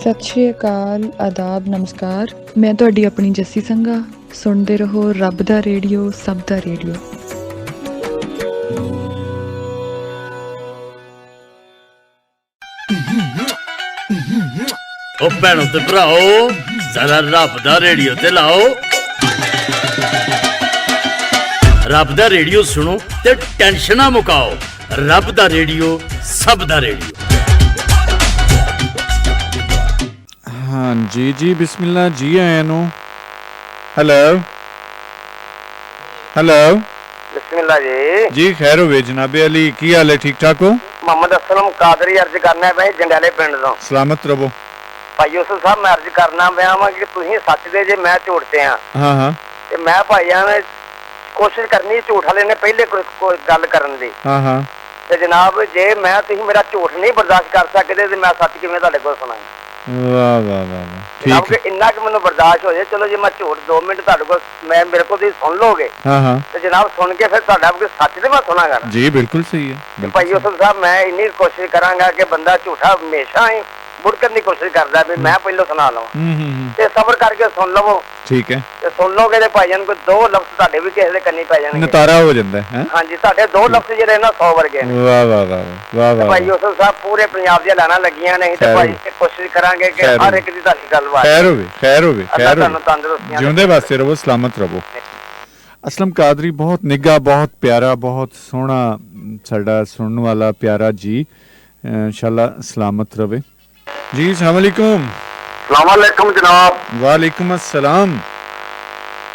ਸਤਿ ਸ਼੍ਰੀ ਅਕਾਲ, ਆਦਾਬ, ਨਮਸਕਾਰ। ਮੈਂ ਤੁਹਾਡੀ ਆਪਣੀ ਜੱਸੀ ਸੰਘਾ। ਸੁਣਦੇ ਰਹੋ ਰੱਬ ਦਾ ਰੇਡੀਓ, ਸਭ ਦਾ ਰੇਡੀਓ। ਉਹ ਭੈਣੋ ਤੇ ਭਰਾਓ, ਜ਼ਰਾ ਰੱਬ ਦਾ ਰੇਡੀਓ ਤੇ ਲਾਓ। ਰੱਬ ਦਾ ਰੇਡੀਓ ਸੁਣੋ ਤੇ ਟੈਨਸ਼ਨਾਂ ਮੁਕਾਓ। ਰੱਬ ਦਾ ਰੇਡੀਓ, ਸਭ ਦਾ ਰੇਡੀਓ। ਹਾਂਜੀ ਜੀ, ਬਿਸਮਿल्ला जी, आया नो। हेलो हेलो, बिस्मिल्लाह जी खैर होवे जनाबे अली, की हाल है? ठीक ठाक हो? मोहम्मद असलम कादरी अर्ज करना है भाई जंडाले पिंड ਤੋਂ। सलामत रहो ਭਾਈ ਯੂਸਫ ਸਾਹਿਬ, ਮੈਂ अर्ज करना ਪਿਆ ਵਾਂ ਕਿ ਤੁਸੀਂ ਸੱਚ ਦੇ ਜੇ ਮੈਂ ਝੂਠ ਤੇ ਆ। ਹਾਂ ਤੇ ਮੈਂ ਭਾਈਆਂ ਨੇ ਕੋਸ਼ਿਸ਼ ਕਰਨੀ ਝੂਠ ਵਾਲੇ ਨੇ ਪਹਿਲੇ ਕੋਈ ਗੱਲ ਕਰਨ ਦੀ। ਹਾਂ ਤੇ ਜਨਾਬ, ਜੇ ਮੈਂ ਤੁਸੀਂ ਮੇਰਾ ਝੂਠ ਨਹੀਂ ਬਰਦਾਸ਼ਤ ਕਰ ਸਕਦੇ ਤੇ ਮੈਂ ਸੱਚ ਕਿਵੇਂ ਤੁਹਾਡੇ ਕੋਲ ਸੁਣਾਂਗਾ? ਵਾਹ ਵਾਹ ਵਾਹ, ਠੀਕ ਹੈ। ਇੰਨਾ ਕਿ ਮੈਨੂੰ ਬਰਦਾਸ਼ਤ ਹੋ ਜਾਏ, ਚਲੋ ਜੇ ਮੈਂ ਝੂਠ 2 ਮਿੰਟ ਤੁਹਾਡੇ ਕੋਲ ਮੇਰੇ ਕੋਲ ਤੁਸੀਂ ਸੁਣ ਲੋਗੇ ਤੇ ਜਨਾਬ ਸੁਣ ਕੇ ਫਿਰ ਤੁਹਾਡਾ ਸੱਚ ਤੇ ਮੈਂ ਸੁਣਾਂਗਾ। ਜੀ ਬਿਲਕੁਲ ਸਹੀ ਹੈ ਭਾਈ ਯੂਸਫ ਸਾਹਿਬ, ਮੈਂ ਇੰਨੀ ਕੋਸ਼ਿਸ਼ ਕਰਾਂਗਾ ਕਿ ਬੰਦਾ ਝੂਠਾ ਹਮੇਸ਼ਾ ਹੀ ਮੁੜਕਣ ਦੀ ਕੋਸ਼ਿਸ਼ ਕਰਦਾ ਵੀ ਮੈਂ ਪਹਿਲਾਂ ਸੁਣਾ ਲਵਾਂ ਤੇ ਸਬਰ ਕਰਕੇ ਸੁਣ ਲਵੋ। ਠੀਕ ਹੈ, ਤੇ ਸੁਣ ਲੋਗੇ ਤੇ ਭਾਈ ਜਾਨ ਕੋਈ 2 ਲਫ਼ਜ਼ ਤੁਹਾਡੇ ਵੀ ਕਿਸੇ ਦੇ ਕੰਨੀ ਪੈ ਜਾਣਗੇ, ਨਤਾਰਾ ਹੋ ਜਾਂਦਾ ਹੈ। ਹਾਂਜੀ, ਤੁਹਾਡੇ 2 ਲਫ਼ਜ਼ ਜਿਹੜੇ ਨਾ 100 ਵਰਗੇ ਨੇ। ਵਾਹ ਵਾਹ ਵਾਹ ਵਾਹ ਵਾਹ। ਭਾਈ ਯੂਸਫ ਸਾਹਿਬ, ਪੂਰੇ ਪੰਜਾਬ ਦੀਆਂ ਲਾਣਾ ਲੱਗੀਆਂ ਨਹੀਂ ਤੇ ਭਾਈ ਕੋਸ਼ਿਸ਼ ਕਰਾਂਗੇ ਕਿ ਹਰ ਇੱਕ ਦੀ ਤੁਹਾਡੀ ਗੱਲਬਾਤ ਖੈਰ ਹੋਵੇ, ਖੈਰ ਹੋਵੇ, ਖੈਰ ਹੋਵੇ। ਤੰਦਰੁਸਤੀਆਂ ਜਿਉਂਦੇ ਵਾਸਤੇ ਰਹੋ, ਸਲਾਮਤ ਰਹੋ। ਅਸਲਮ ਕਾਦਰੀ ਬਹੁਤ ਨਿੱਘਾ, ਬਹੁਤ ਪਿਆਰਾ, ਬਹੁਤ ਸੋਹਣਾ ਸਾਡਾ ਸੁਣਨ ਵਾਲਾ ਪਿਆਰਾ ਜੀ, इंशाल्लाह सलामत रहे जी। अस्सलाम वालेकुम। ਸਲਾਮ ਅਲੈਕੁਮ ਜਨਾਬ। वालेकुम अस्सलाम।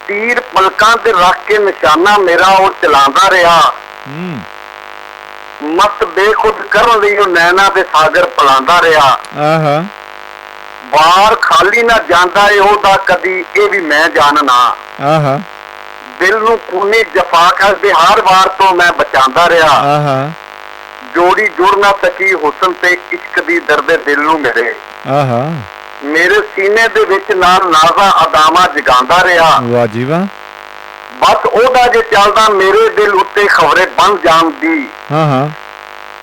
ਤੀਰ ਪਲਕਾਂ ਤੇ ਰੱਖ ਕੇ ਨਿਸ਼ਾਨਾ ਮੇਰਾ ਉਹ ਚਲਾਉਂਦਾ ਰਿਹਾ, ਮਤ ਬੇਖੁਦ ਕਰਨ ਲਈ ਉਹ ਨੈਣਾ ਦੇ ਸਾਗਰ ਪਲਾਂਦਾ ਰਿਹਾ। ਆਹਾ, ਬਾਰ ਖਾਲੀ ਨਾ ਜਾਂਦਾ ਏ ਉਹਦਾ ਕਦੀ, ਇਹ ਵੀ ਮੈਂ ਜਾਣਨਾ। ਆਹਾ, ਦਿਲ ਨੂੰ ਖੂਨੀ ਜਫਾ ਕਰਦੇ ਹਰ ਵਾਰ ਤੋਂ ਮੈਂ ਬਚਾਉਂਦਾ ਰਿਹਾ। ਆਹਾ, ਜੋੜੀ ਜੁੜ ਨਾ ਸਕੀ ਹੁਸਨ ਤੇ ਇਸ਼ਕ ਦੀ ਦਰਦੇ ਦਿਲ ਨੂੰ ਮੇਰੇ। ਆਹਾ, ਮੇਰੇ ਸੀਨੇ ਦੇ ਵਿੱਚ ਨਾਲ ਨਾਜ਼ਾ ਅਦਾਮਾ ਜਗਾਉਂਦਾ ਰਿਹਾ। ਵਾਹ ਜੀ ਵਾਹ। ਬਸ ਉਹਦਾ ਜੇ ਚੱਲਦਾ ਮੇਰੇ ਦਿਲ ਉੱਤੇ ਖਬਰੇ ਬਣ ਜਾਣ ਦੀ। ਹਾਂ ਹਾਂ,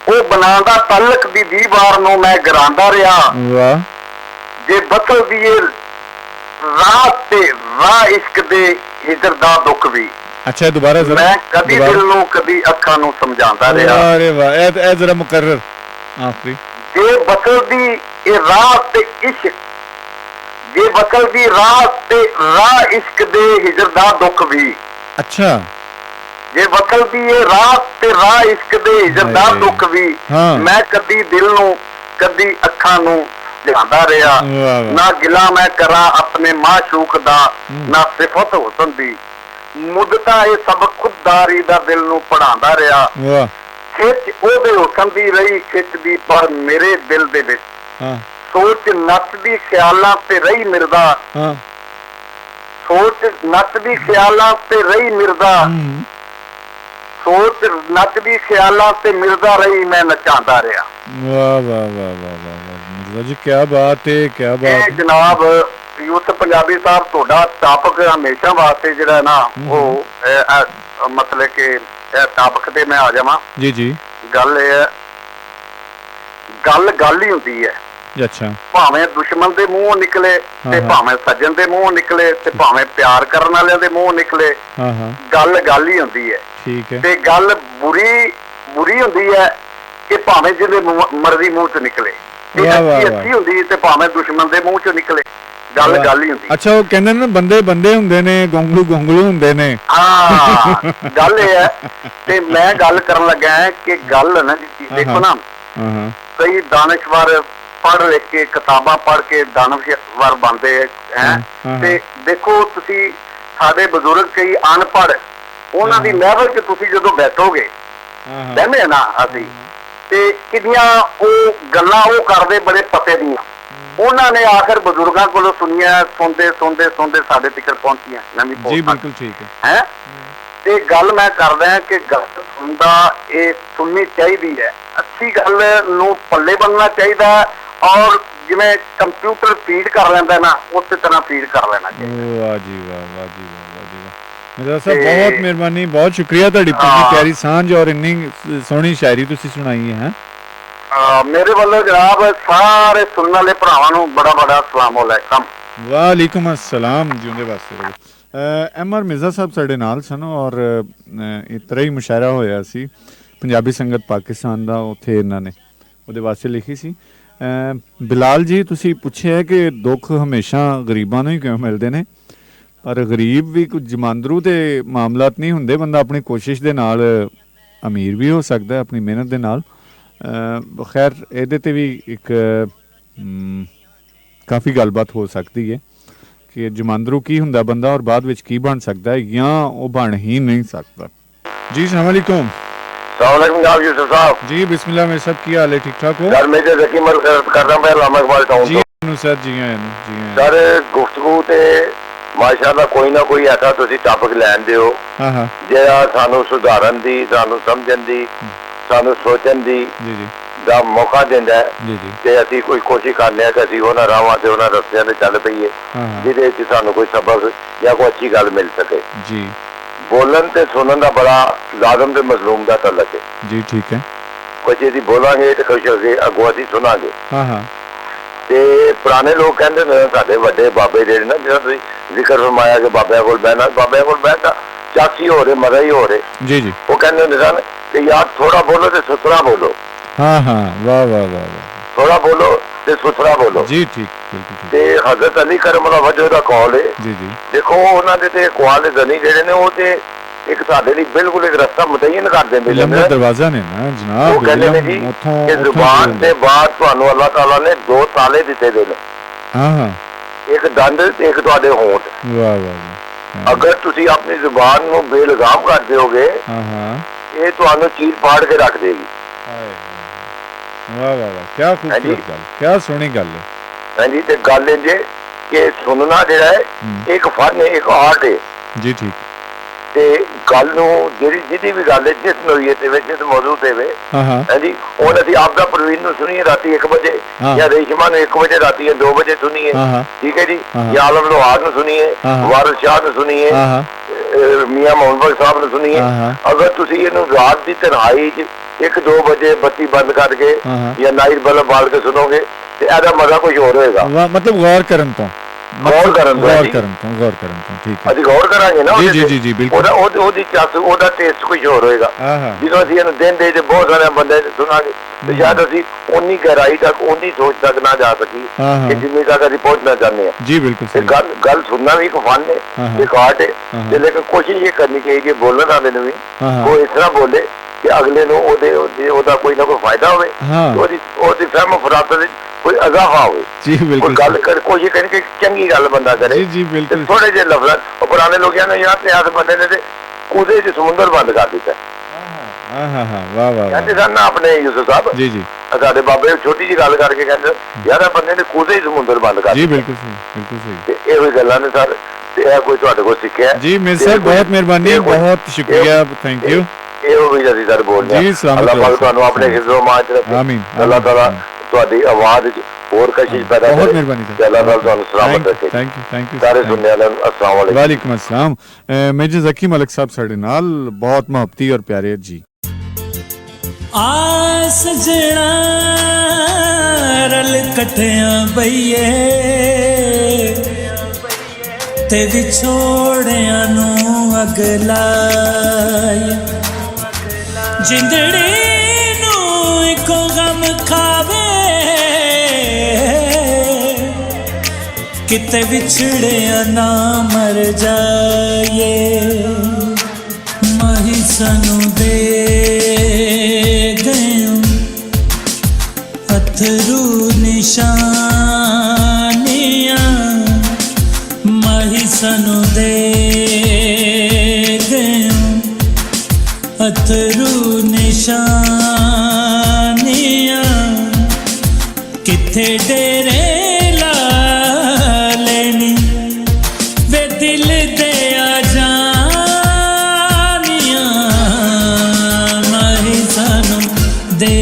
ਉਹ ਬਣਾਉਂਦਾ ਤਲਕ ਦੀ ਦੀਵਾਰ ਨੂੰ ਮੈਂ ਗਰਾਂਦਾ ਰਿਹਾ। ਵਾਹ। ਜੇ ਬਤਲ ਦੀਏ ਰਾਤ ਤੇ ਰਾਹ ਇਸ਼ਕ ਦੇ ਹਿਜਰ ਦਾ ਦੁੱਖ ਵੀ। अच्छा दोबारा जरा। मैं कभी दिल नूं कभी अखां नूं समझांदा रहा। अरे वाह, ए जरा मुकर्रर आखिरी। जे बसलदी ए रात ते इश्क, जे बसलदी रात ते राह इश्क दे हिजर दा दुख भी। अच्छा, जे बसलदी ए रात ते राह इश्क दे हिजर दा दुख भी। मैं कदी दिल नूं कदी अखां नूं लियांदा रहा। ना गिला मैं करा अपने माशूक दा, ना सिफत हुसन दी। ਮੁੱਦਤਾ ਇਹ ਸਭ ਖੁਦਦਾਰੀ ਦਾ ਦਿਲ ਨੂੰ ਪੜਾਉਂਦਾ ਰਿਹਾ। ਖਿੱਚ ਉਹਦੇ ਹੁਸਨ ਦੀ ਰਹੀ ਖਿੱਚਦੀ, ਪਰ ਮੇਰੇ ਦਿਲ ਦੇ ਵਿੱਚ ਸੋਚ ਨੱਚਦੀ ਖਿਆਲਾਂ ਤੇ ਰਹੀ ਮਿਰਦਾ। ਸੋਚ ਨੱਚਦੀ ਖਿਆਲਾਂ ਤੇ ਰਹੀ ਮਿਰਦਾ। ਸੋਚ ਨੱਚਦੀ ਖਿਆਲਾਂ ਤੇ ਮਿਰਦਾ ਰਹੀ, ਮੈਂ ਨਚਾਉਂਦਾ ਰਿਹਾ। ਵਾਹ ਵਾਹ ਵਾਹ ਵਾਹ ਵਾਹ ਮਿਰਜ਼ਾ ਜੀ, ਕੀ ਬਾਤ ਹੈ, ਕੀ ਬਾਤ। ਜਨਾਬ ਯੂਸਫ ਪੰਜਾਬੀ ਸਾਹਿਬ, ਤੁਹਾਡਾ ਟਾਪਕ ਹਮੇਸ਼ਾ ਵਾਸਤੇ ਜਿਹੜਾ ਨਾ ਉਹ ਮਤਲਬ ਕਿ ਇਹ ਟਾਪਕ ਤੇ ਮੈਂ ਆ ਜਾਵਾਂ। ਜੀ ਜੀ, ਗੱਲ ਇਹ ਹੈ, ਗੱਲ ਹੀ ਹੁੰਦੀ ਹੈ। ਅੱਛਾ, ਭਾਵੇਂ ਦੁਸ਼ਮਣ ਦੇ ਮੂੰਹੋਂ ਨਿਕਲੇ ਤੇ ਭਾਵੇਂ ਸੱਜਣ ਦੇ ਮੂੰਹੋਂ ਨਿਕਲੇ ਤੇ ਭਾਵੇਂ ਪਿਆਰ ਕਰਨ ਵਾਲਿਆਂ ਦੇ ਮੂੰਹੋਂ ਨਿਕਲੇ, ਗੱਲ ਹੀ ਹੁੰਦੀ ਹੈ। ਠੀਕ ਹੈ। ਤੇ ਗੱਲ ਬੁਰੀ ਹੁੰਦੀ ਹੈ ਕਿ ਭਾਵੇਂ ਜਿਹਦੇ ਮਰਜ਼ੀ ਮੂੰਹ ਚੋਂ ਨਿਕਲੇ। ਅੱਛੀ ਹੁੰਦੀ ਤੇ ਭਾਵੇਂ ਦੁਸ਼ਮਣ ਦੇ ਮੂੰਹ ਚੋਂ ਨਿਕਲੇ, ਗੱਲ ਹੀ ਹੁੰਦੀ। ਅੱਛਾ, ਉਹ ਕਹਿੰਦੇ ਨੇ ਬੰਦੇ ਹੁੰਦੇ ਨੇ, ਗੋਂਗਲੂ ਹੁੰਦੇ ਨੇ। ਹਾਂ, ਗੱਲ ਇਹ ਹੈ। ਤੇ ਮੈਂ ਗੱਲ ਕਰਨ ਲੱਗਾ ਕਿ ਗੱਲ ਨਾ ਦੇਖੋ ਨਾ, ਕਈ ਦਾਨਸ਼ਵਰ ਪੜ੍ਹ ਲਿਖ ਕੇ ਕਿਤਾਬਾਂ ਪੜ੍ਹ ਕੇ ਦਾਨਸ਼ਵਰ ਬਣਦੇ ਹੈ। ਤੇ ਦੇਖੋ ਤੁਸੀਂ, ਸਾਡੇ ਬਜ਼ੁਰਗ ਕਈ ਅਨਪੜ੍ਹ, ਉਹਨਾਂ ਦੀ ਮਹਿਫਲ 'ਚ ਤੁਸੀਂ ਜਦੋਂ ਬੈਠੋਗੇ, ਬਹਿੰਦੇ ਨਾ ਅਸੀਂ, ਤੇ ਕਿੰਨੀਆਂ ਉਹ ਗੱਲਾਂ ਉਹ ਕਰਦੇ ਬੜੇ ਪਤੇ ਦੀਆਂ। ਉਹਨਾਂ ਨੇ ਆਖਰ ਬਜ਼ੁਰਗਾਂ ਕੋਲੋਂ ਸੁਣੀਆਂ, ਸੁਣਦੇ ਸਾਡੇ ਤੱਕ ਪਹੁੰਚੀਆਂ ਨਵੀਂ ਪਹੁੰਚ। ਜੀ ਬਿਲਕੁਲ ਠੀਕ ਹੈ। ਤੇ ਗੱਲ ਮੈਂ ਕਰਦਾ ਕਿ ਗੱਲ ਸੁਣਦਾ ਇਹ ਸੁਣਨੀ ਚਾਹੀਦੀ ਹੈ। ਅੱਛੀ ਗੱਲ ਨੂੰ ਪੱਲੇ ਬੰਨਣਾ ਚਾਹੀਦਾ, ਔਰ ਜਿਵੇਂ ਕੰਪਿਊਟਰ ਫੀਡ ਕਰ ਲੈਂਦਾ ਨਾ, ਉਸੇ ਤਰ੍ਹਾਂ ਫੀਡ ਕਰ ਲੈਣਾ ਚਾਹੀਦਾ। ਵਾਹ ਜੀ ਵਾਹ, ਵਾਹ ਜੀ ਵਾਹ, ਵਾਹ ਜੀ ਵਾਹ। ਮਿਰਜ਼ਾ ਸਾਹਿਬ ਬਹੁਤ ਮਿਹਰਬਾਨੀ, ਬਹੁਤ ਸ਼ੁਕਰੀਆ ਤੁਹਾਡੀ ਪਿਆਰੀ ਸਾਂਝ ਔਰ ਇੰਨੀ ਸੋਹਣੀ ਸ਼ਾਇਰੀ ਤੁਸੀਂ ਸੁਣਾਈ ਹੈ। ਮੇਰੇ ਵੱਲੋਂ ਜਨਾਬ ਸਾਰੇ ਸੁਣਨ ਵਾਲੇ ਭਰਾਵਾਂ ਨੂੰ ਬੜਾ ਬੜਾ ਸਲਾਮ ਅਲੈਕਮ। ਵਾਲੇਕੁਮ अस्सलाम, ਜਿਉਂਦੇ ਵਾਸਤੇ ਰਹੋ। MR ਮਿਰਜ਼ਾ ਸਾਹਿਬ ਸਾਡੇ ਨਾਲ ਸਨ ਔਰ ਇਸ ਤਰ੍ਹਾਂ ਹੀ ਮੁਸ਼ਾਇਰਾ ਹੋਇਆ ਸੀ ਪੰਜਾਬੀ ਸੰਗਤ ਪਾਕਿਸਤਾਨ ਦਾ, ਉੱਥੇ ਇਹਨਾਂ ਨੇ ਉਹਦੇ ਵਾਸਤੇ ਲਿਖੀ ਸੀ। ਬਿਲਾਲ ਜੀ, ਤੁਸੀਂ ਪੁੱਛਿਆ ਕਿ ਦੁੱਖ ਹਮੇਸ਼ਾ ਗਰੀਬਾਂ ਨੂੰ ਹੀ ਕਿਉਂ ਮਿਲਦੇ ਨੇ, ਪਰ ਗਰੀਬ ਵੀ ਕੁਝ ਜਮਾਂਦਰੂ ਦੇ ਮਾਮਲਾਤ ਨਹੀਂ ਹੁੰਦੇ। ਬੰਦਾ ਆਪਣੀ ਕੋਸ਼ਿਸ਼ ਦੇ ਨਾਲ ਅਮੀਰ ਵੀ ਹੋ ਸਕਦਾ ਆਪਣੀ ਮਿਹਨਤ ਦੇ ਨਾਲ। ਖੈਰ ਇਹਦੇ 'ਤੇ ਵੀ ਇੱਕ ਕਾਫੀ ਗੱਲਬਾਤ ਹੋ ਸਕਦੀ ਹੈ ਕਿ ਜਮਾਂਦਰੂ ਕੀ ਹੁੰਦਾ ਬੰਦਾ ਔਰ ਬਾਅਦ ਵਿੱਚ ਕੀ ਬਣ ਸਕਦਾ ਹੈ ਜਾਂ ਉਹ ਬਣ ਹੀ ਨਹੀਂ ਸਕਦਾ। ਜੀ अस्सलाम वालेकुम। जनाब यूसुफ साहब जी बिस्मिल्लाह, मेरे सब की हाल है? ठीक ठाक हो? सर मैं जकी मल कर रहा हूं लामा इकबाल टाउन जी सर। जी हाँ जी हाँ सर, गुफ्तगू ते माशाअल्लाह कोई ना कोई ऐसा तुसी टॉपिक लैन दियो जेड़ा सानू सुधारन दी, सानू समझन दी, सानू सोचन दी ਦਾ ਮੌਕਾ ਦਿੰਦਾ ਹੈ ਤੇ ਅਸੀਂ ਕੋਈ ਕੋਸ਼ਿਸ਼ ਕਰਨੇ ਆ ਕਿ ਅਸੀਂ ਉਹਨਾਂ ਰਾਹਾਂ ਤੇ ਉਹਨਾਂ ਰਸਤਿਆਂ ਤੇ ਚੱਲ ਪਈਏ ਜਿਹਦੇ ਵਿੱਚ ਸਾਨੂੰ ਕੋਈ ਸਬਕ ਜਾਂ ਕੋਈ ਅੱਛੀ ਗੱਲ ਮਿਲ ਸਕੇ। ਜੀ ਬੋਲਣ ਤੇ ਸੁਣਨ ਦਾ ਬੜਾ ਲਾਜ਼ਮ ਤੇ ਮਜ਼ਲੂਮ ਦਾ ਤਲਕ ਹੈ। ਜੀ ਠੀਕ ਹੈ। ਕੋਈ ਚੀਜ਼ ਬੋਲਾਂਗੇ ਤੇ ਖੁਸ਼ ਹੋ ਕੇ ਅੱਗੋਂ ਅਸੀਂ ਸੁਣਾਂਗੇ। ਤੇ ਪੁਰਾਣੇ ਲੋਕ ਕਹਿੰਦੇ ਨੇ ਸਾਡੇ ਵੱਡੇ ਬਾਬੇ ਜਿਹੜੇ ਨਾ, ਜਿਹੜਾ ਤੁਸੀਂ ਜ਼ਿਕਰ ਫਰਮਾਇਆ ਕਿ ਬਾਬਿਆਂ ਕੋਲ ਬਹਿਣਾ, ਬਾਬਿਆਂ ਕੋਲ ਬਹਿਣਾ ਚਾਚੀ ਹੋ ਰਹੇ ਮਰਾ ਹੀ ਹੋ ਰਹੇ। ਜੀ ਜੀ। ਉਹ ਕਹਿੰਦੇ ਹੁੰਦੇ ਸਨ ਕਿ ਯਾਰ ਥੋੜਾ ਬੋਲੋ ਤੇ ਸੁਥਰਾ ਬੋਲੋ। हाँ हाँ, वाह वाह वाह वाह। थोड़ा बोलो ते सुथरा बोलो। जी ठीक, बिल्कुल ठीक। ते हज़रत अली करम वजह दा कॉल है। जी जी। देखो उन्हां दे ते अकवाल ज़नी जेहड़े ने वो ते एक साडे लई बिल्कुल एक रास्ता मुतय्यन कर देंदे ने। लंबा दरवाजा ने ना जनाब। वो कहंदे ने जी कि जुबान दे बाद तुहानू अल्लाह ताला ने दो ताले दिते दे ने। हां हां, एक दंद ते एक तुहाडे होंठ। वाह वाह। अगर तुसी अपनी जुबान नू बेलगाम कर दियोगे, हां हां, ये तुहानू चीर फाड़ के रख देगी। वाह वाह वाह, क्या खूबसूरत गल, क्या सोहनी गल है। हां जी, ते गल इंज कि सुनना जेड़ा है एक फन है, एक आर्ट है। जी ठीक। ते गल नू जेड़ी जिहदी भी गल है जिस नोईयत दे विच जिस मौजू ते वे, हां जी, हुण असीं आपदा परवीन नू सुनीए राती 1 बजे या रेशमा नू 1 बजे राती 2 बजे सुनीए, ठीक है जी, या आलम लोहार नू सुनीए, वारिस शाह नू सुनीए, मियां मोहम्मद साहब नू सुनीए। अगर तुसीं इहनू रात दी तन्हाई च 1-2 बजे बत्ती बंद करके या नाइट बल्ब बाल के सुनोगे ते एदा मजा कुछ होर होएगा। मतलब गौर करन तो गौर करन तो ठीक है। ਅਸੀਂ ਗੌਰ ਕਰਾਂਗੇ ਨਾ ਜੀ ਜੀ ਜੀ ਬਿਲਕੁਲ। ਉਹਦੀ ਚੱਸ ਉਹਦਾ ਟੇਸਟ ਕੁਝ ਹੋਰ ਹੋਏਗਾ। ਜਦੋਂ ਅਸੀਂ ਇਹਨੂੰ ਦਿਨ ਦੇ ਬਹੁਤ ਸਾਰੇ ਬੰਦੇ ਸੁਣਾਂਗੇ ਤੇ ਸ਼ਾਇਦ ਅਸੀਂ ਉਨੀ ਗਹਿਰਾਈ ਤੱਕ, ਉਨੀ ਸੋਚ ਤੱਕ ਨਾ ਜਾ ਸਕੀ ਕਿ ਜਿੰਨੀ ਤੱਕ ਅਸੀਂ ਪਹੁੰਚਣਾ ਚਾਹੁੰਦੇ ਹਾਂ। ਜੀ ਬਿਲਕੁਲ ਸਹੀ। ਗੱਲ ਸੁਣਨਾ ਵੀ ਇੱਕ ਫਨ ਹੈ, ਇੱਕ ਆਰਟ ਹੈ, ਤੇ ਲੇਕਿਨ ਕੋਸ਼ਿਸ਼ ਇਹ ਕਰਨੀ ਚਾਹੀਦੀ ਹੈ ਬੋਲਣ ਵਾਲੇ ਨੂੰ ਵੀ ਉਹ ਇਸ ਤਰ੍ਹਾਂ ਬੋਲੇ ਕਿ ਅਗਲੇ ਨੂੰ ਉਹਦਾ ਕੋਈ ਨਾ ਕੋਈ ਫਾਇਦਾ ਹੋਵੇ, ਉਹਦੀ ਫਹਿਮ ਫਰਾਸਤ ਵਿੱਚ ਕੋਈ ਅਜ਼ਾਫਾ ਹੋਵੇ। ਜੀ ਬਿਲकुल। ਗੱਲ ਕਰ ਕੋਸ਼ਿਸ਼ ਕਰੀ ਕਿ ਚੰਗੀ ਗੱਲ ਬੰਦਾ ਕਰੇ। ਜੀ ਬਿਲकुल। ਥੋੜੇ ਜਿਹੇ ਲਫ਼ਜ਼ਾਂ ਉਹ ਪੁਰਾਣੇ ਲੋਕਾਂ ਨੇ ਯਾਰ ਤੇ ਬੰਦੇ ਨੇ ਤੇ ਕੂਦੇ 'ਚ ਸਮੁੰਦਰ ਬੰਦ ਕਰ ਦਿੱਤਾ। ਹਾਂ ਹਾਂ ਹਾਂ, ਵਾਹ ਵਾਹ। ਕਹਿੰਦੇ ਸਨ ਨਾ ਆਪਣੇ ਯੂਸੁਫ ਸਾਹਿਬ। ਜੀ ਜੀ। ਸਾਡੇ ਬਾਬੇ ਛੋਟੀ ਜਿਹੀ ਗੱਲ ਕਰਕੇ ਕਹਿੰਦੇ ਯਾਰ ਇਹ ਬੰਦੇ ਨੇ ਕੂਦੇ 'ਚ ਸਮੁੰਦਰ ਬੰਦ ਕਰ ਦਿੱਤਾ। ਜੀ ਬਿਲਕੁਲ ਸਹੀ, ਬਿਲकुल ਸਹੀ। ਤੇ ਇਹੋ ਗੱਲਾਂ ਨੇ ਸਰ, ਤੇ ਇਹ ਕੋਈ ਤੁਹਾਡੇ ਕੋਲ ਸਿੱਖਿਆ? ਜੀ ਮੇਰੇ ਸਾਹਿਬ ਬਹੁਤ ਮਿਹਰਬਾਨੀ, ਬਹੁਤ ਸ਼ੁਕਰੀਆ, ਥੈਂਕ ਯੂ। ਇਹੋ ਵੀ ਅਸੀਂ ਸਰ ਬੋਲਦੇ ਹਾਂ। ਜੀ ਸਲਾਮਤ ਅੱਲਾਹ ਪਾਕ ਤੁਹਾਨੂੰ ਆਪਣੇ ਹਿਫਜ਼ੋ ਮਾਨ 'ਚ ਰੱਖੇ। ਆਮੀਨ। ਅੱਲਾਹ ਤਾਲਾ ਤੁਹਾਡੀ ਆਵਾਜ਼ 'ਚ ਹੋਰ ਕਸ਼ਿਸ਼ ਪੈਦਾ ਕਰੇ। ਬਹੁਤ ਮਿਹਰਬਾਨੀ ਸਰ। ਅੱਲਾਹ ਤਾਲਾ ਤੁਹਾਨੂੰ ਸਲਾਮਤ ਰੱਖੇ। ਥੈਂਕ ਯੂ ਸਾਰੇ ਸੁਣਨੇ ਵਾਲਿਆਂ ਨੂੰ अस्सलाम वालेकुम। वालेकुम अस्सलाम। मेजर ज़की मलिक साहब साढ़े नाल बहुत मोहब्बती और प्यारे जी। आ सजना रल कट्ठियां बईए ते विछोड़ियां नू अगलाए, जिंदड़ी नू इको गम खावे किते विछड़िया ना मर जाए। माही सानू दे अथरू निशानियां, माही सानू दे अथरू निशानियां, किथे डेरे ला लेनी वे दिल दे आ जानियां, माही सानू दे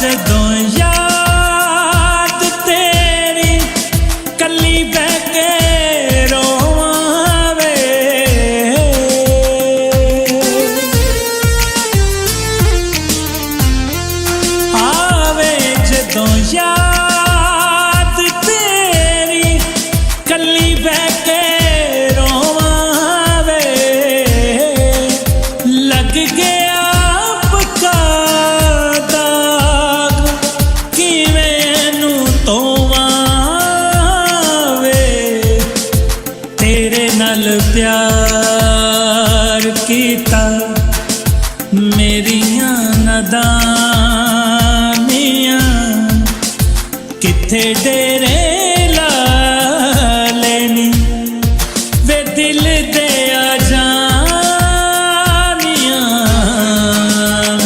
ਜਦੋਂ ਯਾਦ ਤੇਰੀ ਕੱਲੀ ਬਹਿ ਕੇ ਰੋਵਾਂ ਵੇ ਆਵੇ ਜਦੋਂ ਯਾਦ ਤੇਰੀ ਕੱਲੀ ਬਹਿ ਕੇ ਰੋਵਾਂ ਵੇ ਲੱਗ ਗਿਆ ਪੱਕਾ ਦਾਗ ਕਿਵੇਂ ਨੂੰ ਧੋਵਾਂ ਵੇ ਤੇਰੇ ਨਾਲ ਪਿਆਰ ਕੀਤਾ ਮੇਰੀਆਂ ਨਦਾਨੀਆਂ ਕਿੱਥੇ ਡੇਰੇ ਲਾ ਲੈਣੀ ਵੇ ਦਿਲ ਦੇ ਆ ਜਾਨੀਆਂ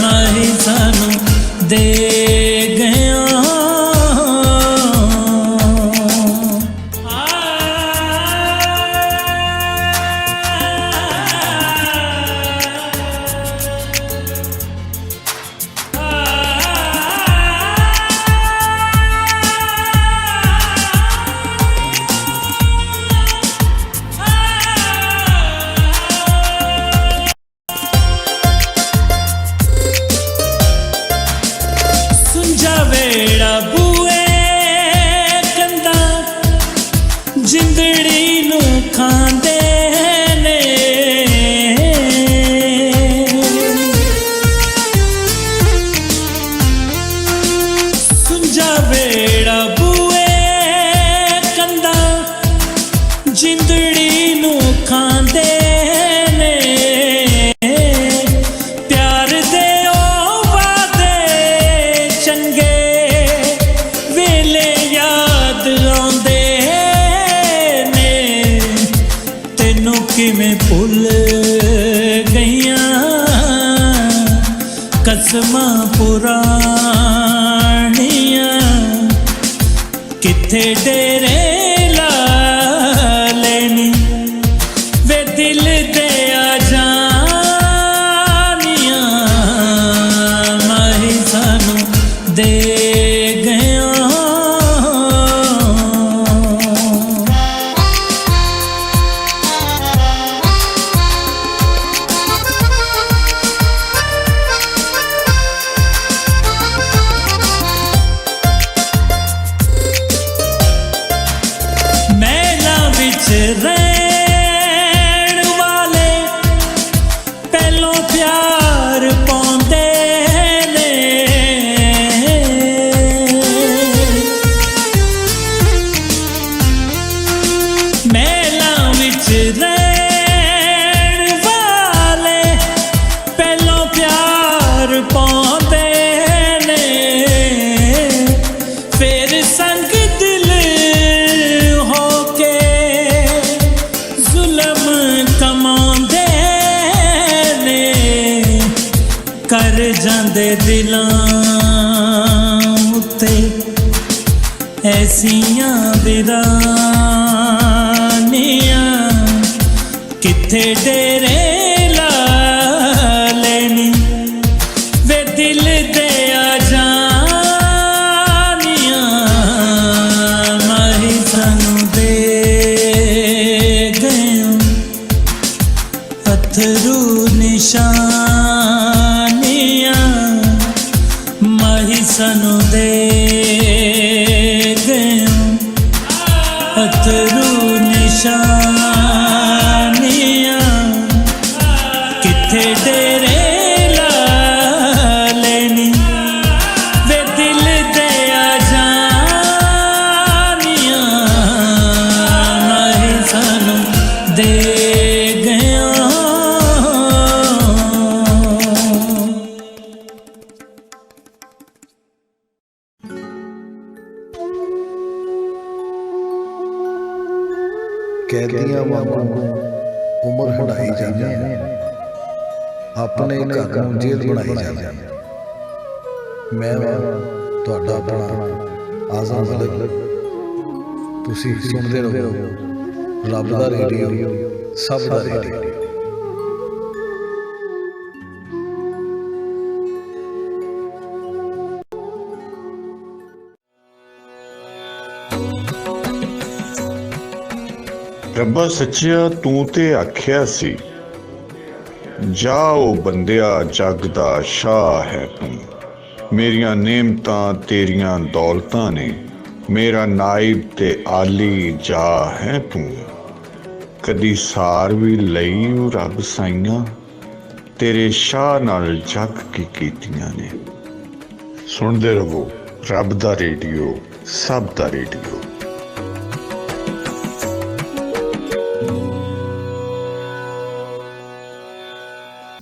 ਮਾਹੀ ਸਾਨੂੰ ਦੇ ਗਇਆ ਵੇੜਾ ਬੂਏ ਕੰਦਾ ਜਿੰਦੜੀ ਨੂੰ ਖਾਂਦੇ ਨੇ ਸੁੰਝਾ ਵੇੜਾ ਬੂਏ ਕੰਦਾ ਜਿੰਦੜੀ ਨੂੰ ਖਾਂਦੇ ਨੇ ਪਿਆਰ ਦੇ ਉਹ ਵਾਦੇ ਚੰਗੇ ਵੇਲੇ ਯਾਦ ਆਉਂਦੇ ਨੇ ਤੈਨੂੰ ਕਿਵੇਂ ਭੁੱਲ ਗਈਆਂ ਕਸਮਾਂ ਪੁਰਾਣੀਆਂ ਕਿੱਥੇ ਡੇਰੇ ਲਾ ਲੈਣੀ ਵੇ ਦਿਲ ਦੇ ਆ ਜਾਨੀਆਂ ਮਾਹੀ ਸਾਨੂੰ ਦੇ ਗਇਆ ਮਹਿਲਾਂ ਵਿੱਚ ਰਹਿਣ ਵਾਲੇ ਪਹਿਲੋਂ ਪਿਆਰ ਪਾਉਂਦੇ ਨੇ ਮਹਿਲਾਂ ਵਿੱਚ ਰਹਿਣ ਵਾਲੇ ਪਹਿਲੋਂ ਪਿਆਰ ਪਾਉਂਦੇ ਨੇ ਫਿਰ ਸੰਗ ਦਿਲ ਹੋ ਕੇ ਜ਼ੁਲਮ ਕਮਾਉਂਦੇ ਨੇ ਕਰ ਜਾਂਦੇ ਦਿਲਾਂ ਉੱਤੇ ਐਸੀਆਂ ਵੀਰਾਨੀਆਂ ਕਿੱਥੇ ਡੇਰੇ ਲਾ ਲੈਣੀ ਵੇ ਦਿਲ ਦੇ ਆ ਜਾਨੀਆਂ ਮਾਹੀ ਸਾਨੂੰ ਦੇ ਗਏ ਅਥਰੂ ਨਿਸ਼ਾਨੀਆਂ ਮਾਹੀ ਸਾਨੂੰ ਦੇ ਗਏ ਅਥਰੂ ਨਿਸ਼ਾਨੀਆਂ ਕਿੱਥੇ ਡੇਰੇ ਲਾ ਲੈਣੀ ਵੇ ਦਿਲ ਦੇ ਆ ਜਾਨੀਆਂ ਮਾਹੀ ਸਾਨੂੰ ਦੇ ਗਿਆ ਕੈਦੀਆਂ ਵਾਂਗੂ ਉਮਰ ਹੰਢਾਈ ਜਾਂਦੇ ਆ ਆਪਣੇ ਘਰ ਨੂੰ ਜੇਲ੍ਹ ਬਣਾਈ ਜਾਂਦੇ ਆ ਮੈਂ ਤੁਹਾਡਾ ਆਪਣਾ ਆਜ਼ਮ ਮਲਿਕ ਤੁਸੀਂ ਸੁਣਦੇ ਰਹੋ ਰੱਬ ਦਾ ਰੇਡੀਓ ਸਭ ਦਾ ਰੇਡੀਓ ਰੱਬਾ ਸੱਚਿਆ ਤੂੰ ਤੇ ਆਖਿਆ ਸੀ, ਜਾਓ ਬੰਦਿਆ ਜਗ ਦਾ ਸ਼ਾਹ ਹੈ ਤੂੰ, ਮੇਰੀਆਂ ਨੇਮਤਾਂ ਤੇਰੀਆਂ ਦੌਲਤਾਂ ਨੇ, ਮੇਰਾ ਨਾਇਬ ਤੇ ਆਲੀ ਜਾ ਹੈ ਤੂੰ। ਕਦੀ ਸਾਰ ਵੀ ਲਈ ਉਹ ਰੱਬ ਸਾਈਆਂ, ਤੇਰੇ ਸ਼ਾਹ ਨਾਲ ਜਗ ਕੀ ਕੀਤੀਆਂ ਨੇ। ਸੁਣਦੇ ਰਹੋ ਰੱਬ ਦਾ ਰੇਡੀਓ, ਸਭ ਦਾ ਰੇਡੀਓ।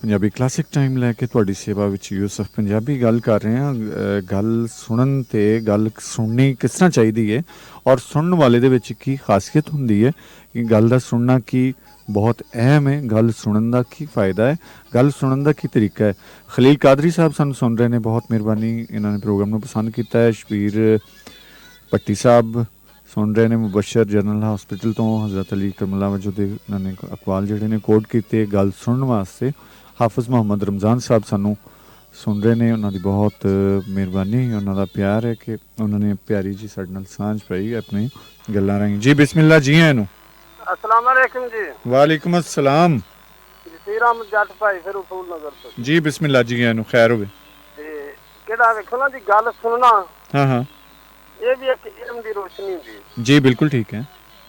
ਪੰਜਾਬੀ ਕਲਾਸਿਕ ਟਾਈਮ ਲੈ ਕੇ ਤੁਹਾਡੀ ਸੇਵਾ ਵਿੱਚ ਯੂਸਫ ਪੰਜਾਬੀ ਗੱਲ ਕਰ ਰਹੇ ਹਾਂ। ਗੱਲ ਸੁਣਨ ਤੇ ਗੱਲ ਸੁਣਨੀ ਕਿਸ ਤਰ੍ਹਾਂ ਚਾਹੀਦੀ ਹੈ ਔਰ ਸੁਣਨ ਵਾਲੇ ਦੇ ਵਿੱਚ ਕੀ ਖਾਸੀਅਤ ਹੁੰਦੀ ਹੈ ਕਿ ਗੱਲ ਦਾ ਸੁਣਨਾ ਕੀ ਬਹੁਤ ਅਹਿਮ ਹੈ, ਗੱਲ ਸੁਣਨ ਦਾ ਕੀ ਫਾਇਦਾ ਹੈ, ਗੱਲ ਸੁਣਨ ਦਾ ਕੀ ਤਰੀਕਾ ਹੈ। ਖਲੀਲ ਕਾਦਰੀ ਸਾਹਿਬ ਸਾਨੂੰ ਸੁਣ ਰਹੇ ਨੇ, ਬਹੁਤ ਮਿਹਰਬਾਨੀ, ਇਹਨਾਂ ਨੇ ਪ੍ਰੋਗਰਾਮ ਨੂੰ ਪਸੰਦ ਕੀਤਾ ਹੈ। ਸ਼ਬੀਰ ਪੱਟੀ ਸਾਹਿਬ ਸੁਣ ਰਹੇ ਨੇ, ਮੁਬਸ਼ਰ ਜਨਰਲ ਹਸਪੀਟਲ ਤੋਂ ਹਜ਼ਰਤ ਅਲੀ ਕਰਮਲਾ ਵਜੋਂ ਦੇ ਇਹਨਾਂ ਨੇ ਅਕਵਾਲ ਜਿਹੜੇ ਨੇ ਕੋਟ ਕੀਤੇ ਗੱਲ ਸੁਣਨ ਵਾਸਤੇ। ਹਾਫਿਜ਼ ਮੁਹੰਮਦ ਰਮਜ਼ਾਨ ਸਾਹਿਬ ਸਾਨੂੰ ਸੁਣ ਰਹੇ ਨੇ, ਉਹਨਾਂ ਦੀ ਬਹੁਤ ਮਿਹਰਬਾਨੀ, ਉਹਨਾਂ ਦਾ ਪਿਆਰ ਹੈ ਕਿ ਉਹਨਾਂ ਨੇ ਪਿਆਰੀ ਜੀ ਸਾਡੇ ਨਾਲ ਸਾਂਝ ਪਾਈ ਆਪਣੀ ਗੱਲਾਂ ਰਾਹੀਂ। ਜੀ ਬਿਸਮਿਲ੍ਲਾ, ਜੀ ਆਇਆਂ ਨੂੰ। अस्सलाम वालेकुम जी। वालेकुम अस्सलाम। ਜਸੀਰ ਅਹਿਮਦ ਜੱਟ ਭਾਈ ਫਿਰ ਉਸੂਲ ਨਗਰ ਤੋਂ। ਜੀ ਬਿਸਮਿਲ੍ਲਾ, ਜੀ ਆਇਆਂ ਨੂੰ, ਖੈਰ ਹੋਵੇ। ਤੇ ਕਿਹੜਾ ਵੇਖੋ ਨਾ ਜੀ, ਗੱਲ ਸੁਣਨਾ ਹਾਂ ਹਾਂ ਇਹ ਵੀ ਇੱਕ ਇਲਮ ਦੀ ਰੋਸ਼ਨੀ ਹੁੰਦੀ ਹੈ। ਜੀ ਬਿਲਕੁਲ ਠੀਕ ਹੈ।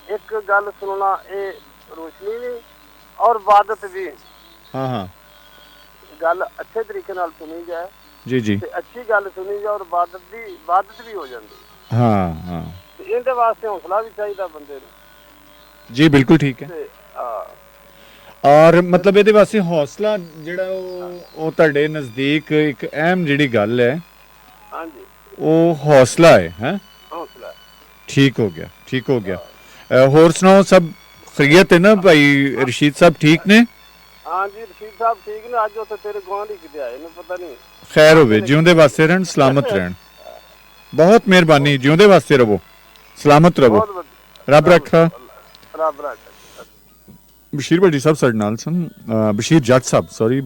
ਇੱਕ ਗੱਲ ਸੁਣਨਾ ਇਹ ਰੋਸ਼ਨੀ ਵੀ ਔਰ ਇਬਾਦਤ ਵੀ। ਹਾਂ ਹਾਂ ਗੱਲ ਅੱਛੇ ਤਰੀਕੇ ਨਾਲ ਸੁਣੀ ਜਾਏ ਜੀ ਜੀ ਤੇ ਅੱਛੀ ਗੱਲ ਸੁਣੀ ਜਾਏ ਔਰ ਇਬਾਦਤ ਵੀ ਹੋ ਜਾਂਦੀ। ਹਾਂ ਹਾਂ ਤੇ ਇਹਦੇ ਵਾਸਤੇ ਹੌਸਲਾ ਵੀ ਚਾਹੀਦਾ ਬੰਦੇ ਨੂੰ। ਜੀ ਬਿਲਕੁਲ ਠੀਕ ਹੈ। ਔਰ ਮਤਲਬ ਇਹਦੇ ਵਾਸਤੇ ਹੌਸਲਾ ਜਿਹੜਾ ਉਹ ਤੁਹਾਡੇ ਨਜ਼ਦੀਕ ਇੱਕ ਅਹਿਮ ਜਿਹੜੀ ਗੱਲ ਹੈ, ਹਾਂਜੀ, ਉਹ ਹੌਸਲਾ ਹੈ। ਹੌਸਲਾ ਠੀਕ ਹੋ ਗਿਆ, ਠੀਕ ਹੋ ਗਿਆ। ਹੋਰ ਸੁਣਾਓ, ਸਭ ਖੈਰੀਅਤ ਹੈ ਨਾ ਭਾਈ ਰਸ਼ੀਦ ਸਾਹਿਬ, ਠੀਕ ਨੇ? ਹਾਂਜੀ ਰਸ਼ੀਦ ਸਾਹਿਬ ਠੀਕ ਨੇ। ਅੱਜ ਉੱਥੇ ਤੇਰੇ ਗੁਆਂਢੀ ਕਿਤੇ ਆਏ ਨੇ, ਪਤਾ ਨਹੀਂ। ਖੈਰ ਹੋਵੇ, ਜਿਉਂਦੇ ਵਾਸਤੇ ਰਹਿਣ, ਸਲਾਮਤ ਰਹਿਣ। ਬਹੁਤ ਮਿਹਰਬਾਨੀ, ਜਿਉਂਦੇ ਵਾਸਤੇ ਰਹੋ, ਸਲਾਮਤ ਰਹੋ, ਰੱਬ ਰੱਖਾ। ਬਸ਼ੀਰ ਭੱਟੀ ਸਾਹਿਬ ਸਾਡੇ ਨਾਲ ਸਨ, ਬਸ਼ੀਰ ਜੱਟ ਸਾਹਿਬ ਸੌਰੀ,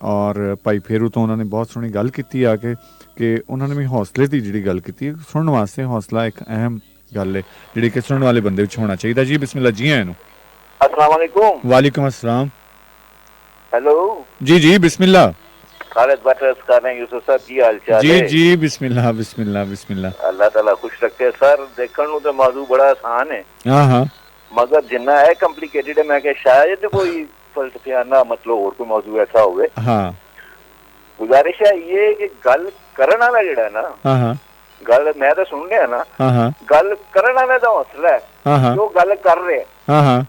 ਔਰ ਭਾਈ ਫੇਰੂ ਤੋਂ ਉਹਨਾਂ ਨੇ ਬਹੁਤ ਸੋਹਣੀ ਗੱਲ ਕੀਤੀ ਆ ਕੇ ਕਿ ਉਹਨਾਂ ਨੇ ਵੀ ਹੌਸਲੇ ਦੀ ਜਿਹੜੀ ਗੱਲ ਕੀਤੀ, ਸੁਣਨ ਵਾਸਤੇ ਹੌਸਲਾ ਇੱਕ ਅਹਿਮ ਗੱਲ ਹੈ ਜਿਹੜੀ ਕਿ ਸੁਣਨ ਵਾਲੇ ਬੰਦੇ ਵਿੱਚ ਹੋਣਾ ਚਾਹੀਦਾ। ਜੀ ਬਿਸਮਿਲ੍ਲਾ, ਜੀ ਆਇਆਂ ਨੂੰ। अस्सलाम वालेकुम। वालेकुम अस्सलाम। हेलो जी जी बिस्मिल्लाह। खालिद बटरस कर रहे हैं यूसुफ साहब, की हाल चाल जी है? जी बिस्मिल्लाह बिस्मिल्लाह बिस्मिल्लाह। अल्लाह ताला खुश रखे। सर देखने ਨੂੰ ਤੇ ਮੌਜੂ ਬੜਾ ਆਸਾਨ ਹੈ, ਹਾਂ ਮਗਰ ਜਿੰਨਾ ਹੈ ਕੰਪਲਿਕੇਟਡ ਹੈ। ਮੈਂ ਕਿ ਸ਼ਾਇਦ ਕੋਈ ਫਲਸਫਿਆਨਾ ਮਤਲਬ ਹੋਰ ਕੋਈ ਮੌਜੂ ਐਸਾ ਹੋਵੇ। ਹਾਂ ਗੁਜ਼ਾਰਿਸ਼ ਹੈ ਇਹ ਕਿ ਗੱਲ ਕਰਨ ਵਾਲਾ ਜਿਹੜਾ ਨਾ, ਹਾਂ ਗੱਲ ਮੈਂ ਤਾਂ ਸੁਣ ਰਿਹਾ ਨਾ, ਹਾਂ ਗੱਲ ਕਰਨ ਵਾਲੇ ਦਾ ਹੌਸਲਾ ਹੈ ਜੋ ਗੱਲ ਕਰ ਰਿਹਾ। ਹਾਂ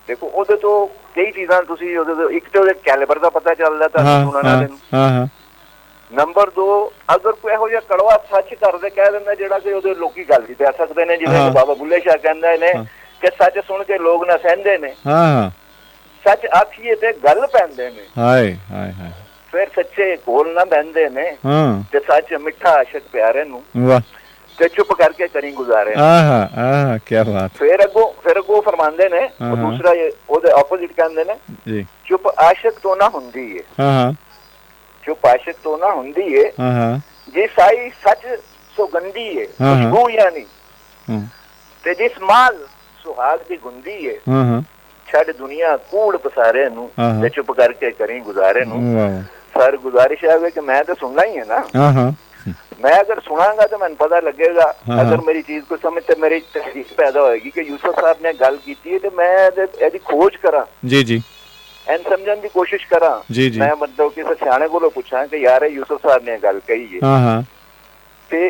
ਦੇਖੋ ਉਹਦੇ ਤੋਂ ਕਈ ਚੀਜ਼ਾਂ ਤੁਸੀਂ ਉਹਦੇ ਤੋਂ, ਇੱਕ ਤੇ ਉਹਦੇ ਕੈਲੀਬਰ ਦਾ ਪਤਾ ਚੱਲਦਾ ਤੁਹਾਨੂੰ ਸੁਣਨ ਵਾਲੇ ਨੂੰ। ਹਾਂ ਨੰਬਰ 2, ਅਗਰ ਕੋਈ ਇਹੋ ਜਿਹਾ ਕੜਵਾ ਸੱਚ ਕਰਦੇ ਕਹਿ ਦਿੰਦਾ ਜਿਹੜਾ ਕਿ ਉਹਦੇ ਲੋਕੀ ਗੱਲ ਵੀ ਪੈ ਸਕਦੇ ਨੇ, ਜਿਵੇਂ ਬਾਬਾ ਬੁੱਲੇ ਸ਼ਾਹ ਕਹਿੰਦੇ ਨੇ ਕਿ ਸੱਚ ਸੁਣ ਕੇ ਲੋਕ ਨਾ ਸਹਿੰਦੇ ਨੇ, ਹਾਂ ਸੱਚ ਆਖੀਏ ਤੇ ਗੱਲ ਪੈਂਦੇ ਨੇ, ਹਾਏ ਹਾਏ ਹਾਏ, ਫਿਰ ਸੱਚੇ ਕੋਲ ਨਾ ਬਹਿੰਦੇ ਨੇ, ਤੇ ਸੱਚ ਮਿੱਠਾ ਆਸ਼ਕ ਪਿਆਰੇ ਨੂੰ, ਵਾਹ, ਤੇ ਚੁੱਪ ਕਰਕੇ ਕਰੀ ਗੁਜ਼ਾਰੇ। ਆਹਾ ਕੀ ਬਾਤ। ਫਿਰ ਅੱਗੋਂ ਫਰਮਾਉਂਦੇ ਨੇ, ਉਹ ਦੂਸਰਾ ਉਹਦੇ ਆਪੋਜ਼ਿਟ ਕਹਿੰਦੇ ਨੇ, ਜੀ ਚੁੱਪ ਆਸ਼ਕ ਤੋਂ ਨਾ ਹੁੰਦੀ ਏ, ਹਾਂ ਚੁੱਪ ਆਸ਼ਕ ਤੋਂ ਨਾ ਹੁੰਦੀ ਏ, ਜੇ ਸਾਈ ਸੱਚ ਸੁਗੰਧੀ ਏ, ਖੁਸ਼ਬੂ ਯਾਨੀ, ਤੇ ਜਿਸ ਮਾਲ ਸੁਹਾਗ ਦੀ ਗੁੰਦੀ ਏ, ਛੱਡ ਦੁਨੀਆ ਕੂੜ ਪਸਾਰੇ ਨੂੰ, ਤੇ ਚੁੱਪ ਕਰਕੇ ਕਰੀ ਗੁਜ਼ਾਰੇ ਨੂੰ। ਸਰ ਗੁਜ਼ਾਰਿਸ਼ ਹੈ ਕਿ ਮੈਂ ਤਾਂ ਸੁਣਨਾ ਹੀ ਹੈ ਨਾ, मैं अगर सुनागा तो मैंने पता लगेगा। अगर मेरी चीज को समझ ते मेरी तहरीक पैदा होएगी कि यूसुफ साहब ने गल की है, तो मैं एदी खोज करा, जी जी एन समझन दी कोशिश करा। जी जी मैं मतलब किसी सियाणे कोलों पूछा कि यार यूसुफ साहब ने गल कही है, ते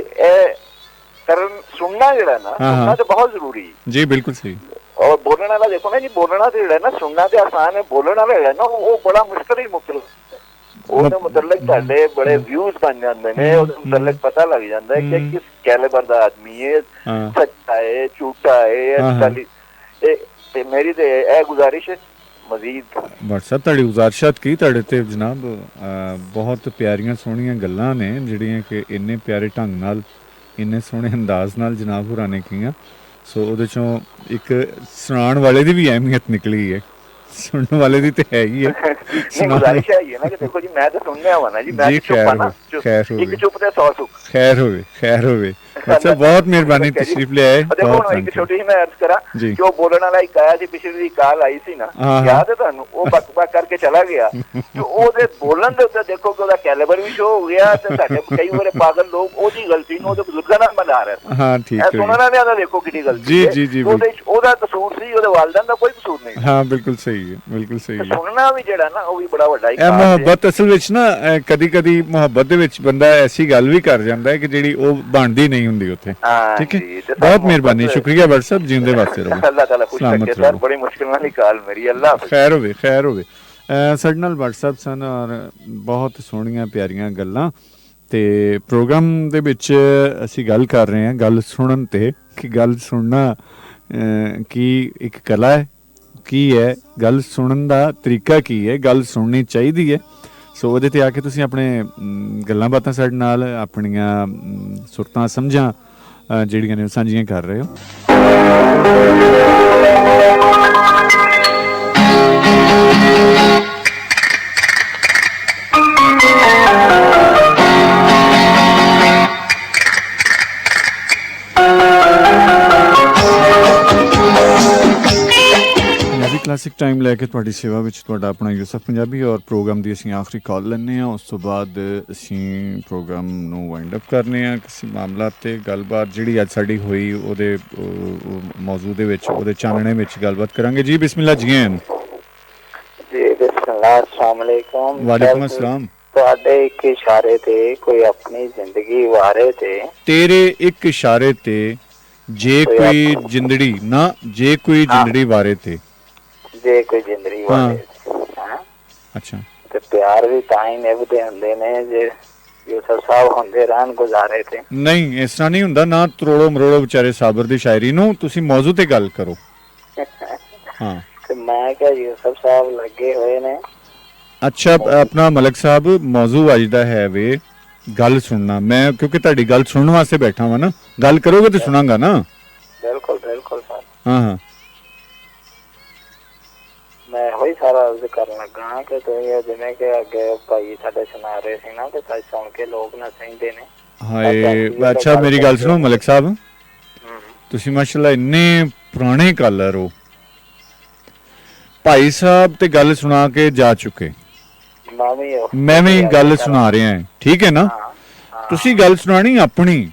करन सुनना जेड़ा ना, सुनना तो बहुत जरूरी है। जी बिल्कुल सही। और बोलने वाला देखो ना जी, बोलना तो जेड़ा ना, सुनना तो आसान है, बोलने वाला जेड़ा ना वो बड़ा मुश्किल ही मुश्किल। ਉਹਦੇ ਮੁਤਲਕ ਤੁਹਾਡੇ ਬੜੇ ਵਿਊਜ਼ ਬਣ ਜਾਂਦੇ ਨੇ, ਉਹਦੇ ਮੁਤਲਕ ਪਤਾ ਲੱਗ ਜਾਂਦਾ ਹੈ ਕਿ ਕਿਸ ਕੈਲੀਬਰ ਦਾ ਆਦਮੀ ਹੈ, ਸੱਚਾ ਹੈ, ਝੂਠਾ ਹੈ। ਤੇ ਮੇਰੀ ਤੇ ਇਹ ਗੁਜ਼ਾਰਿਸ਼ ਹੈ ਮਜ਼ੀਦ WhatsApp ਤੁਹਾਡੀ ਗੁਜ਼ਾਰਿਸ਼ਾਤ ਕੀ ਤੁਹਾਡੇ ਤੇ ਜਨਾਬ ਬਹੁਤ ਪਿਆਰੀਆਂ ਸੋਹਣੀਆਂ ਗੱਲਾਂ ਨੇ ਜਿਹੜੀਆਂ ਕਿ ਇੰਨੇ ਪਿਆਰੇ ਢੰਗ ਨਾਲ, ਇੰਨੇ ਸੋਹਣੇ ਅੰਦਾਜ਼ ਨਾਲ ਜਨਾਬ ਹੋਰਾਂ ਨੇ ਕੀਆਂ। ਸੋ ਉਹਦੇ ਚੋਂ ਇੱਕ ਸੁਣਾਉਣ ਵਾਲੇ ਦੀ ਵੀ ਅਹਿਮੀਅਤ ਨਿਕਲੀ ਹੈ, ਸੁਣਨ ਵਾਲੇ ਦੀ ਤੇ ਹੈ ਹੀ ਹੈ। ਗੁਜ਼ਾਰਿਸ਼ ਹੈ ਨਾ ਕਿ ਦੇਖੋ ਜੀ, ਮੈਂ ਤਾਂ ਸੁਣਨੇ ਆਵਾਂ ਨਾ ਜੀ, ਮੈਂ ਚੁੱਪ ਆ ਨਾ, ਇੱਕ ਚੁੱਪ ਤੇ 100 ਸੁੱਖ। ਖੈਰ ਹੋਵੇ, ਖੈਰ ਹੋਵੇ। अच्छा बहुत मेहरबानी तशरीफ ले आए। देखो ਹੁਣ ਇੱਕ ਛੋਟੀ ਜਿਹੀ ਮੈਂ ਅਰਜ਼ ਕਰਾਂ ਕਿ ਉਹ ਬੋਲਣ ਵਾਲਾ ਇੱਕ ਆਇਆ ਸੀ ਪਿਛਲੀ ਦੀ ਕਾਲ ਆਈ ਸੀ ਨਾ, ਯਾਦ ਹੈ ਤੁਹਾਨੂੰ? ਉਹ ਬਕ ਕਰਕੇ ਚਲਾ ਗਿਆ ਤੇ ਉਹਦੇ ਬੋਲਣ ਦੇ ਉੱਤੇ ਦੇਖੋ ਕਿ ਉਹਦਾ ਕੈਲੀਬਰ ਵੀ ਸ਼ੋ ਹੋ ਗਿਆ ਤੇ ਸਾਡੇ ਕਈ ਵਾਰੇ ਪਾਗਲ ਲੋਕ ਉਹਦੀ ਗਲਤੀ ਨੂੰ ਉਹਦੇ ਬਜ਼ੁਰਗਾਂ ਨਾਲ ਬਣਾ ਰਹੇ ਸੀ। ਹਾਂ ਠੀਕ ਹੈ, ਸੁਣਨਾ ਨਹੀਂ ਆਦਾ, ਦੇਖੋ ਕਿੰਨੀ ਗਲਤੀ ਜੀ ਜੀ ਉਹਦਾ ਕਸੂਰ ਸੀ, ਉਹਦੇ ਵਾਲਿਦਾਂ ਦਾ ਕੋਈ ਕਸੂਰ ਨਹੀਂ। ਹਾਂ ਬਿਲਕੁਲ ਸਹੀ ਹੈ, ਬਿਲਕੁਲ ਸਹੀ ਹੈ। ਸੁਣਨਾ ਵੀ ਜਿਹੜਾ ਨਾ ਉਹ ਵੀ ਬੜਾ ਵੱਡਾ ਇਹ ਮੁਹੱਬਤ ਅਸਲ ਵਿੱਚ ਨਾ ਕਦੀ ਕਦੀ ਮੁਹੱਬਤ ਦੇ ਵਿੱਚ ਬੰਦਾ ਐਸੀ ਗੱਲ ਵੀ ਕਰ ਜਾਂਦਾ ਹੈ ਕਿ ਜਿਹੜੀ ਉਹ ਬਣਦੀ ਨਹੀਂ ਹੁੰਦੀ ਉੱਥੇ। ਠੀਕ ਹੈ, ਬਹੁਤ ਮਿਹਰਬਾਨੀ, ਸ਼ੁਕਰੀਆ ਭੱਟ ਸਾਹਿਬ, ਜਿਉਂਦੇ ਵਾਸਤੇ ਰਹੋ। ਅੱਲਾਹ ਤਾਲਾ ਖੁਸ਼ ਰੱਖੇ ਸਰ, ਬੜੀ ਮੁਸ਼ਕਿਲ ਨਾਲ ਕਾਲ ਮੇਰੀ। ਅੱਲਾਹ ਖੈਰ ਹੋਵੇ, ਖੈਰ ਹੋਵੇ। ਸਾਡੇ ਨਾਲ ਭੱਟ ਸਾਹਿਬ ਸਨ ਔਰ ਬਹੁਤ ਸੋਹਣੀਆਂ ਪਿਆਰੀਆਂ ਗੱਲਾਂ। ਤੇ ਪ੍ਰੋਗਰਾਮ ਦੇ ਵਿੱਚ ਅਸੀਂ ਗੱਲ ਕਰ ਰਹੇ ਹਾਂ ਗੱਲ ਸੁਣਨ ਤੇ, ਕਿ ਗੱਲ ਸੁਣਨਾ ਕੀ ਇੱਕ ਕਲਾ ਹੈ, ਕੀ ਹੈ ਗੱਲ ਸੁਣਨ ਦਾ ਤਰੀਕਾ, ਕੀ ਹੈ ਗੱਲ ਸੁਣਨੀ ਚਾਹੀਦੀ ਹੈ। ਸੋ ਉਹਦੇ ਤੇ ਆ ਕੇ ਤੁਸੀਂ ਆਪਣੇ ਗੱਲਾਂ ਬਾਤਾਂ ਸਾਡੇ ਨਾਲ ਆਪਣੀਆਂ ਸੁਰਤਾਂ ਸਮਝਾਂ ਜਿਹੜੀਆਂ ਨੇ ਸਾਂਝੀਆਂ ਕਰ ਰਹੇ ਹੋ। ਕਲਾਸਿਕ ਟਾਈਮ ਲੈ ਕੇ ਤੁਹਾਡੀ ਸੇਵਾ ਵਿੱਚ ਤੁਹਾਡਾ ਆਪਣਾ ਯੂਸਫ ਪੰਜਾਬੀ, ਔਰ ਪ੍ਰੋਗਰਾਮ ਦੀ ਅਸੀਂ ਆਖਰੀ ਕਾਲ ਲੈਂਦੇ ਹਾਂ। ਉਸ ਤੋਂ ਬਾਅਦ ਅਸੀਂ ਪ੍ਰੋਗਰਾਮ ਨੂੰ ਵਾਈਂਡ ਅਪ ਕਰਨੇ ਹਾਂ ਕਿਸੇ ਮਾਮਲਾ 'ਤੇ ਗੱਲਬਾਤ ਜਿਹੜੀ ਅੱਜ ਸਾਡੀ ਹੋਈ ਉਹਦੇ ਮੌਜੂ ਦੇ ਵਿੱਚ, ਉਹਦੇ ਚਾਨਣੇ ਵਿੱਚ ਗੱਲਬਾਤ ਕਰਾਂਗੇ। ਜੀ ਬਿਸਮਿਲ੍ਲਾ ਜੀ। ਜੀ ਬਿਸਮਿਲ੍ਲਾ, अस्सलाम वालेकुम। ਵਾਲੇਕੁਮ अस्सलाम। ਤੁਹਾਡੇ ਇੱਕ ਇਸ਼ਾਰੇ ਤੇ ਕੋਈ ਆਪਣੀ ਜ਼ਿੰਦਗੀ ਵਾਰੇ ਤੇ, ਤੇਰੇ ਇੱਕ ਇਸ਼ਾਰੇ ਤੇ ਜੇ ਕੋਈ ਜਿੰਦੜੀ ਨਾ, ਜੇ ਕੋਈ ਜਿੰਦੜੀ ਵਾਰੇ ਤੇ, ਜੇ ਕੋਈ ਜ਼ਿੰਦਗੀ ਵਾਰੇ। ਅੱਛਾ, ਤੇ ਪਿਆਰ ਵੀ ਤਾਂ ਹੀ ਨਿਭਦੇ ਹੁੰਦੇ ਨੇ ਜੇ ਯੂਸਫ ਸਾਹਿਬ ਹੁੰਦੇ ਰਹਿਣ ਗੁਜ਼ਾਰੇ ਤੇ। ਨਹੀਂ, ਇਸ ਤਰ੍ਹਾਂ ਨਹੀਂ ਹੁੰਦਾ ਨਾ। ਤਰੋੜੋ ਮਰੋੜੋ ਵਿਚਾਰੇ ਸਾਬਰ ਦੀ ਸ਼ਾਇਰੀ ਨੂੰ, ਤੁਸੀਂ ਮੌਜੂ ਤੇ ਗੱਲ ਕਰੋ। ਹਾਂ, ਤੇ ਮੈਂ ਕਿਹਾ ਯੂਸਫ ਸਾਹਿਬ ਲੱਗੇ ਹੋਏ ਨੇ। ਅੱਛਾ, ਆਪਣਾ ਮਲਕ ਸਾਹਿਬ ਮੌਜੂ ਅੱਜ ਦਾ ਹੈ ਵੇ ਗੱਲ ਸੁਣਨਾ। ਮੈਂ ਕਿਉਂਕਿ ਤੁਹਾਡੀ ਗੱਲ ਸੁਣਨ ਵਾਸਤੇ ਬੈਠਾ ਵਾਂ ਨਾ, ਗੱਲ ਕਰੋਗੇ ਤੇ ਸੁਣਾਂਗਾ ਨਾ। ਬਿਲਕੁਲ ਬਿਲਕੁਲ ਸਰ। ਹਾਂ ਹਾਂ, ਮੈਂ ਹੋਈ ਸਾਰਾ ਅਰਜ਼ ਕਰਨ ਲੱਗਾ ਕਿ ਤੁਸੀਂ ਜਿਵੇਂ ਕਿ ਅੱਗੇ ਭਾਈ ਸਾਡੇ ਸੁਣਾ ਰਹੇ ਸੀ ਨਾ ਕਿ ਸੱਚ ਸੁਣ ਕੇ ਲੋਕ ਨਾ ਸਹਿੰਦੇ ਨੇ। ਹਾਏ, ਅੱਛਾ ਮੇਰੀ ਗੱਲ ਸੁਣੋ ਮਲਕ ਸਾਹਿਬ, ਤੁਸੀਂ ਮਾਸ਼ਾਅੱਲਾ ਇੰਨੇ ਪੁਰਾਣੇ ਕਾਲਰ ਹੋ। ਭਾਈ ਸਾਹਿਬ ਤੇ ਗੱਲ ਸੁਣਾ ਕੇ ਜਾ ਚੁੱਕੇ, ਮੈਂ ਵੀ ਗੱਲ ਸੁਣਾ ਰਿਹਾ, ਠੀਕ ਹੈ ਨਾ। ਤੁਸੀਂ ਗੱਲ ਸੁਣਾਣੀ ਆਪਣੀ,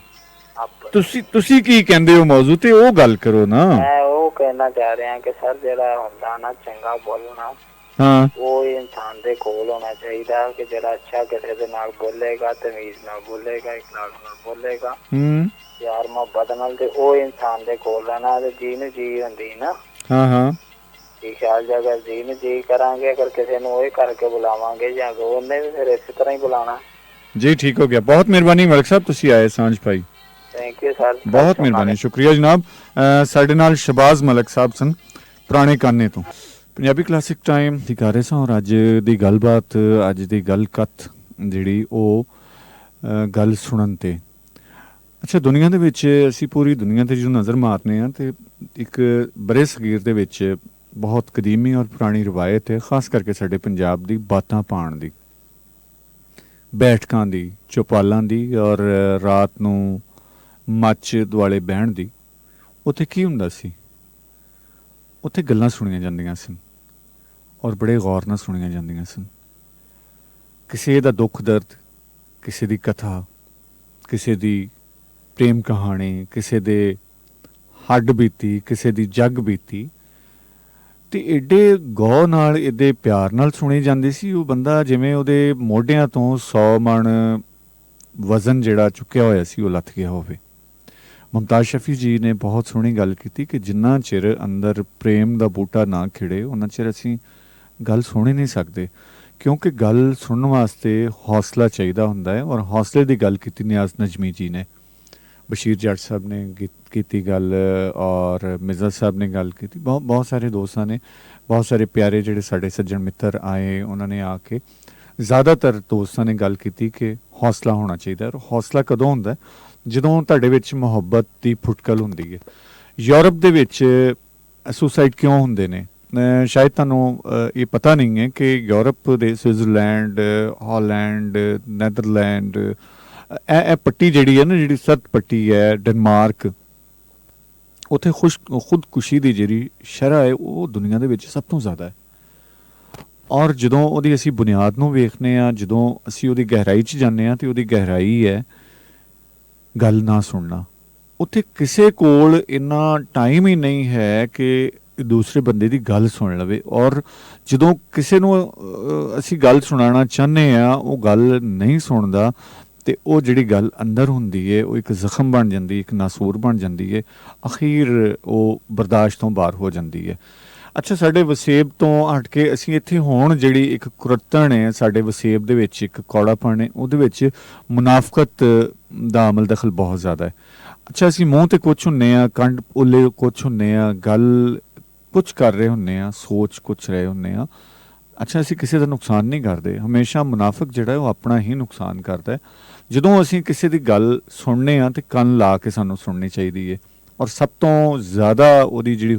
ਤੁਸੀਂ ਕੀ ਕਹਿੰਦੇ ਹੋ ਮੌਜੂ ਤੇ ਉਹ ਗੱਲ ਕਰੋ ਨਾ। ਮੈਂ ਉਹ ਕਹਿਣਾ ਚਾਹ ਰਿਹਾ ਕਿ ਸਰ ਜਿਹੜਾ ਹੁੰਦਾ ਨਾ ਚੰਗਾ ਬੋਲਣਾ, ਹਾਂ, ਉਹ ਇਨਸਾਨ ਦੇ ਕੋਲ ਹੋਣਾ ਚਾਹੀਦਾ ਕਿ ਜਿਹੜਾ ਅੱਛਾ ਕਿਸੇ ਦੇ ਨਾਲ ਬੋਲੇਗਾ, ਤਮੀਜ਼ ਨਾਲ ਬੋਲੇਗਾ, ਇਖਲਾਸ ਨਾਲ ਬੋਲੇਗਾ, ਯਾਰ ਮੁਹੱਬਤ ਨਾਲ, ਤੇ ਉਹ ਇਨਸਾਨ ਦੇ ਕੋਲ ਰਹਿਣਾ। ਤੇ ਜੀ ਨੂੰ ਜੀ ਹੁੰਦੀ ਨਾ। ਹਾਂ ਹਾਂ, ਕੀ ਖਿਆਲ ਜੇ ਅਗਰ ਜੀ ਨੂੰ ਜੀ ਕਰਾਂਗੇ, ਅਗਰ ਕਿਸੇ ਨੂੰ ਉਹ ਕਰਕੇ ਬੁਲਾਵਾਂਗੇ ਜਾਂ ਉਹਨੇ ਵੀ ਫਿਰ ਇਸੇ ਤਰ੍ਹਾਂ ਹੀ ਬੁਲਾਉਣਾ। ਜੀ ਠੀਕ ਹੋ ਗਿਆ, ਬਹੁਤ ਮਿਹਰਬਾਨੀ ਮਲਕ ਸਾਹਿਬ, ਤੁਸੀਂ ਆਏ ਸਾਂਝ ਪਾਈ। ਥੈਂਕ ਯੂ ਸਰ, ਬਹੁਤ ਮਿਹਰਬਾਨੀ, ਸ਼ੁਕਰੀਆ ਜਨਾਬ। ਸਾਡੇ ਨਾਲ ਸ਼ਬਾਜ਼ ਮਲਕ ਸਾਹਿਬ ਸਨ ਪੁਰਾਣੇ ਕਾਨੇ ਤੋਂ। ਪੰਜਾਬੀ ਕਲਾਸਿਕ ਟਾਈਮ ਦੀ ਕਰ ਰਹੇ ਸਾਂ ਔਰ ਅੱਜ ਦੀ ਗੱਲਬਾਤ, ਅੱਜ ਦੀ ਗੱਲਕਥ ਜਿਹੜੀ ਉਹ ਗੱਲ ਸੁਣਨ 'ਤੇ। ਅੱਛਾ, ਦੁਨੀਆ ਦੇ ਵਿੱਚ ਅਸੀਂ ਪੂਰੀ ਦੁਨੀਆ 'ਤੇ ਜਦੋਂ ਨਜ਼ਰ ਮਾਰਨੇ ਹਾਂ ਤਾਂ ਇੱਕ ਬਰੇ ਸਗੀਰ ਦੇ ਵਿੱਚ ਬਹੁਤ ਕਦੀਮੀ ਔਰ ਪੁਰਾਣੀ ਰਵਾਇਤ ਹੈ, ਖਾਸ ਕਰਕੇ ਸਾਡੇ ਪੰਜਾਬ ਦੀ ਬਾਤਾਂ ਪਾਉਣ ਦੀ, ਬੈਠਕਾਂ ਦੀ, ਚੌਪਾਲਾਂ ਦੀ, ਔਰ ਰਾਤ ਨੂੰ ਮੱਚ ਦੁਆਲੇ ਬਹਿਣ ਦੀ। ਉੱਥੇ ਕੀ ਹੁੰਦਾ ਸੀ? ਉੱਥੇ ਗੱਲਾਂ ਸੁਣੀਆਂ ਜਾਂਦੀਆਂ ਸਨ ਔਰ ਬੜੇ ਗੌਰ ਨਾਲ ਸੁਣੀਆਂ ਜਾਂਦੀਆਂ ਸਨ। ਕਿਸੇ ਦਾ ਦੁੱਖ ਦਰਦ, ਕਿਸੇ ਦੀ ਕਥਾ, ਕਿਸੇ ਦੀ ਪ੍ਰੇਮ ਕਹਾਣੀ, ਕਿਸੇ ਦੇ ਹੱਡ ਬੀਤੀ, ਕਿਸੇ ਦੀ ਜੱਗ ਬੀਤੀ, ਤੇ ਏਡੇ ਗੌਰ ਨਾਲ, ਏਡੇ ਪਿਆਰ ਨਾਲ ਸੁਣੀ ਜਾਂਦੀ ਸੀ। ਉਹ ਬੰਦਾ ਜਿਵੇਂ ਉਹਦੇ ਮੋਢਿਆਂ ਤੋਂ 100 ਮਣ ਵਜ਼ਨ ਜਿਹੜਾ ਚੁੱਕਿਆ ਹੋਇਆ ਸੀ ਉਹ ਲੱਥ ਗਿਆ ਹੋਵੇ। ਮੁਮਤਾਜ਼ ਸ਼ਫੀ ਜੀ ਨੇ ਬਹੁਤ ਸੋਹਣੀ ਗੱਲ ਕੀਤੀ ਕਿ ਜਿੰਨਾ ਚਿਰ ਅੰਦਰ ਪ੍ਰੇਮ ਦਾ ਬੂਟਾ ਨਾ ਖਿੜੇ ਉਹਨਾਂ ਚਿਰ ਅਸੀਂ ਗੱਲ ਸੁਣ ਹੀ ਨਹੀਂ ਸਕਦੇ, ਕਿਉਂਕਿ ਗੱਲ ਸੁਣਨ ਵਾਸਤੇ ਹੌਸਲਾ ਚਾਹੀਦਾ ਹੁੰਦਾ ਹੈ। ਔਰ ਹੌਸਲੇ ਦੀ ਗੱਲ ਕੀਤੀ ਨਿਆਜ਼ ਨਜਮੀ ਜੀ ਨੇ, ਬਸ਼ੀਰ ਜੱਟ ਸਾਹਿਬ ਨੇ ਕੀਤੀ ਗੱਲ, ਔਰ ਮਿਰਜ਼ਾ ਸਾਹਿਬ ਨੇ ਗੱਲ ਕੀਤੀ, ਬਹੁਤ ਸਾਰੇ ਦੋਸਤਾਂ ਨੇ, ਬਹੁਤ ਸਾਰੇ ਪਿਆਰੇ ਜਿਹੜੇ ਸਾਡੇ ਸੱਜਣ ਮਿੱਤਰ ਆਏ, ਉਹਨਾਂ ਨੇ ਆ ਕੇ, ਜ਼ਿਆਦਾਤਰ ਦੋਸਤਾਂ ਨੇ ਗੱਲ ਕੀਤੀ ਕਿ ਹੌਸਲਾ ਹੋਣਾ ਚਾਹੀਦਾ। ਔਰ ਹੌਸਲਾ ਕਦੋਂ ਹੁੰਦਾ? ਜਦੋਂ ਤੁਹਾਡੇ ਵਿੱਚ ਮੁਹੱਬਤ ਦੀ ਫੁਟਕਲ ਹੁੰਦੀ ਹੈ। ਯੂਰਪ ਦੇ ਵਿੱਚ ਸੁਸਾਈਡ ਕਿਉਂ ਹੁੰਦੇ ਨੇ? ਸ਼ਾਇਦ ਤੁਹਾਨੂੰ ਇਹ ਪਤਾ ਨਹੀਂ ਹੈ ਕਿ ਯੂਰਪ ਦੇ ਸਵਿਟਜ਼ਰਲੈਂਡ, ਹਾਲੈਂਡ, ਨੈਦਰਲੈਂਡ, ਇਹ ਪੱਟੀ ਜਿਹੜੀ ਹੈ ਨਾ, ਜਿਹੜੀ ਸਰਦ ਪੱਟੀ ਹੈ ਡੈਨਮਾਰਕ, ਉੱਥੇ ਖੁਦਕੁਸ਼ੀ ਦੀ ਜਿਹੜੀ ਸ਼ਰ੍ਹਾ ਹੈ ਉਹ ਦੁਨੀਆ ਦੇ ਵਿੱਚ ਸਭ ਤੋਂ ਜ਼ਿਆਦਾ ਹੈ। ਔਰ ਜਦੋਂ ਉਹਦੀ ਅਸੀਂ ਬੁਨਿਆਦ ਨੂੰ ਵੇਖਦੇ ਹਾਂ, ਜਦੋਂ ਅਸੀਂ ਉਹਦੀ ਗਹਿਰਾਈ 'ਚ ਜਾਂਦੇ ਹਾਂ, ਤਾਂ ਉਹਦੀ ਗਹਿਰਾਈ ਹੈ ਗੱਲ ਨਾ ਸੁਣਨਾ। ਉੱਥੇ ਕਿਸੇ ਕੋਲ ਇੰਨਾ ਟਾਈਮ ਹੀ ਨਹੀਂ ਹੈ ਕਿ ਦੂਸਰੇ ਬੰਦੇ ਦੀ ਗੱਲ ਸੁਣ ਲਵੇ। ਔਰ ਜਦੋਂ ਕਿਸੇ ਨੂੰ ਅਸੀਂ ਗੱਲ ਸੁਣਾਉਣਾ ਚਾਹੁੰਦੇ ਹਾਂ, ਉਹ ਗੱਲ ਨਹੀਂ ਸੁਣਦਾ, ਅਤੇ ਉਹ ਜਿਹੜੀ ਗੱਲ ਅੰਦਰ ਹੁੰਦੀ ਹੈ ਉਹ ਇੱਕ ਜ਼ਖਮ ਬਣ ਜਾਂਦੀ, ਇੱਕ ਨਾਸੂਰ ਬਣ ਜਾਂਦੀ ਹੈ, ਅਖੀਰ ਉਹ ਬਰਦਾਸ਼ਤ ਤੋਂ ਬਾਹਰ ਹੋ ਜਾਂਦੀ ਹੈ। ਅੱਛਾ, ਸਾਡੇ ਵਸੇਬ ਤੋਂ ਹਟ ਕੇ ਅਸੀਂ ਇੱਥੇ ਹੁਣ ਜਿਹੜੀ ਇੱਕ ਕੁਰਤਣ ਹੈ ਸਾਡੇ ਵਸੇਬ ਦੇ ਵਿੱਚ, ਇੱਕ ਕੌੜਾਪਣ ਹੈ, ਉਹਦੇ ਵਿੱਚ ਮੁਨਾਫਕਤ ਦਾ ਅਮਲ ਦਖਲ ਬਹੁਤ ਜ਼ਿਆਦਾ ਹੈ। ਅੱਛਾ, ਅਸੀਂ ਮੂੰਹ 'ਤੇ ਕੁਛ ਹੁੰਦੇ ਹਾਂ, ਕੰਡ ਉੱਲੇ ਕੁਛ ਹੁੰਦੇ ਹਾਂ, ਗੱਲ ਕੁਛ ਕਰ ਰਹੇ ਹੁੰਦੇ ਹਾਂ, ਸੋਚ ਕੁਛ ਰਹੇ ਹੁੰਦੇ ਹਾਂ। ਅੱਛਾ, ਅਸੀਂ ਕਿਸੇ ਦਾ ਨੁਕਸਾਨ ਨਹੀਂ ਕਰਦੇ। ਹਮੇਸ਼ਾ ਮੁਨਾਫਿਕ ਜਿਹੜਾ ਉਹ ਆਪਣਾ ਹੀ ਨੁਕਸਾਨ ਕਰਦਾ ਹੈ। ਜਦੋਂ ਅਸੀਂ ਕਿਸੇ ਦੀ ਗੱਲ ਸੁਣਨੇ ਹਾਂ ਤਾਂ ਕੰਨ ਲਾ ਕੇ ਸਾਨੂੰ ਸੁਣਨੀ ਚਾਹੀਦੀ ਹੈ। ਔਰ ਸਭ ਤੋਂ ਜ਼ਿਆਦਾ ਉਹਦੀ ਜਿਹੜੀ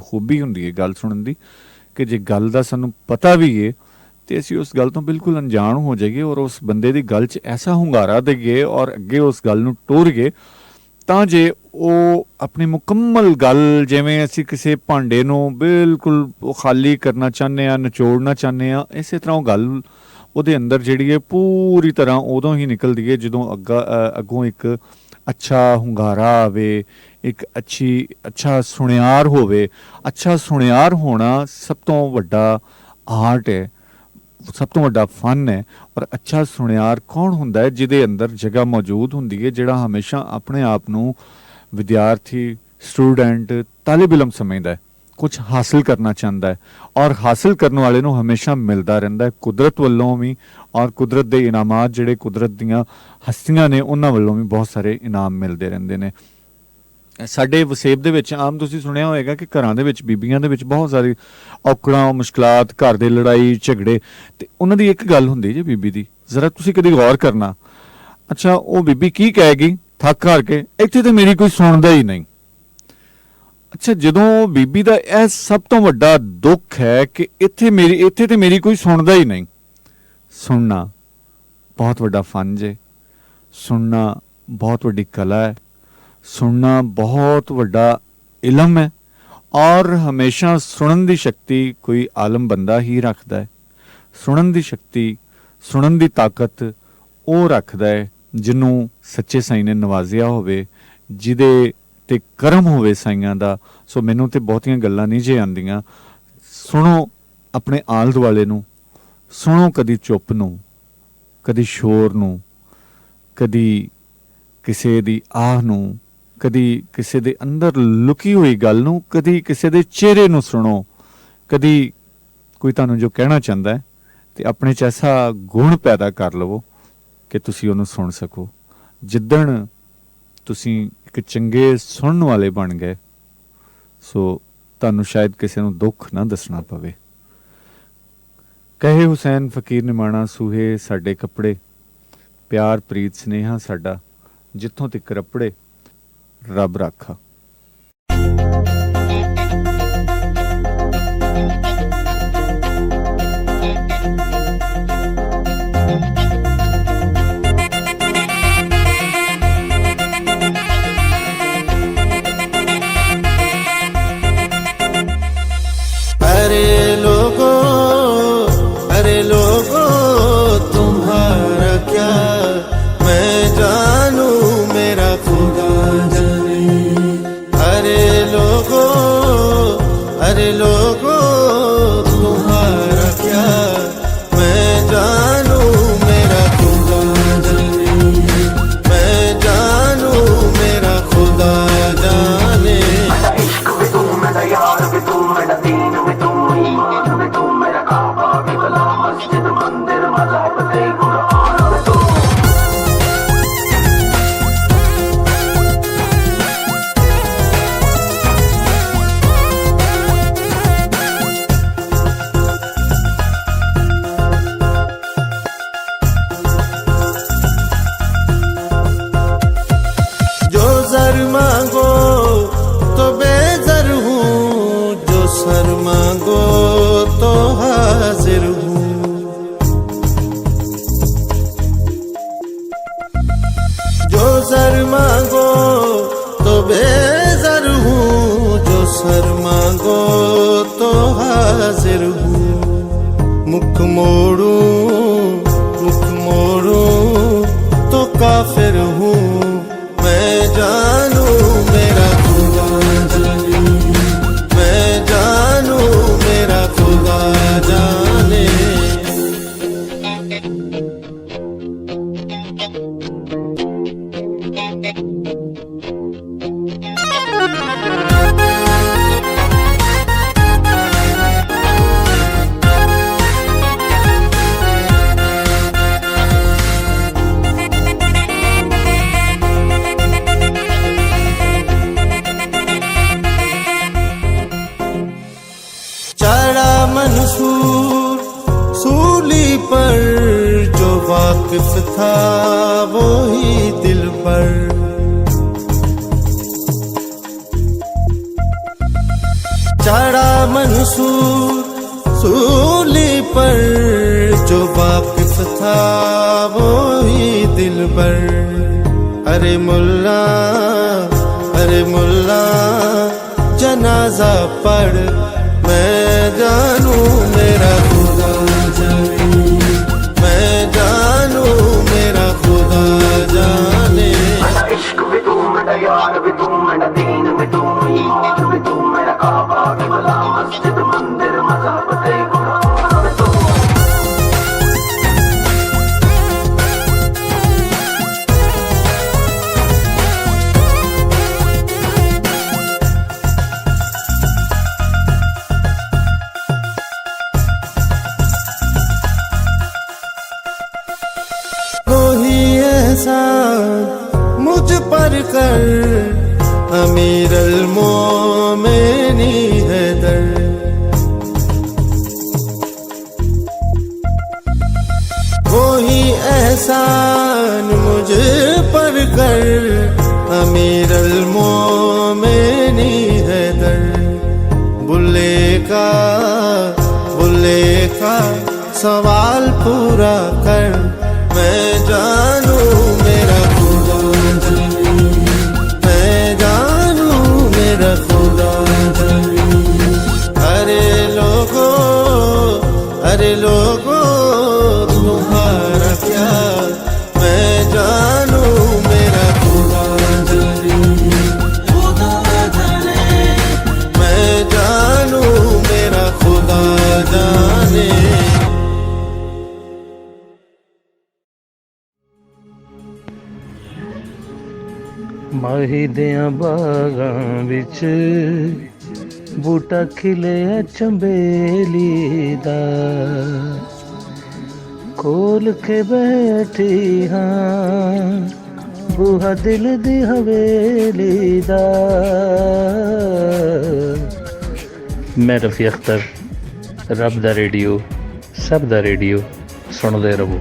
ਖੂਬੀ ਹੁੰਦੀ ਹੈ ਗੱਲ ਸੁਣਨ ਦੀ, ਕਿ ਜੇ ਗੱਲ ਦਾ ਸਾਨੂੰ ਪਤਾ ਵੀ ਹੈ ਅਤੇ ਅਸੀਂ ਉਸ ਗੱਲ ਤੋਂ ਬਿਲਕੁਲ ਅਣਜਾਣ ਹੋ ਜਾਈਏ ਔਰ ਉਸ ਬੰਦੇ ਦੀ ਗੱਲ 'ਚ ਐਸਾ ਹੁੰਗਾਰਾ ਦੇਈਏ ਔਰ ਅੱਗੇ ਉਸ ਗੱਲ ਨੂੰ ਟੋਰੀਏ, ਤਾਂ ਜੇ ਉਹ ਆਪਣੀ ਮੁਕੰਮਲ ਗੱਲ, ਜਿਵੇਂ ਅਸੀਂ ਕਿਸੇ ਭਾਂਡੇ ਨੂੰ ਬਿਲਕੁਲ ਖਾਲੀ ਕਰਨਾ ਚਾਹੁੰਦੇ ਹਾਂ, ਨਿਚੋੜਨਾ ਚਾਹੁੰਦੇ ਹਾਂ, ਇਸੇ ਤਰ੍ਹਾਂ ਉਹ ਗੱਲ ਉਹਦੇ ਅੰਦਰ ਜਿਹੜੀ ਹੈ ਪੂਰੀ ਤਰ੍ਹਾਂ ਉਦੋਂ ਹੀ ਨਿਕਲਦੀ ਹੈ ਜਦੋਂ ਅੱਗੋਂ ਇੱਕ ਅੱਛਾ ਹੁੰਗਾਰਾ ਆਵੇ, ਇੱਕ ਅੱਛਾ ਸੁਣਿਆਰ ਹੋਵੇ। ਅੱਛਾ ਸੁਣਿਆਰ ਹੋਣਾ ਸਭ ਤੋਂ ਵੱਡਾ ਆਰਟ ਹੈ, ਸਭ ਤੋਂ ਵੱਡਾ ਫਨ ਹੈ। ਔਰ ਅੱਛਾ ਸੁਣਿਆਰ ਕੌਣ ਹੁੰਦਾ ਹੈ? ਜਿਹਦੇ ਅੰਦਰ ਜਗ੍ਹਾ ਮੌਜੂਦ ਹੁੰਦੀ ਹੈ, ਜਿਹੜਾ ਹਮੇਸ਼ਾ ਆਪਣੇ ਆਪ ਨੂੰ ਵਿਦਿਆਰਥੀ, ਸਟੂਡੈਂਟ, ਤਾਲਿਬ ਇਲਮ ਸਮਝਦਾ ਹੈ, ਕੁਛ ਹਾਸਿਲ ਕਰਨਾ ਚਾਹੁੰਦਾ ਹੈ। ਔਰ ਹਾਸਿਲ ਕਰਨ ਵਾਲੇ ਨੂੰ ਹਮੇਸ਼ਾ ਮਿਲਦਾ ਰਹਿੰਦਾ ਹੈ, ਕੁਦਰਤ ਵੱਲੋਂ ਵੀ, ਔਰ ਕੁਦਰਤ ਦੇ ਇਨਾਮਾਤ ਜਿਹੜੇ ਕੁਦਰਤ ਦੀਆਂ ਹਸਤੀਆਂ ਨੇ ਉਹਨਾਂ ਵੱਲੋਂ ਵੀ ਬਹੁਤ ਸਾਰੇ ਇਨਾਮ ਮਿਲਦੇ ਰਹਿੰਦੇ ਨੇ। ਸਾਡੇ ਵਸੇਬ ਦੇ ਵਿੱਚ ਆਮ ਤੁਸੀਂ ਸੁਣਿਆ ਹੋਏਗਾ ਕਿ ਘਰਾਂ ਦੇ ਵਿੱਚ ਬੀਬੀਆਂ ਦੇ ਵਿੱਚ ਬਹੁਤ ਸਾਰੀ ਔਕੜਾਂ, ਮੁਸ਼ਕਲਾਤ, ਘਰ ਦੇ ਲੜਾਈ ਝਗੜੇ, ਅਤੇ ਉਹਨਾਂ ਦੀ ਇੱਕ ਗੱਲ ਹੁੰਦੀ ਜੀ ਬੀਬੀ ਦੀ, ਜ਼ਰਾ ਤੁਸੀਂ ਕਦੀ ਗੌਰ ਕਰਨਾ। ਅੱਛਾ, ਉਹ ਬੀਬੀ ਕੀ ਕਹੇਗੀ ਥੱਕ ਹਾਰ ਕੇ, ਇੱਥੇ ਤਾਂ ਮੇਰੀ ਕੋਈ ਸੁਣਦਾ ਹੀ ਨਹੀਂ। ਅੱਛਾ, ਜਦੋਂ ਬੀਬੀ ਦਾ ਇਹ ਸਭ ਤੋਂ ਵੱਡਾ ਦੁੱਖ ਹੈ ਕਿ ਇੱਥੇ ਤੇ ਮੇਰੀ ਕੋਈ ਸੁਣਦਾ ਹੀ ਨਹੀਂ। ਸੁਣਨਾ ਬਹੁਤ ਵੱਡਾ ਫਨ ਜੇ, ਸੁਣਨਾ ਬਹੁਤ ਵੱਡੀ ਕਲਾ ਹੈ, ਸੁਣਨਾ ਬਹੁਤ ਵੱਡਾ ਇਲਮ ਹੈ। ਔਰ ਹਮੇਸ਼ਾ ਸੁਣਨ ਦੀ ਸ਼ਕਤੀ ਕੋਈ ਆਲਮ ਬੰਦਾ ਹੀ ਰੱਖਦਾ ਹੈ। ਸੁਣਨ ਦੀ ਸ਼ਕਤੀ, ਸੁਣਨ ਦੀ ਤਾਕਤ ਉਹ ਰੱਖਦਾ ਹੈ ਜਿਹਨੂੰ ਸੱਚੇ ਸਾਈਂ ਨੇ ਨਵਾਜ਼ਿਆ ਹੋਵੇ, ਜਿਹਦੇ ਤੇ ਕਰਮ ਹੋਵੇ ਸਾਈਆਂ ਦਾ। ਸੋ ਮੈਨੂੰ ਤੇ ਬਹੁਤੀਆਂ ਗੱਲਾਂ ਨਹੀਂ ਜੇ ਆਉਂਦੀਆਂ। ਸੁਣੋ ਆਪਣੇ ਆਲੇ ਦੁਆਲੇ ਨੂੰ, ਸੁਣੋ ਕਦੀ ਚੁੱਪ ਨੂੰ, ਕਦੀ ਸ਼ੋਰ ਨੂੰ, ਕਦੀ ਕਿਸੇ ਦੀ ਆਹ ਨੂੰ, ਕਦੀ ਕਿਸੇ ਦੇ ਅੰਦਰ ਲੁਕੀ ਹੋਈ ਗੱਲ ਨੂੰ, ਕਦੀ ਕਿਸੇ ਦੇ ਚਿਹਰੇ ਨੂੰ ਸੁਣੋ, ਕਦੀ ਕੋਈ ਤੁਹਾਨੂੰ ਜੋ ਕਹਿਣਾ ਚਾਹੁੰਦਾ ਹੈ, ਅਤੇ ਆਪਣੇ 'ਚ ਐਸਾ ਗੁਣ ਪੈਦਾ ਕਰ ਲਵੋ ਕਿ ਤੁਸੀਂ ਉਹਨੂੰ ਸੁਣ ਸਕੋ। ਜਿੱਦਣ ਤੁਸੀਂ ਇੱਕ ਚੰਗੇ ਸੁਣਨ ਵਾਲੇ ਬਣ ਗਏ, ਸੋ ਤੁਹਾਨੂੰ ਸ਼ਾਇਦ ਕਿਸੇ ਨੂੰ ਦੁੱਖ ਨਾ ਦੱਸਣਾ ਪਵੇ। ਕਹੇ ਹੁਸੈਨ ਫਕੀਰ ਨਿਮਾਣਾ, ਸੂਹੇ ਸਾਡੇ ਕੱਪੜੇ, ਪਿਆਰ ਪ੍ਰੀਤ ਸਨੇਹਾ ਸਾਡਾ, ਜਿੱਥੋਂ ਤੱਕ ਰੱਪੜੇ ਰੱਬ ਰਾਖਾ। अरे लोगो तुम्हारा क्या मैं जानू, मेरा खुदा जाने। अरे लोगो तुम्हारा क्या मैं जानू, मेरा खुदा जाने। मैं जानू मेरा खुदा जाने। इश्क भी तू, मेरा यार भी तू, मेरा दीन भी तू, ईमान भी तू, मेरा काबा भी भला, मस्जिद मंदिर मज़हब ते कुरान भी तू। जो सर मांगो तो बेजर हूँ, जो सर मांगो तो हाजिर हूँ। सर मांगो तो हाजिर हूँ, मुख मोड़ूं तो काफिर हूँ। मैं जानू मेरा खुदा जाने, मैं जानू मेरा खुदा जाने। मंसूर सूली पर जो वाकिफ था वो ही दिल पर, चढ़ा मंसूर सूली पर जो वाकिफ था वो ही दिल पर। अरे मुल्ला जनाजा पढ़, मैं जानू मेरा खुदा जाने, मैं जानू मेरा खुदा जाने। मेरा इश्क भी तू, मेरा यार भी तू, मेरा दीन भी तू, ईमान भी तू, मेरा काबा किबला मस्जिद मंदिर मज़हब ते कुरान भी तू। मुझ पर कर अमीर अल-मोमिनी हैदर, वही एहसान मुझ पर कर अमीर अल-मोमिनी हैदर। बुल्ले का सवाल पूरा कर, मैं जानू मेरा खुदा जाने, मैं जानू मेरा खुदा जाने। अरे लोगो तुम्हारा क्या, मैं जानू मेरा खुदा जाने, खुदा जाने, मैं जानू मेरा खुदा जाने। माही दियां बागां विच बूटा खिलिया चंबेली दा, खोल के बैठी हाँ बूहा दिल दी हवेली दा। मैं रफ़ी अख्तर, रब दा रेडियो सब दा रेडियो, सुनदे रहो।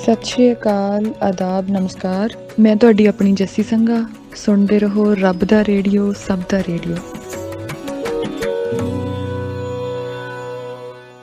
सत श्री अकाल, आदाब, नमस्कार। मैं ਤੁਹਾਡੀ ਆਪਣੀ ਜੱਸੀ ਸੰਘਾ। ਸੁਣਦੇ ਰਹੋ ਰੱਬ ਦਾ ਰੇਡੀਓ, ਸਭ ਦਾ ਰੇਡੀਓ।